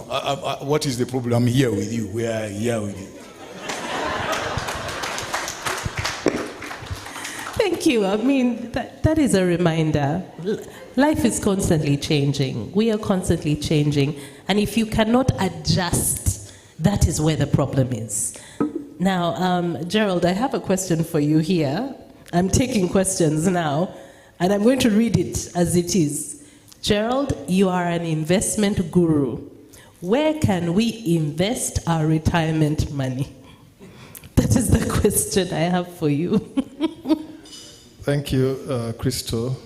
What is the problem? I'm here with you. We are here with you. Thank you. I mean, that is a reminder. Life is constantly changing. We are constantly changing. And if you cannot adjust, that is where the problem is. Now, Gerald, I have a question for you here. I'm taking questions now, and I'm going to read it as it is. Gerald, you are an investment guru. Where can we invest our retirement money? That is the question I have for you. Thank you, Crystal.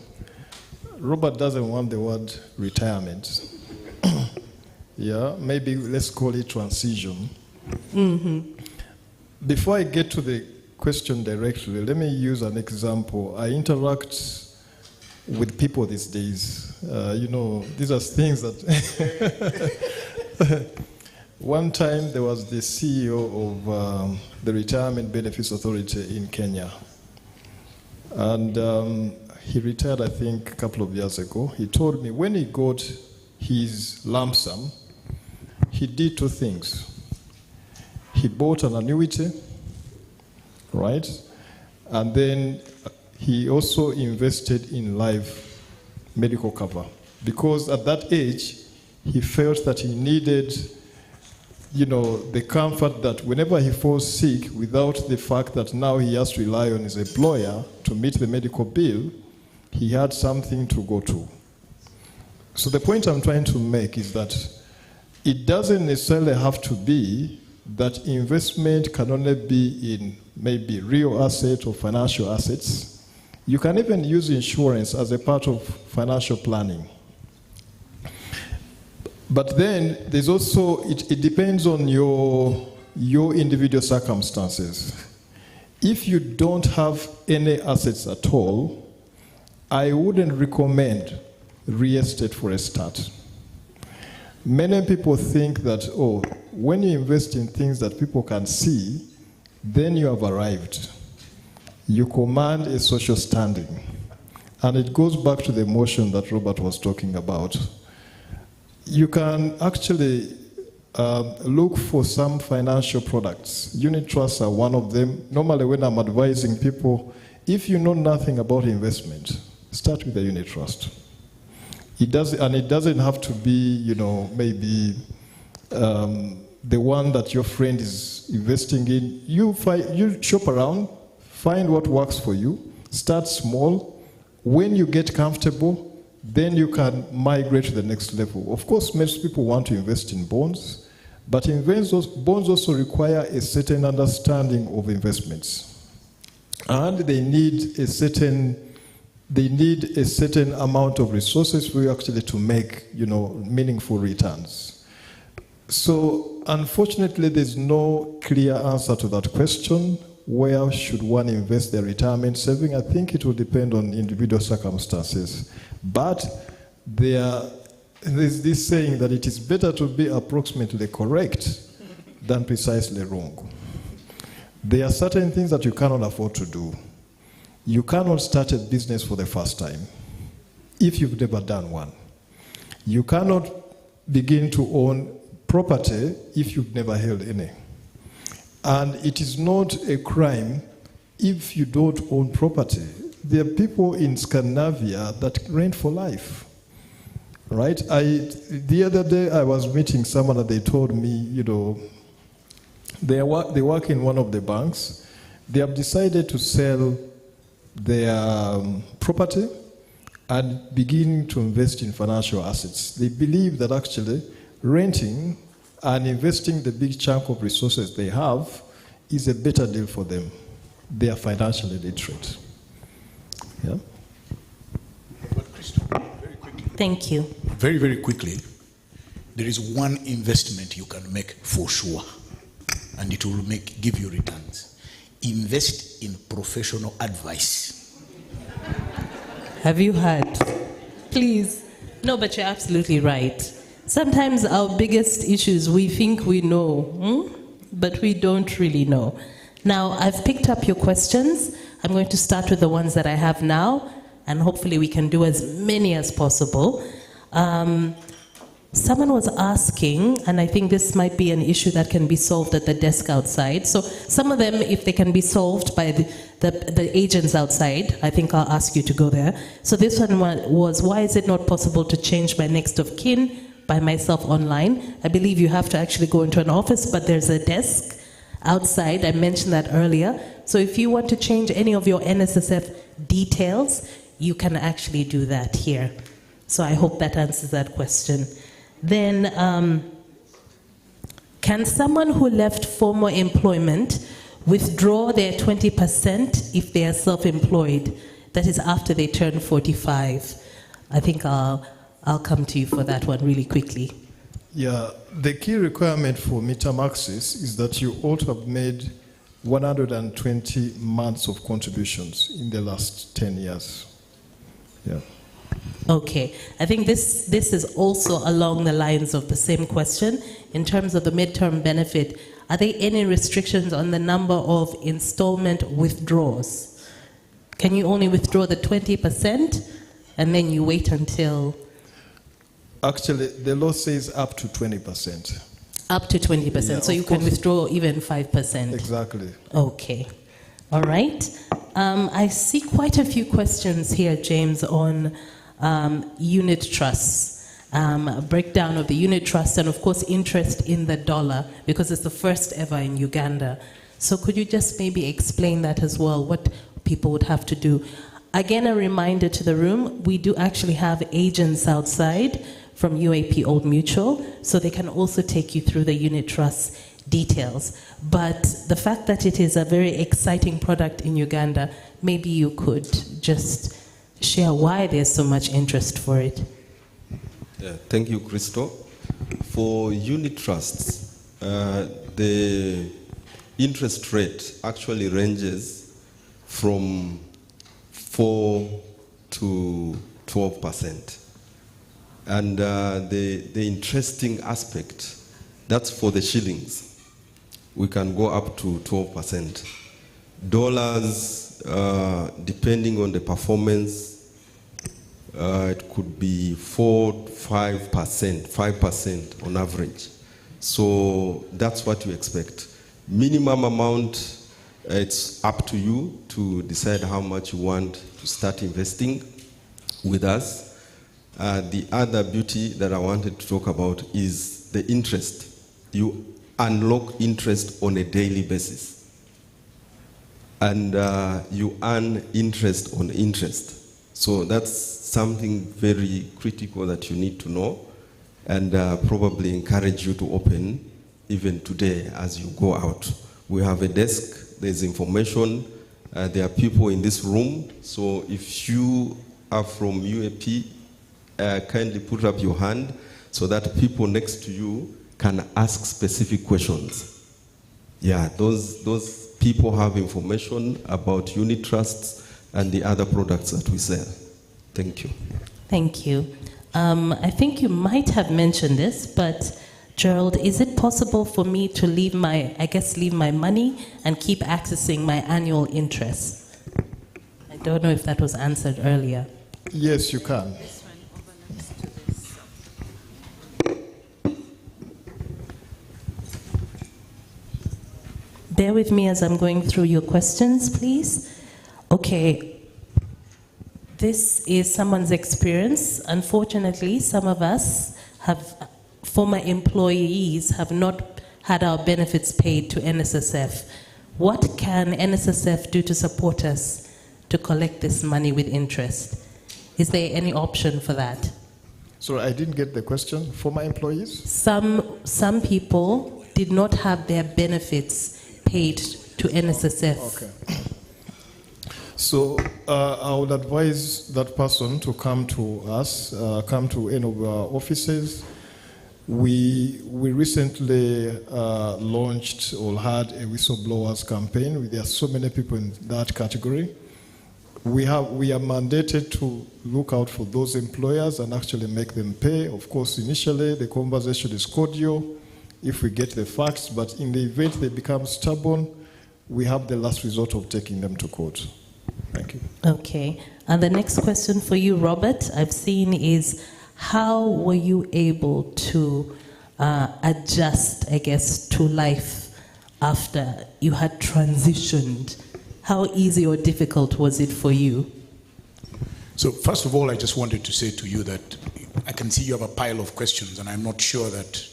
Robert doesn't want the word retirement. Yeah, maybe let's call it transition. Mm-hmm. Before I get to the question directly, let me use an example. I interact with people these days. These are things that... One time there was the CEO of the Retirement Benefits Authority in Kenya. And he retired, I think, a couple of years ago. He told me when he got his lump sum, he did two things. He bought an annuity, right? And then he also invested in life medical cover. Because at that age, he felt that he needed, the comfort that whenever he falls sick, without the fact that now he has to rely on his employer to meet the medical bill, he had something to go to. So the point I'm trying to make is that it doesn't necessarily have to be that investment can only be in maybe real assets or financial assets. You can even use insurance as a part of financial planning. But then there's also, it depends on your individual circumstances. If you don't have any assets at all, I wouldn't recommend real estate for a start. Many people think that, when you invest in things that people can see, then you have arrived. You command a social standing. And it goes back to the emotion that Robert was talking about. You can actually look for some financial products. Unit trusts are one of them. Normally when I'm advising people, if you know nothing about investment, start with a unit trust. It doesn't have to be, maybe the one that your friend is investing in. You shop around, find what works for you, start small. When you get comfortable, then you can migrate to the next level. Of course, most people want to invest in bonds, but bonds also require a certain understanding of investments. And they need a certain amount of resources for you actually to make, meaningful returns. So, unfortunately, there's no clear answer to that question. Where should one invest their retirement saving? I think it will depend on individual circumstances. But there's this saying that it is better to be approximately correct than precisely wrong. There are certain things that you cannot afford to do. You cannot start a business for the first time if you've never done one. You cannot begin to own property if you've never held any. And it is not a crime if you don't own property. There are people in Scandinavia that rent for life, right? The other day I was meeting someone and they told me, you know, they work in one of the banks. They have decided to sell their property and begin to invest in financial assets. They believe that actually renting and investing the big chunk of resources they have is a better deal for them. They are financially literate. Yeah? But Crystal, very quickly. Thank you. Very, very quickly, there is one investment you can make for sure, and it will give you returns. Invest in professional advice. Have you heard? Please. No, but you're absolutely right. Sometimes our biggest issues, we think we know, but we don't really know. Now, I've picked up your questions. I'm going to start with the ones that I have now, and hopefully we can do as many as possible. Someone was asking, and I think this might be an issue that can be solved at the desk outside. So some of them, if they can be solved by the agents outside, I think I'll ask you to go there. So this one was, why is it not possible to change my next of kin by myself online? I believe you have to actually go into an office, but there's a desk outside. I mentioned that earlier. So if you want to change any of your NSSF details, you can actually do that here. So I hope that answers that question. Then, can someone who left former employment withdraw their 20% if they are self-employed? That is after they turn 45. I think I'll come to you for that one really quickly. Yeah, the key requirement for Metamaxis is that you ought to have made 120 months of contributions in the last 10 years. Yeah. Okay, I think this is also along the lines of the same question. In terms of the midterm benefit, are there any restrictions on the number of installment withdrawals? Can you only withdraw the 20% and then you wait until? Actually, the law says up to 20%. Up to 20%, yeah, so you can withdraw even 5%. Exactly. Okay, all right. I see quite a few questions here, James, on unit trusts, a breakdown of the unit trust, and of course interest in the dollar, because it's the first ever in Uganda. So could you just maybe explain that as well, what people would have to do? Again, a reminder to the room, we do actually have agents outside from UAP Old Mutual, so they can also take you through the unit trust details. But the fact that it is a very exciting product in Uganda, maybe you could just share why there's so much interest for it. Thank you, Crystal. For unit trusts, the interest rate actually ranges from 4 to 12%. And the interesting aspect, that's for the shillings. We can go up to 12%. Dollars, depending on the performance, it could be 5% on average. So that's what you expect. Minimum amount, it's up to you to decide how much you want to start investing with us. The other beauty that I wanted to talk about is the interest. You unlock interest on a daily basis. And you earn interest on interest. So that's something very critical that you need to know, and probably encourage you to open even today as you go out. We have a desk, there's information, there are people in this room, so if you are from UAP, kindly put up your hand so that people next to you can ask specific questions. Yeah, those people have information about unit trusts and the other products that we sell. Thank you. Thank you. I think you might have mentioned this, but Gerald, is it possible for me to leave my money and keep accessing my annual interest? I don't know if that was answered earlier. Yes, you can. Bear with me as I'm going through your questions, please. Okay. This is someone's experience. Unfortunately, some of us former employees have not had our benefits paid to NSSF. What can NSSF do to support us to collect this money with interest? Is there any option for that? Sorry, I didn't get the question. Former employees? Some people did not have their benefits paid to NSSF. Okay. So I would advise that person to come to us, come to any of our offices. We recently launched or had a whistleblowers campaign. There are so many people in that category. We are mandated to look out for those employers and actually make them pay. Of course, initially the conversation is cordial if we get the facts, but in the event they become stubborn, we have the last resort of taking them to court. Thank you. Okay. And the next question for you, Robert, I've seen is, how were you able to adjust, I guess, to life after you had transitioned? How easy or difficult was it for you? So first of all, I just wanted to say to you that I can see you have a pile of questions, and I'm not sure that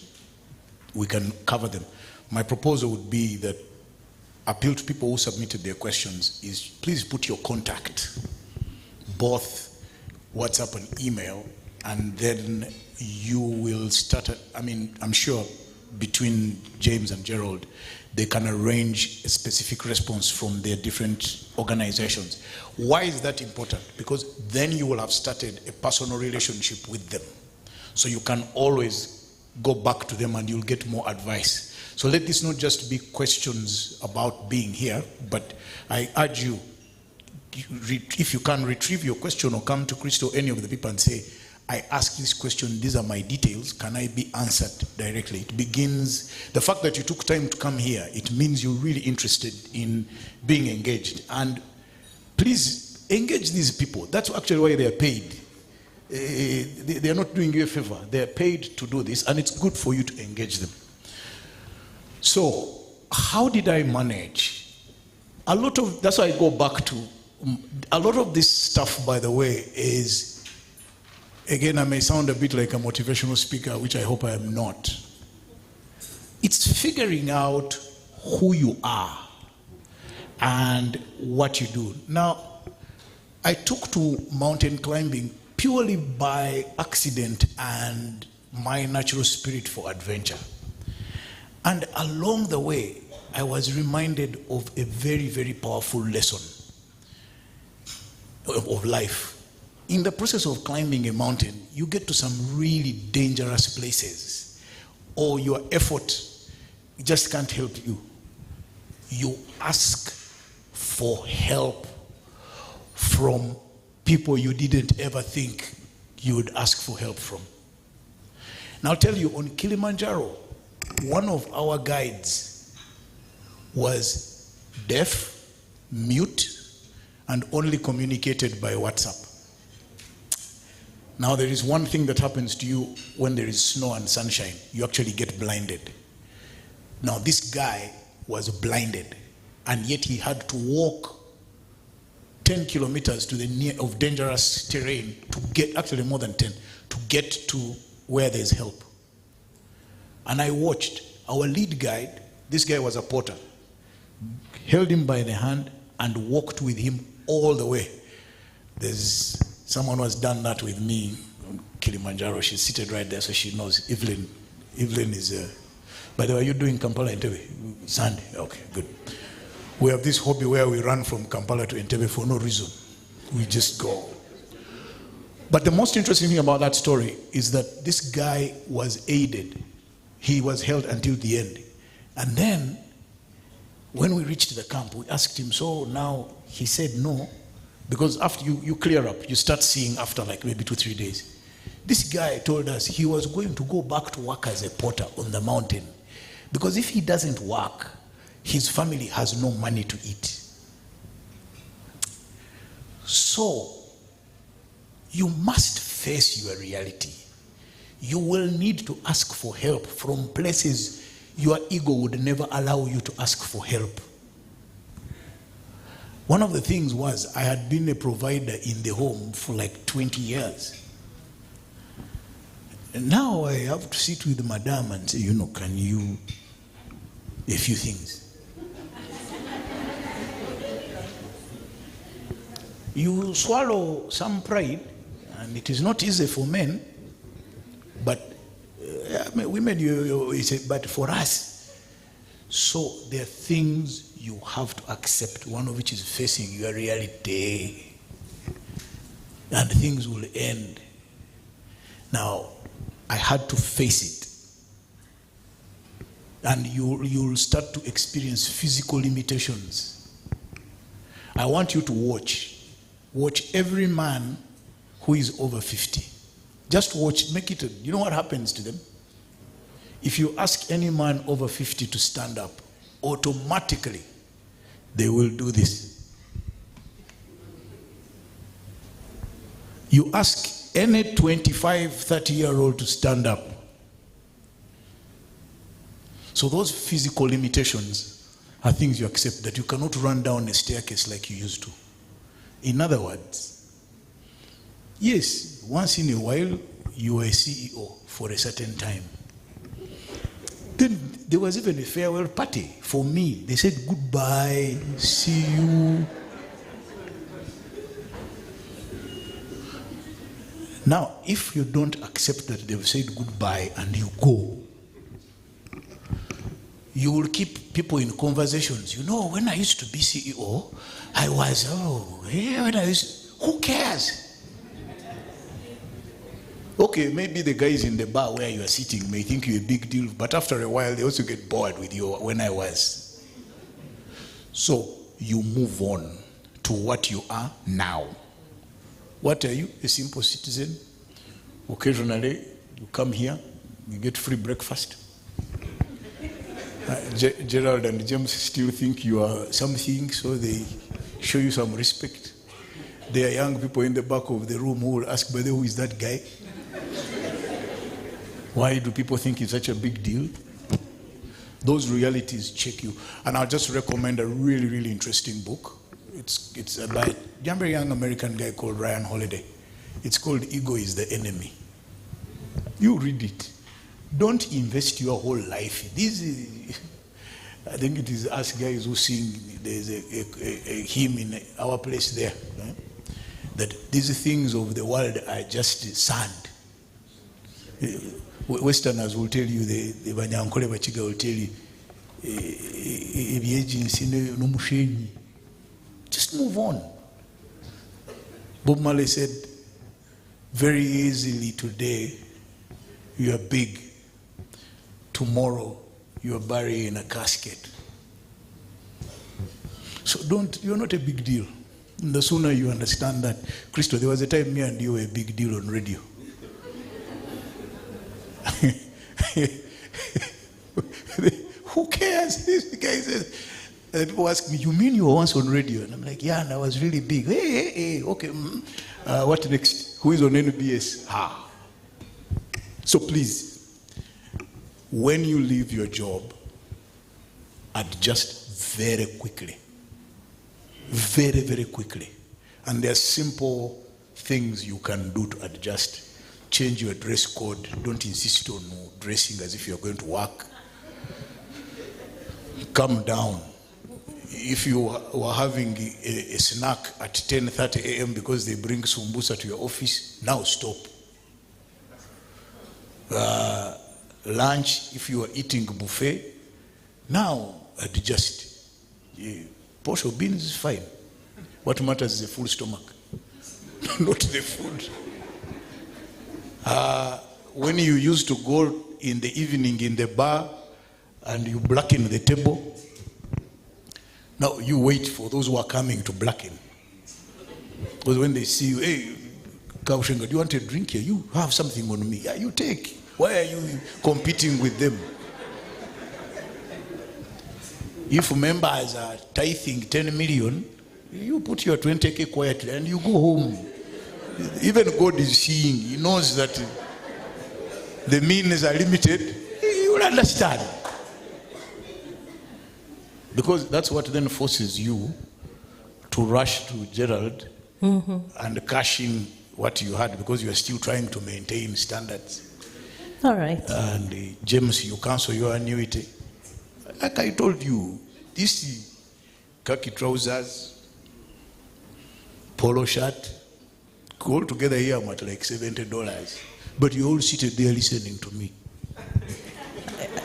we can cover them. My proposal would be that appeal to people who submitted their questions is please put your contact, both WhatsApp and email, and then you will start, I'm sure between James and Gerald, they can arrange a specific response from their different organizations. Why is that important? Because then you will have started a personal relationship with them. So you can always go back to them and you'll get more advice. So let this not just be questions about being here, but I urge you, if you can retrieve your question or come to Chris or any of the people and say, I ask this question, these are my details, can I be answered directly? It begins, the fact that you took time to come here, it means you're really interested in being engaged. And please engage these people. That's actually why they're paid. They're not doing you a favor. They're paid to do this, and it's good for you to engage them. So, how did I manage? That's why I go back to, a lot of this stuff, by the way, is, again, I may sound a bit like a motivational speaker, which I hope I am not. It's figuring out who you are and what you do. Now, I took to mountain climbing purely by accident and my natural spirit for adventure. And along the way, I was reminded of a very, very powerful lesson of life. In the process of climbing a mountain, you get to some really dangerous places, or your effort just can't help you. You ask for help from people you didn't ever think you would ask for help from. Now I'll tell you, on Kilimanjaro, one of our guides was deaf, mute, and only communicated by WhatsApp. Now there is one thing that happens to you when there is snow and sunshine. You actually get blinded. Now this guy was blinded, and yet he had to walk 10 kilometers to the near of dangerous terrain to get, actually more than 10, to get to where there's help. And I watched our lead guide, this guy was a porter, held him by the hand and walked with him all the way. There's someone who has done that with me on Kilimanjaro. She's seated right there, so she knows. Evelyn is, by the way, are you doing Kampala, Entebbe? Sunday? Okay, good. We have this hobby where we run from Kampala to Entebbe for no reason. We just go. But the most interesting thing about that story is that this guy was aided. He was held until the end. And then, when we reached the camp, we asked him, so now, he said no, because after you clear up, you start seeing after like maybe 2-3 days. This guy told us he was going to go back to work as a porter on the mountain, because if he doesn't work, his family has no money to eat. So, you must face your reality. You will need to ask for help from places your ego would never allow you to ask for help. One of the things was I had been a provider in the home for like 20 years. And now I have to sit with madam and say, you know, can you, a few things. You swallow some pride, and it is not easy for men, but women, but for us, so there are things you have to accept, one of which is facing your reality, and things will end. Now, I had to face it, and you'll start to experience physical limitations. I want you to watch every man who is over 50. Just watch, make it, you know what happens to them? If you ask any man over 50 to stand up, automatically they will do this. You ask any 25, 30-year-old to stand up. So those physical limitations are things you accept, that you cannot run down a staircase like you used to. In other words, yes, once in a while, you are a CEO for a certain time. Then there was even a farewell party for me. They said, goodbye, see you. Now, if you don't accept that they've said goodbye and you go, you will keep people in conversations. You know, when I used to be CEO, I was, who cares? Okay, maybe the guys in the bar where you are sitting may think you're a big deal, but after a while, they also get bored with you when I was. So, you move on to what you are now. What are you? A simple citizen. Occasionally, you come here, you get free breakfast. Gerald and James still think you are something, so they show you some respect. There are young people in the back of the room who will ask, by the way, who is that guy? Why do people think it's such a big deal? Those realities check you. And I'll just recommend a really, really interesting book. It's about a very young American guy called Ryan Holiday. It's called Ego is the Enemy. You read it. Don't invest your whole life. I think it is us guys who sing, there's a hymn in our place there, right? That these things of the world are just sand. Westerners will tell you, the Banyankole Bachiga will tell you, just move on. Bob Marley said, very easily today, you are big. Tomorrow, you are buried in a casket. So you're not a big deal. And the sooner you understand that, Christo, there was a time me and you were a big deal on radio. Who cares? This guy says, people ask me, you mean you were once on radio? And I'm like, yeah, and I was really big. Hey, okay. What next? Who is on NBS? So please, when you leave your job, adjust very quickly. Very, very quickly. And there are simple things you can do to adjust. Change your dress code. Don't insist on dressing as if you're going to work. Calm down. If you were having a snack at 10:30 a.m. because they bring sumbusa to your office, now stop. Lunch, if you are eating buffet, now adjust. Portion of beans is fine. What matters is a full stomach, not the food. When you used to go in the evening in the bar and you blacken the table. Now you wait for those who are coming to blacken. Because when they see you, hey, Kaushenga, do you want a drink here? You have something on me. Yeah, you take. Why are you competing with them? If members are tithing 10 million, you put your 20K quietly and you go home. Even God is seeing. He knows that the means are limited. He will understand. Because that's what then forces you to rush to Gerald and cash in what you had, because you are still trying to maintain standards. All right. And James, you cancel your annuity. Like I told you, this khaki trousers, polo shirt, all together here I'm at like $70. But you're all seated there listening to me.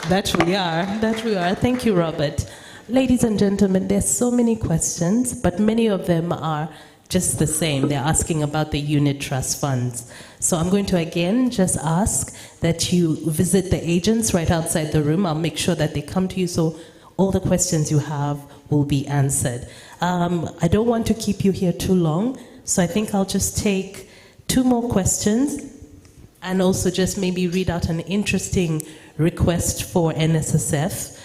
That we are. Thank you, Robert. Ladies and gentlemen, there's so many questions, but many of them are just the same. They're asking about the unit trust funds. So I'm going to again just ask that you visit the agents right outside the room. I'll make sure that they come to you so all the questions you have will be answered. I don't want to keep you here too long, so I think I'll just take 2 more questions and also just maybe read out an interesting request for NSSF.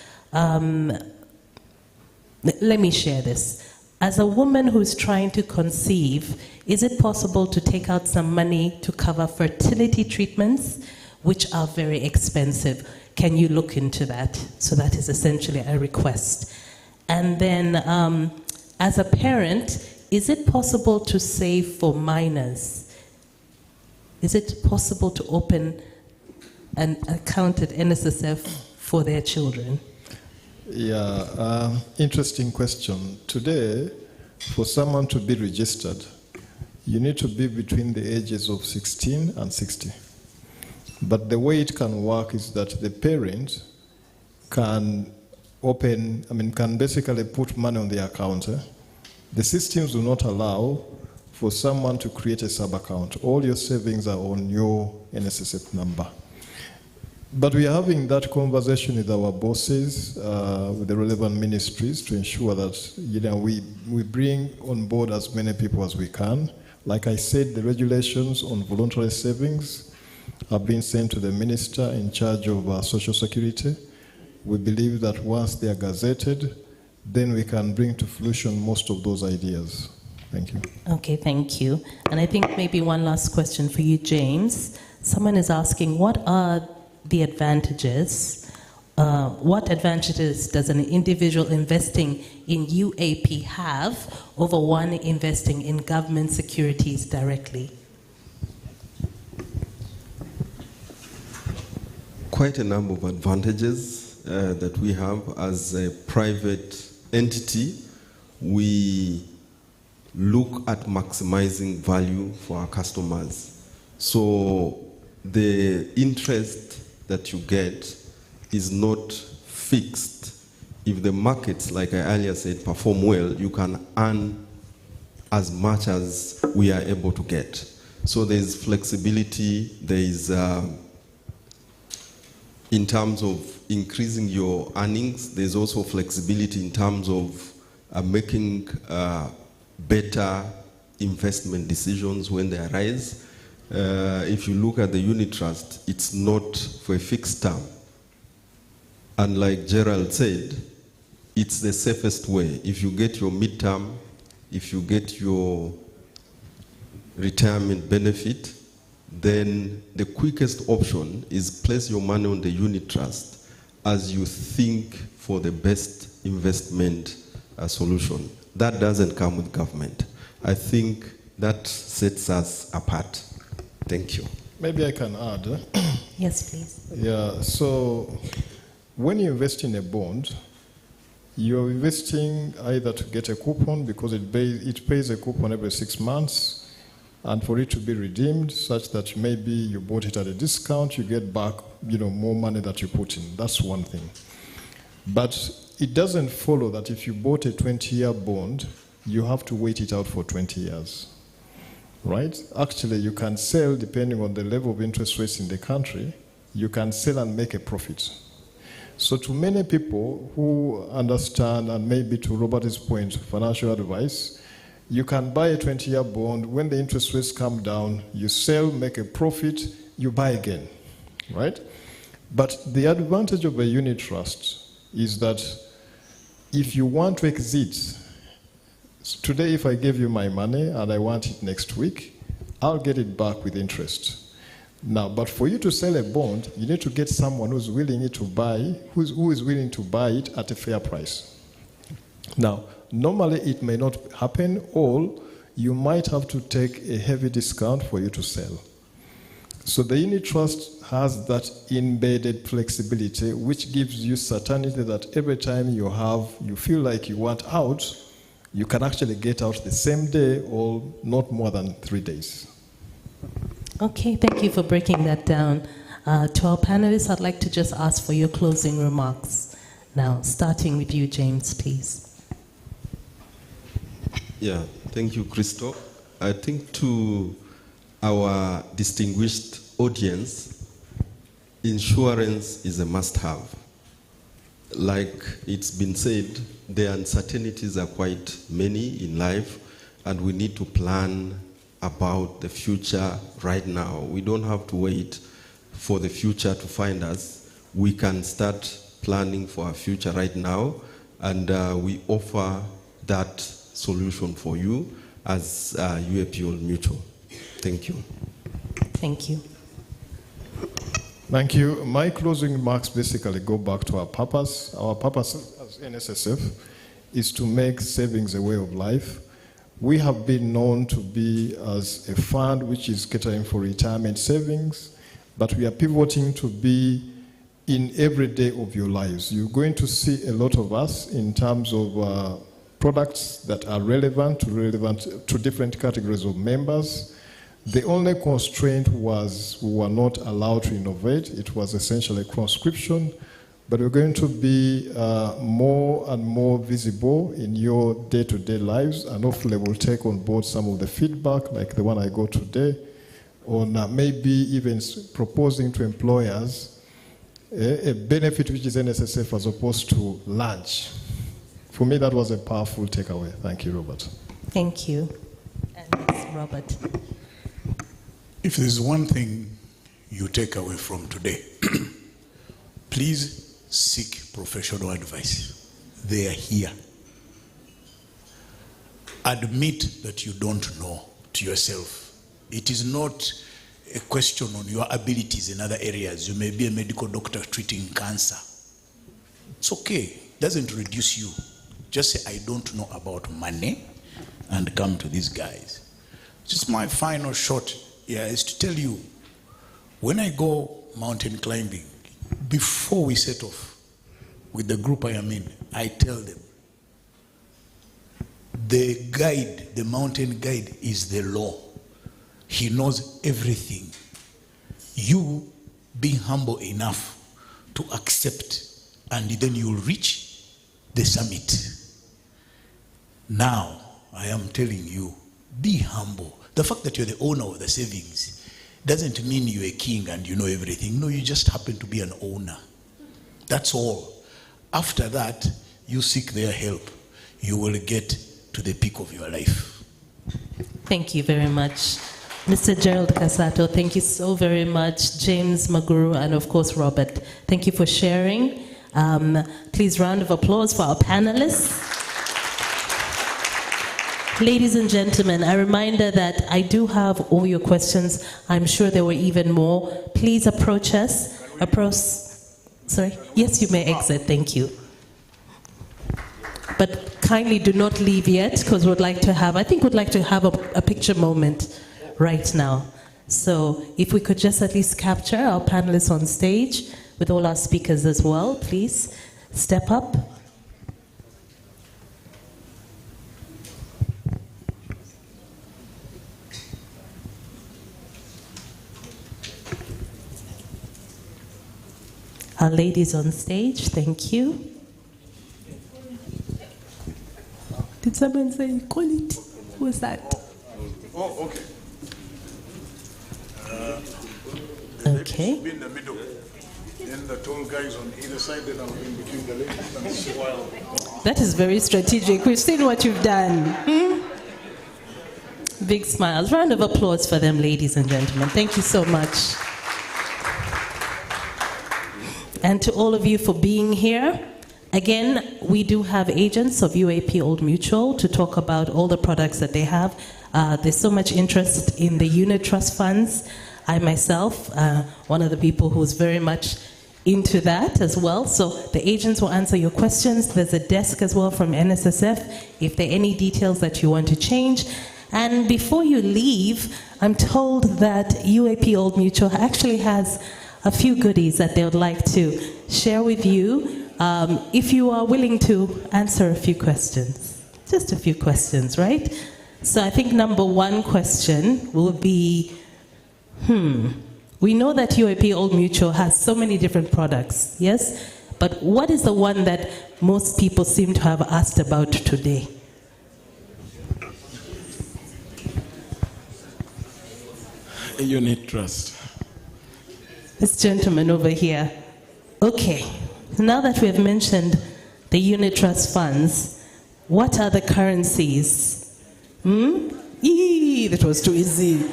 Let me share this. As a woman who's trying to conceive, is it possible to take out some money to cover fertility treatments, which are very expensive? Can you look into that? So that is essentially a request. And then, as a parent, is it possible to save for minors? Is it possible to open an account at NSSF for their children? Yeah, interesting question. Today, for someone to be registered, you need to be between the ages of 16 and 60. But the way it can work is that the parent can can basically put money on the account. The systems do not allow for someone to create a sub-account. All your savings are on your NSSF number. But we are having that conversation with our bosses, with the relevant ministries, to ensure that we bring on board as many people as we can. Like I said, the regulations on voluntary savings have been sent to the minister in charge of Social Security. We believe that once they are gazetted, then we can bring to fruition most of those ideas. Thank you. Okay, thank you. And I think maybe one last question for you, James. Someone is asking, what are the advantages? What advantages does an individual investing in UAP have over one investing in government securities directly? Quite a number of advantages that we have as a private entity. We look at maximizing value for our customers. So the interest that you get is not fixed. If the markets, like I earlier said, perform well, you can earn as much as we are able to get. So there is flexibility, there is, in terms of increasing your earnings, there's also flexibility in terms of making better investment decisions when they arise. If you look at the unit trust, it's not for a fixed term. And like Gerald said, it's the safest way. If you get your midterm, if you get your retirement benefit, then the quickest option is place your money on the unit trust as you think for the best investment solution. That doesn't come with government. I think that sets us apart. Thank you. Maybe I can add. Yes, please. Yeah, so when you invest in a bond, you're investing either to get a coupon because it pays a coupon every 6 months, and for it to be redeemed such that maybe you bought it at a discount, you get back more money that you put in. That's one thing. But it doesn't follow that if you bought a 20-year bond, you have to wait it out for 20 years. Right? Actually, you can sell, depending on the level of interest rates in the country, you can sell and make a profit. So to many people who understand, and maybe to Robert's point, financial advice, you can buy a 20-year bond. When the interest rates come down, you sell, make a profit, you buy again, right? But the advantage of a unit trust is that if you want to exit, today if I give you my money and I want it next week, I'll get it back with interest. Now, but for you to sell a bond, you need to get someone who is willing to buy it at a fair price. Now, normally it may not happen, or you might have to take a heavy discount for you to sell. So the unit trust has that embedded flexibility, which gives you certainty that every time you feel like you want out, you can actually get out the same day or not more than 3 days. Okay, thank you for breaking that down. To our panelists, I'd like to just ask for your closing remarks. Now, starting with you, James, please. Yeah, thank you, Christo. I think to our distinguished audience, insurance is a must-have. Like it's been said, the uncertainties are quite many in life, and we need to plan about the future right now. We don't have to wait for the future to find us. We can start planning for our future right now, and we offer that solution for you as UAP Old Mutual. Thank you. Thank you. Thank you. My closing remarks basically go back to our purpose. Our purpose as NSSF is to make savings a way of life. We have been known to be as a fund which is catering for retirement savings, but we are pivoting to be in every day of your lives. You're going to see a lot of us in terms of products that are relevant to different categories of members. The only constraint was we were not allowed to innovate. It was essentially a conscription. But we're going to be more and more visible in your day-to-day lives, and hopefully we'll take on board some of the feedback, like the one I got today, on maybe even proposing to employers a benefit which is NSSF as opposed to lunch. For me, that was a powerful takeaway. Thank you, Robert. Thank you. And Ms. Robert. If there's one thing you take away from today, please seek professional advice. They are here. Admit that you don't know to yourself. It is not a question on your abilities in other areas. You may be a medical doctor treating cancer. It's okay. It doesn't reduce you. Just say, I don't know about money, and come to these guys. Just my final shot here is to tell you, when I go mountain climbing, before we set off with the group I am in, I tell them, the guide, the mountain guide is the law. He knows everything. You being humble enough to accept, and then you'll reach the summit. Now, I am telling you, be humble. The fact that you're the owner of the savings doesn't mean you're a king and you know everything. No, you just happen to be an owner. That's all. After that, you seek their help. You will get to the peak of your life. Thank you very much. Mr. Gerald Kasato, thank you so very much. James Maguru, and of course, Robert. Thank you for sharing. Please, round of applause for our panelists. Ladies and gentlemen, a reminder that I do have all your questions. I'm sure there were even more. Please approach us. Sorry? Yes, you may exit. Thank you. But kindly do not leave yet, because we'd like to have a picture moment right now. So if we could just at least capture our panelists on stage with all our speakers as well, please step up. Our ladies on stage, thank you. Did someone say quality? Who was that? Oh, okay. Okay. Okay. Be in the middle. Then the tall guys on either side, then I'll be in between the ladies and swirl. That is very strategic. We've seen what you've done. Big smiles. Round of applause for them, ladies and gentlemen. Thank you so much. And to all of you for being here. Again, we do have agents of UAP Old Mutual to talk about all the products that they have. There's so much interest in the unit trust funds. I myself, one of the people who's very much into that as well. So the agents will answer your questions. There's a desk as well from NSSF if there are any details that you want to change. And before you leave, I'm told that UAP Old Mutual actually has a few goodies that they would like to share with you if you are willing to answer a few questions. Just a few questions, right? So I think number one question will be, we know that UAP Old Mutual has so many different products, yes? But what is the one that most people seem to have asked about today? A unit trust. This gentleman over here. Okay, now that we have mentioned the unit trust funds, what are the currencies? That was too easy.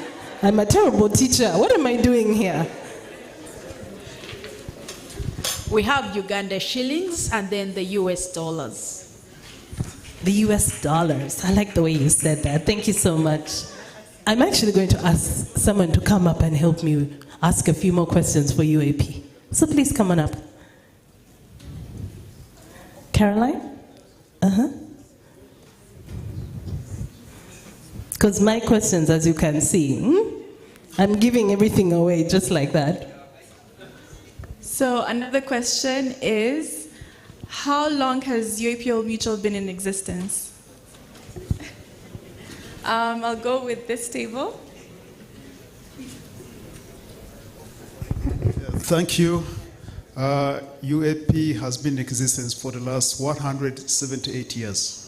I'm a terrible teacher. What am I doing here? We have Uganda shillings and then the US dollars. The US dollars. I like the way you said that. Thank you so much. I'm actually going to ask someone to come up and help me ask a few more questions for UAP. So please come on up. Caroline? Because my questions, as you can see, I'm giving everything away just like that. So another question is, how long has UAP Old Mutual been in existence? I'll go with this table. Thank you. UAP has been in existence for the last 178 years.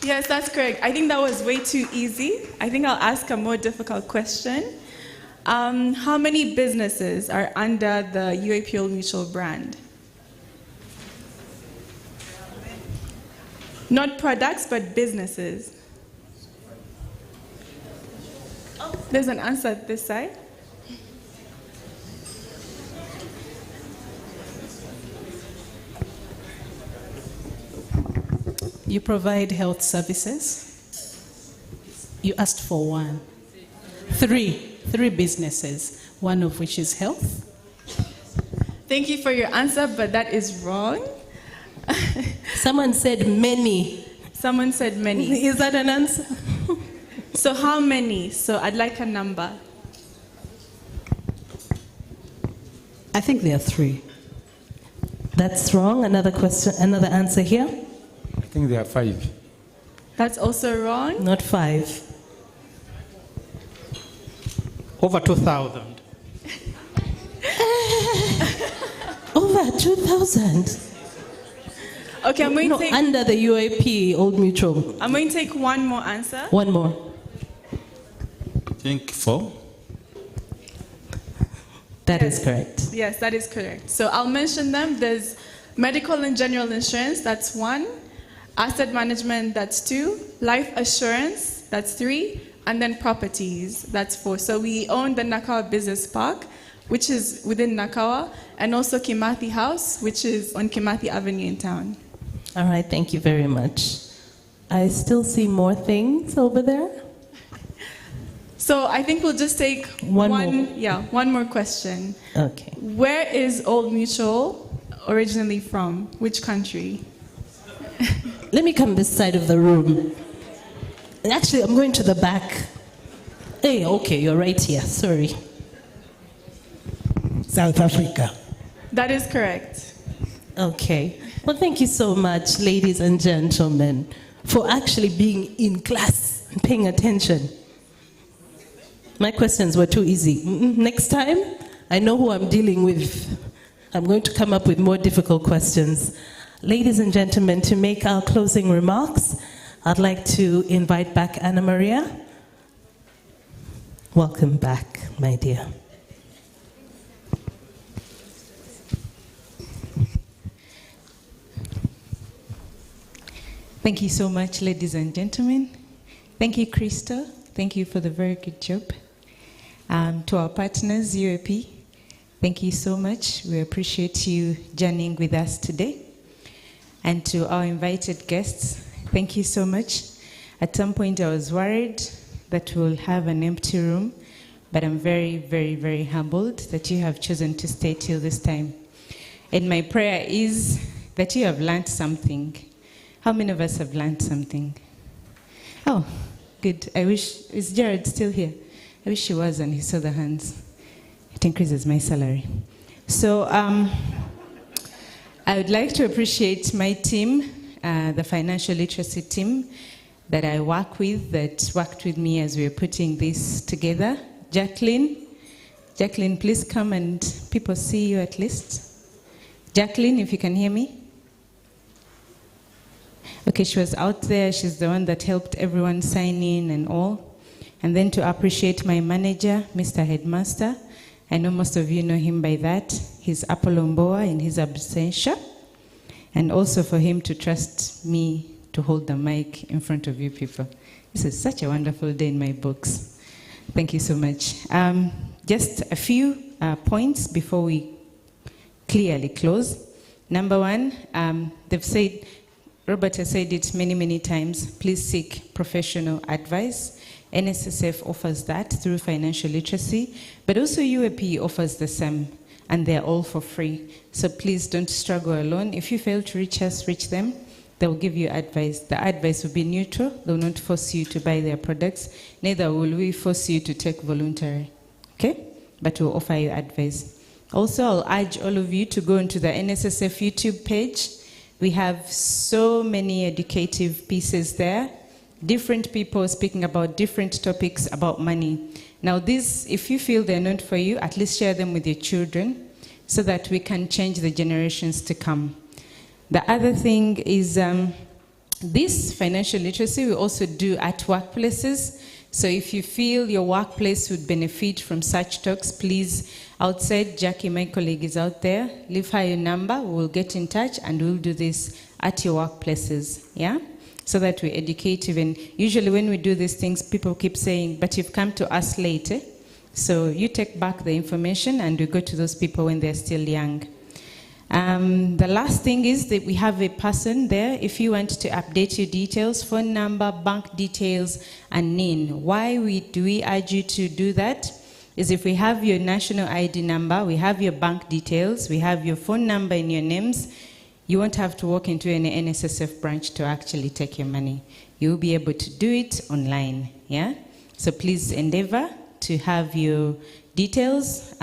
Yes, that's correct. I think that was way too easy. I think I'll ask a more difficult question. How many businesses are under the UAP Old Mutual brand? Not products, but businesses. There's an answer at this side. You provide health services. You asked for one. Three businesses, one of which is health. Thank you for your answer, but that is wrong. Someone said many. Someone said many. Is that an answer? So how many? So I'd like a number. I think there are 3. That's wrong. Another question, another answer here. I think there are 5. That's also wrong. Not 5. Over 2,000. Over 2,000. Okay, I'm going to take... under the UAP Old Mutual. I'm going to take one more answer. One more. I think 4. That is correct. Yes, that is correct. So I'll mention them. There's medical and general insurance, that's 1. Asset management, that's 2. Life assurance, that's 3. And then properties, that's 4. So we own the Nakawa Business Park, which is within Nakawa, and also Kimathi House, which is on Kimathi Avenue in town. All right, thank you very much. I still see more things over there. So I think we'll just take one more question. Okay. Where is Old Mutual originally from? Which country? Let me come this side of the room. Actually, I'm going to the back. Hey, okay, you're right here. Sorry. South Africa. That is correct. Okay. Well, thank you so much, ladies and gentlemen, for actually being in class and paying attention. My questions were too easy. Next time, I know who I'm dealing with. I'm going to come up with more difficult questions. Ladies and gentlemen, to make our closing remarks, I'd like to invite back Anna Maria. Welcome back, my dear. Thank you so much, ladies and gentlemen. Thank you, Crystal. Thank you for the very good job. To our partners, UAP, thank you so much. We appreciate you journeying with us today. And to our invited guests, thank you so much. At some point, I was worried that we'll have an empty room, but I'm very, very, very humbled that you have chosen to stay till this time. And my prayer is that you have learned something. How many of us have learned something? Oh, good. I wish, is Jared still here? I wish he was and he saw the hands. It increases my salary. So I would like to appreciate my team, the financial literacy team that I work with, that worked with me as we were putting this together. Jacqueline, please come and people see you at least. Jacqueline, if you can hear me. Okay, she was out there. She's the one that helped everyone sign in and all. And then to appreciate my manager, Mr. Headmaster. I know most of you know him by that. He's Apollo Mboa in his absentia. And also for him to trust me to hold the mic in front of you people. This is such a wonderful day in my books. Thank you so much. Just a few points before we clearly close. Number one, they've said, Robert has said it many, many times, please seek professional advice. NSSF offers that through financial literacy, but also UAP offers the same, and they're all for free. So please don't struggle alone. If you fail to reach us, reach them. They'll give you advice. The advice will be neutral. They'll not force you to buy their products. Neither will we force you to take voluntary. Okay? But we'll offer you advice. Also, I'll urge all of you to go into the NSSF YouTube page. We have so many educative pieces there. Different people speaking about different topics about money. Now these, if you feel they're not for you, at least share them with your children so that we can change the generations to come. The other thing is this financial literacy we also do at workplaces. So if you feel your workplace would benefit from such talks, please, outside, Jackie, my colleague, is out there. Leave her your number. We'll get in touch and we'll do this at your workplaces, yeah? So that we educate even. Usually when we do these things, people keep saying, but you've come to us later. So you take back the information and we go to those people when they're still young. The last thing is that we have a person there. If you want to update your details, phone number, bank details, and NIN. Why do we urge you to do that? Is if we have your national ID number, we have your bank details, we have your phone number and your names, you won't have to walk into any NSSF branch to actually take your money. You'll be able to do it online, yeah? So please endeavor to have your details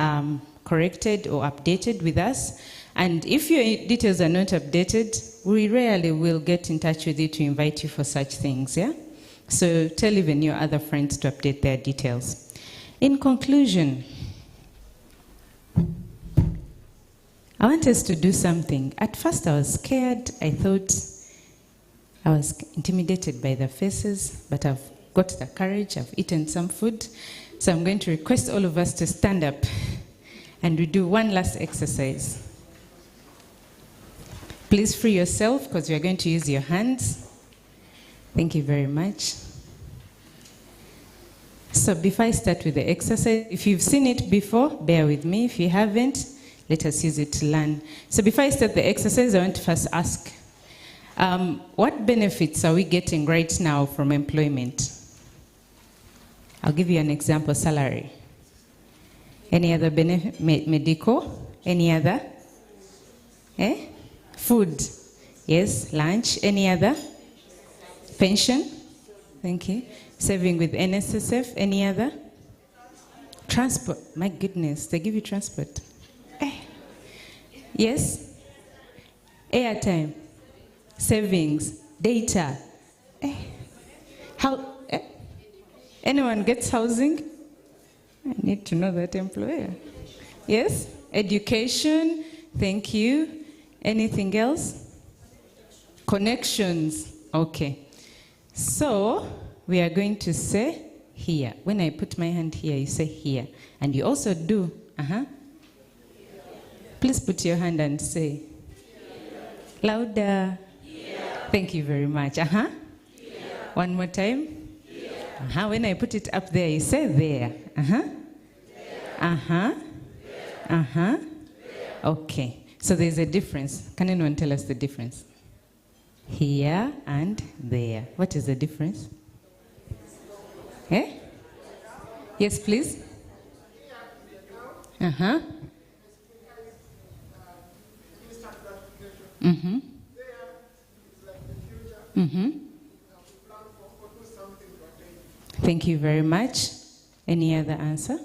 corrected or updated with us. And if your details are not updated, we rarely will get in touch with you to invite you for such things, yeah? So tell even your other friends to update their details. In conclusion, I want us to do something. At first I was scared. I thought I was intimidated by the faces, but I've got the courage. I've eaten some food. So I'm going to request all of us to stand up and we do one last exercise. Please free yourself because we are going to use your hands. Thank you very much. So before I start with the exercise, if you've seen it before, bear with me. If you haven't, let us use it to learn. So before I start the exercise, I want to first ask, what benefits are we getting right now from employment? I'll give you an example, salary. Any other benefit? Medical? Any other? Eh? Food? Yes. Lunch? Any other? Pension? Thank you. Saving with NSSF? Any other? Transport? My goodness, they give you transport. Yes? Airtime? Savings? Data? How? Anyone gets housing? I need to know that employer. Yes? Education? Thank you. Anything else? Connections? Okay. So, we are going to say here. When I put my hand here, you say here. And you also do. Please put your hand and say. Louder. Thank you very much. One more time. When I put it up there, you say there. Okay. So there's a difference. Can anyone tell us the difference? Here and there. What is the difference? Eh? Yes, please. Thank you very much. Any other answer?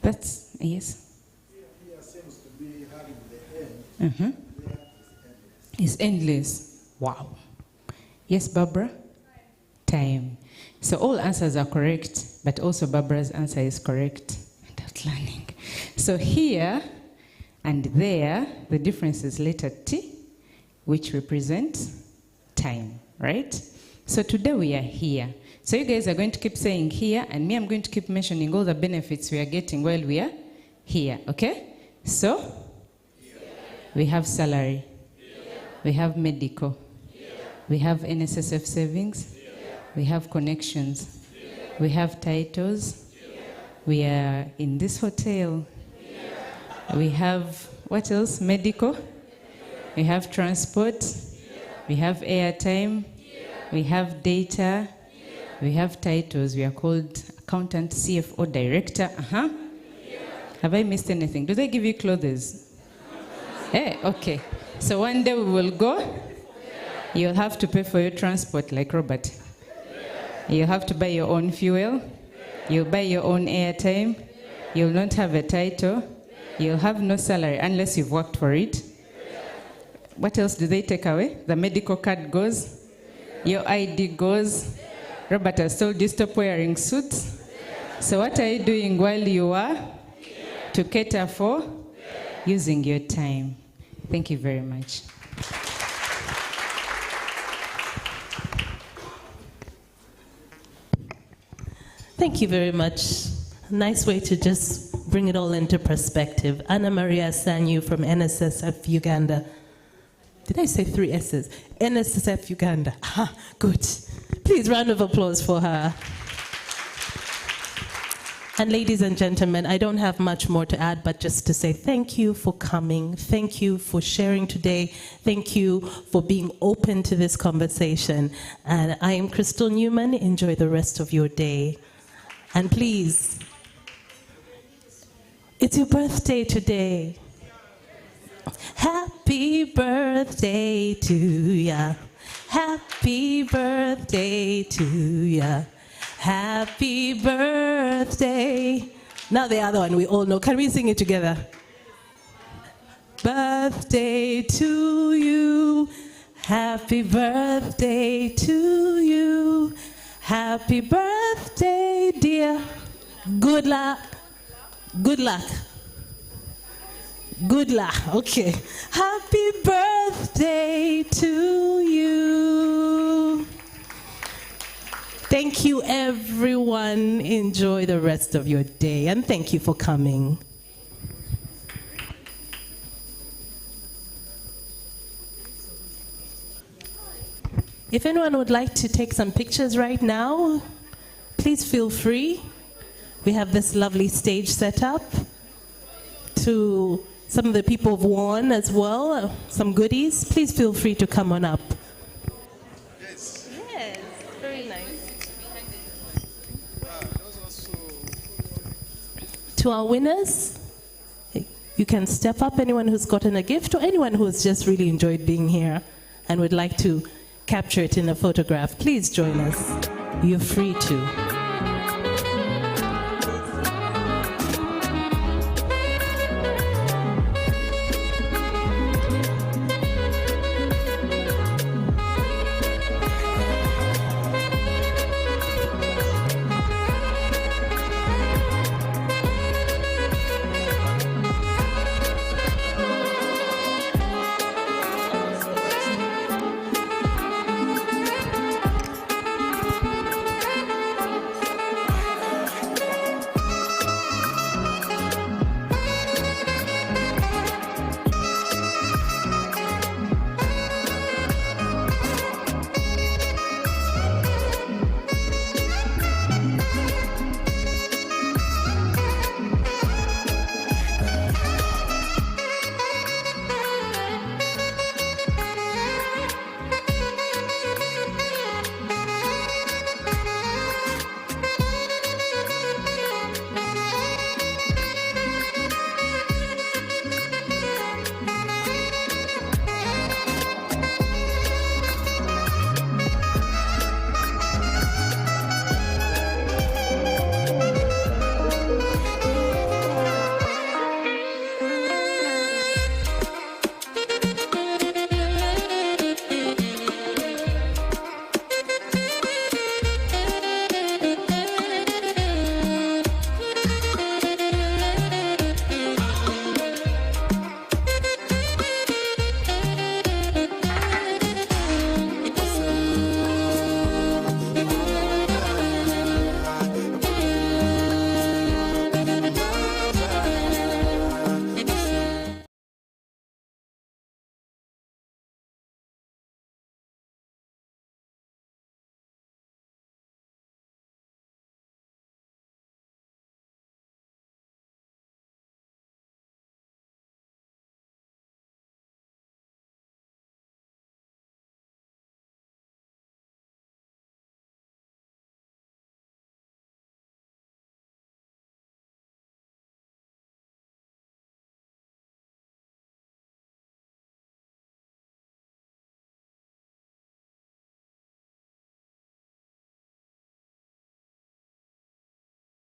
That's, yes. Here seems to be having the end. It's endless. Wow. Yes, Barbara? Time. So all answers are correct, but also Barbara's answer is correct. And outlining. So here and there, the difference is letter T, which represents time, right? So today we are here. So you guys are going to keep saying here, and me, I'm going to keep mentioning all the benefits we are getting while we are here, okay? So, we have salary, we have medical, we have NSSF savings, we have connections, we have titles, we are in this hotel, we have, what else? Medical, we have transport, we have airtime, we have data, we have titles. We are called accountant, CFO, director. Have I missed anything? Do they give you clothes? Hey, okay. So one day we will go. You'll have to pay for your transport like Robert. You'll have to buy your own fuel. You'll buy your own airtime. You'll not have a title. You'll have no salary unless you've worked for it. What else do they take away? The medical card goes. Your ID goes. Robert has told you stop wearing suits. So what are you doing while you are? To cater for? Using your time. Thank you very much. Thank you very much. Nice way to just bring it all into perspective. Anna Maria Sanyu from NSSF Uganda. Did I say 3 S's? NSSF Uganda. Good. Please, round of applause for her. And ladies and gentlemen, I don't have much more to add, but just to say thank you for coming. Thank you for sharing today. Thank you for being open to this conversation. And I am Crystal Newman. Enjoy the rest of your day. And please, it's your birthday today. Happy birthday to ya. Happy birthday to ya. Happy birthday. Now the other one we all know. Can we sing it together? Birthday to you. Happy birthday to you. Happy birthday, dear. Good luck. Good luck. Good luck. Okay. Happy birthday to you. Thank you, everyone. Enjoy the rest of your day, and thank you for coming. If anyone would like to take some pictures right now, please feel free. We have this lovely stage set up. To some of the people who've won as well, some goodies, please feel free to come on up. Yes. Yes, very nice. To our winners, you can step up, anyone who's gotten a gift or anyone who's just really enjoyed being here and would like to capture it in a photograph. Please join us. You're free to.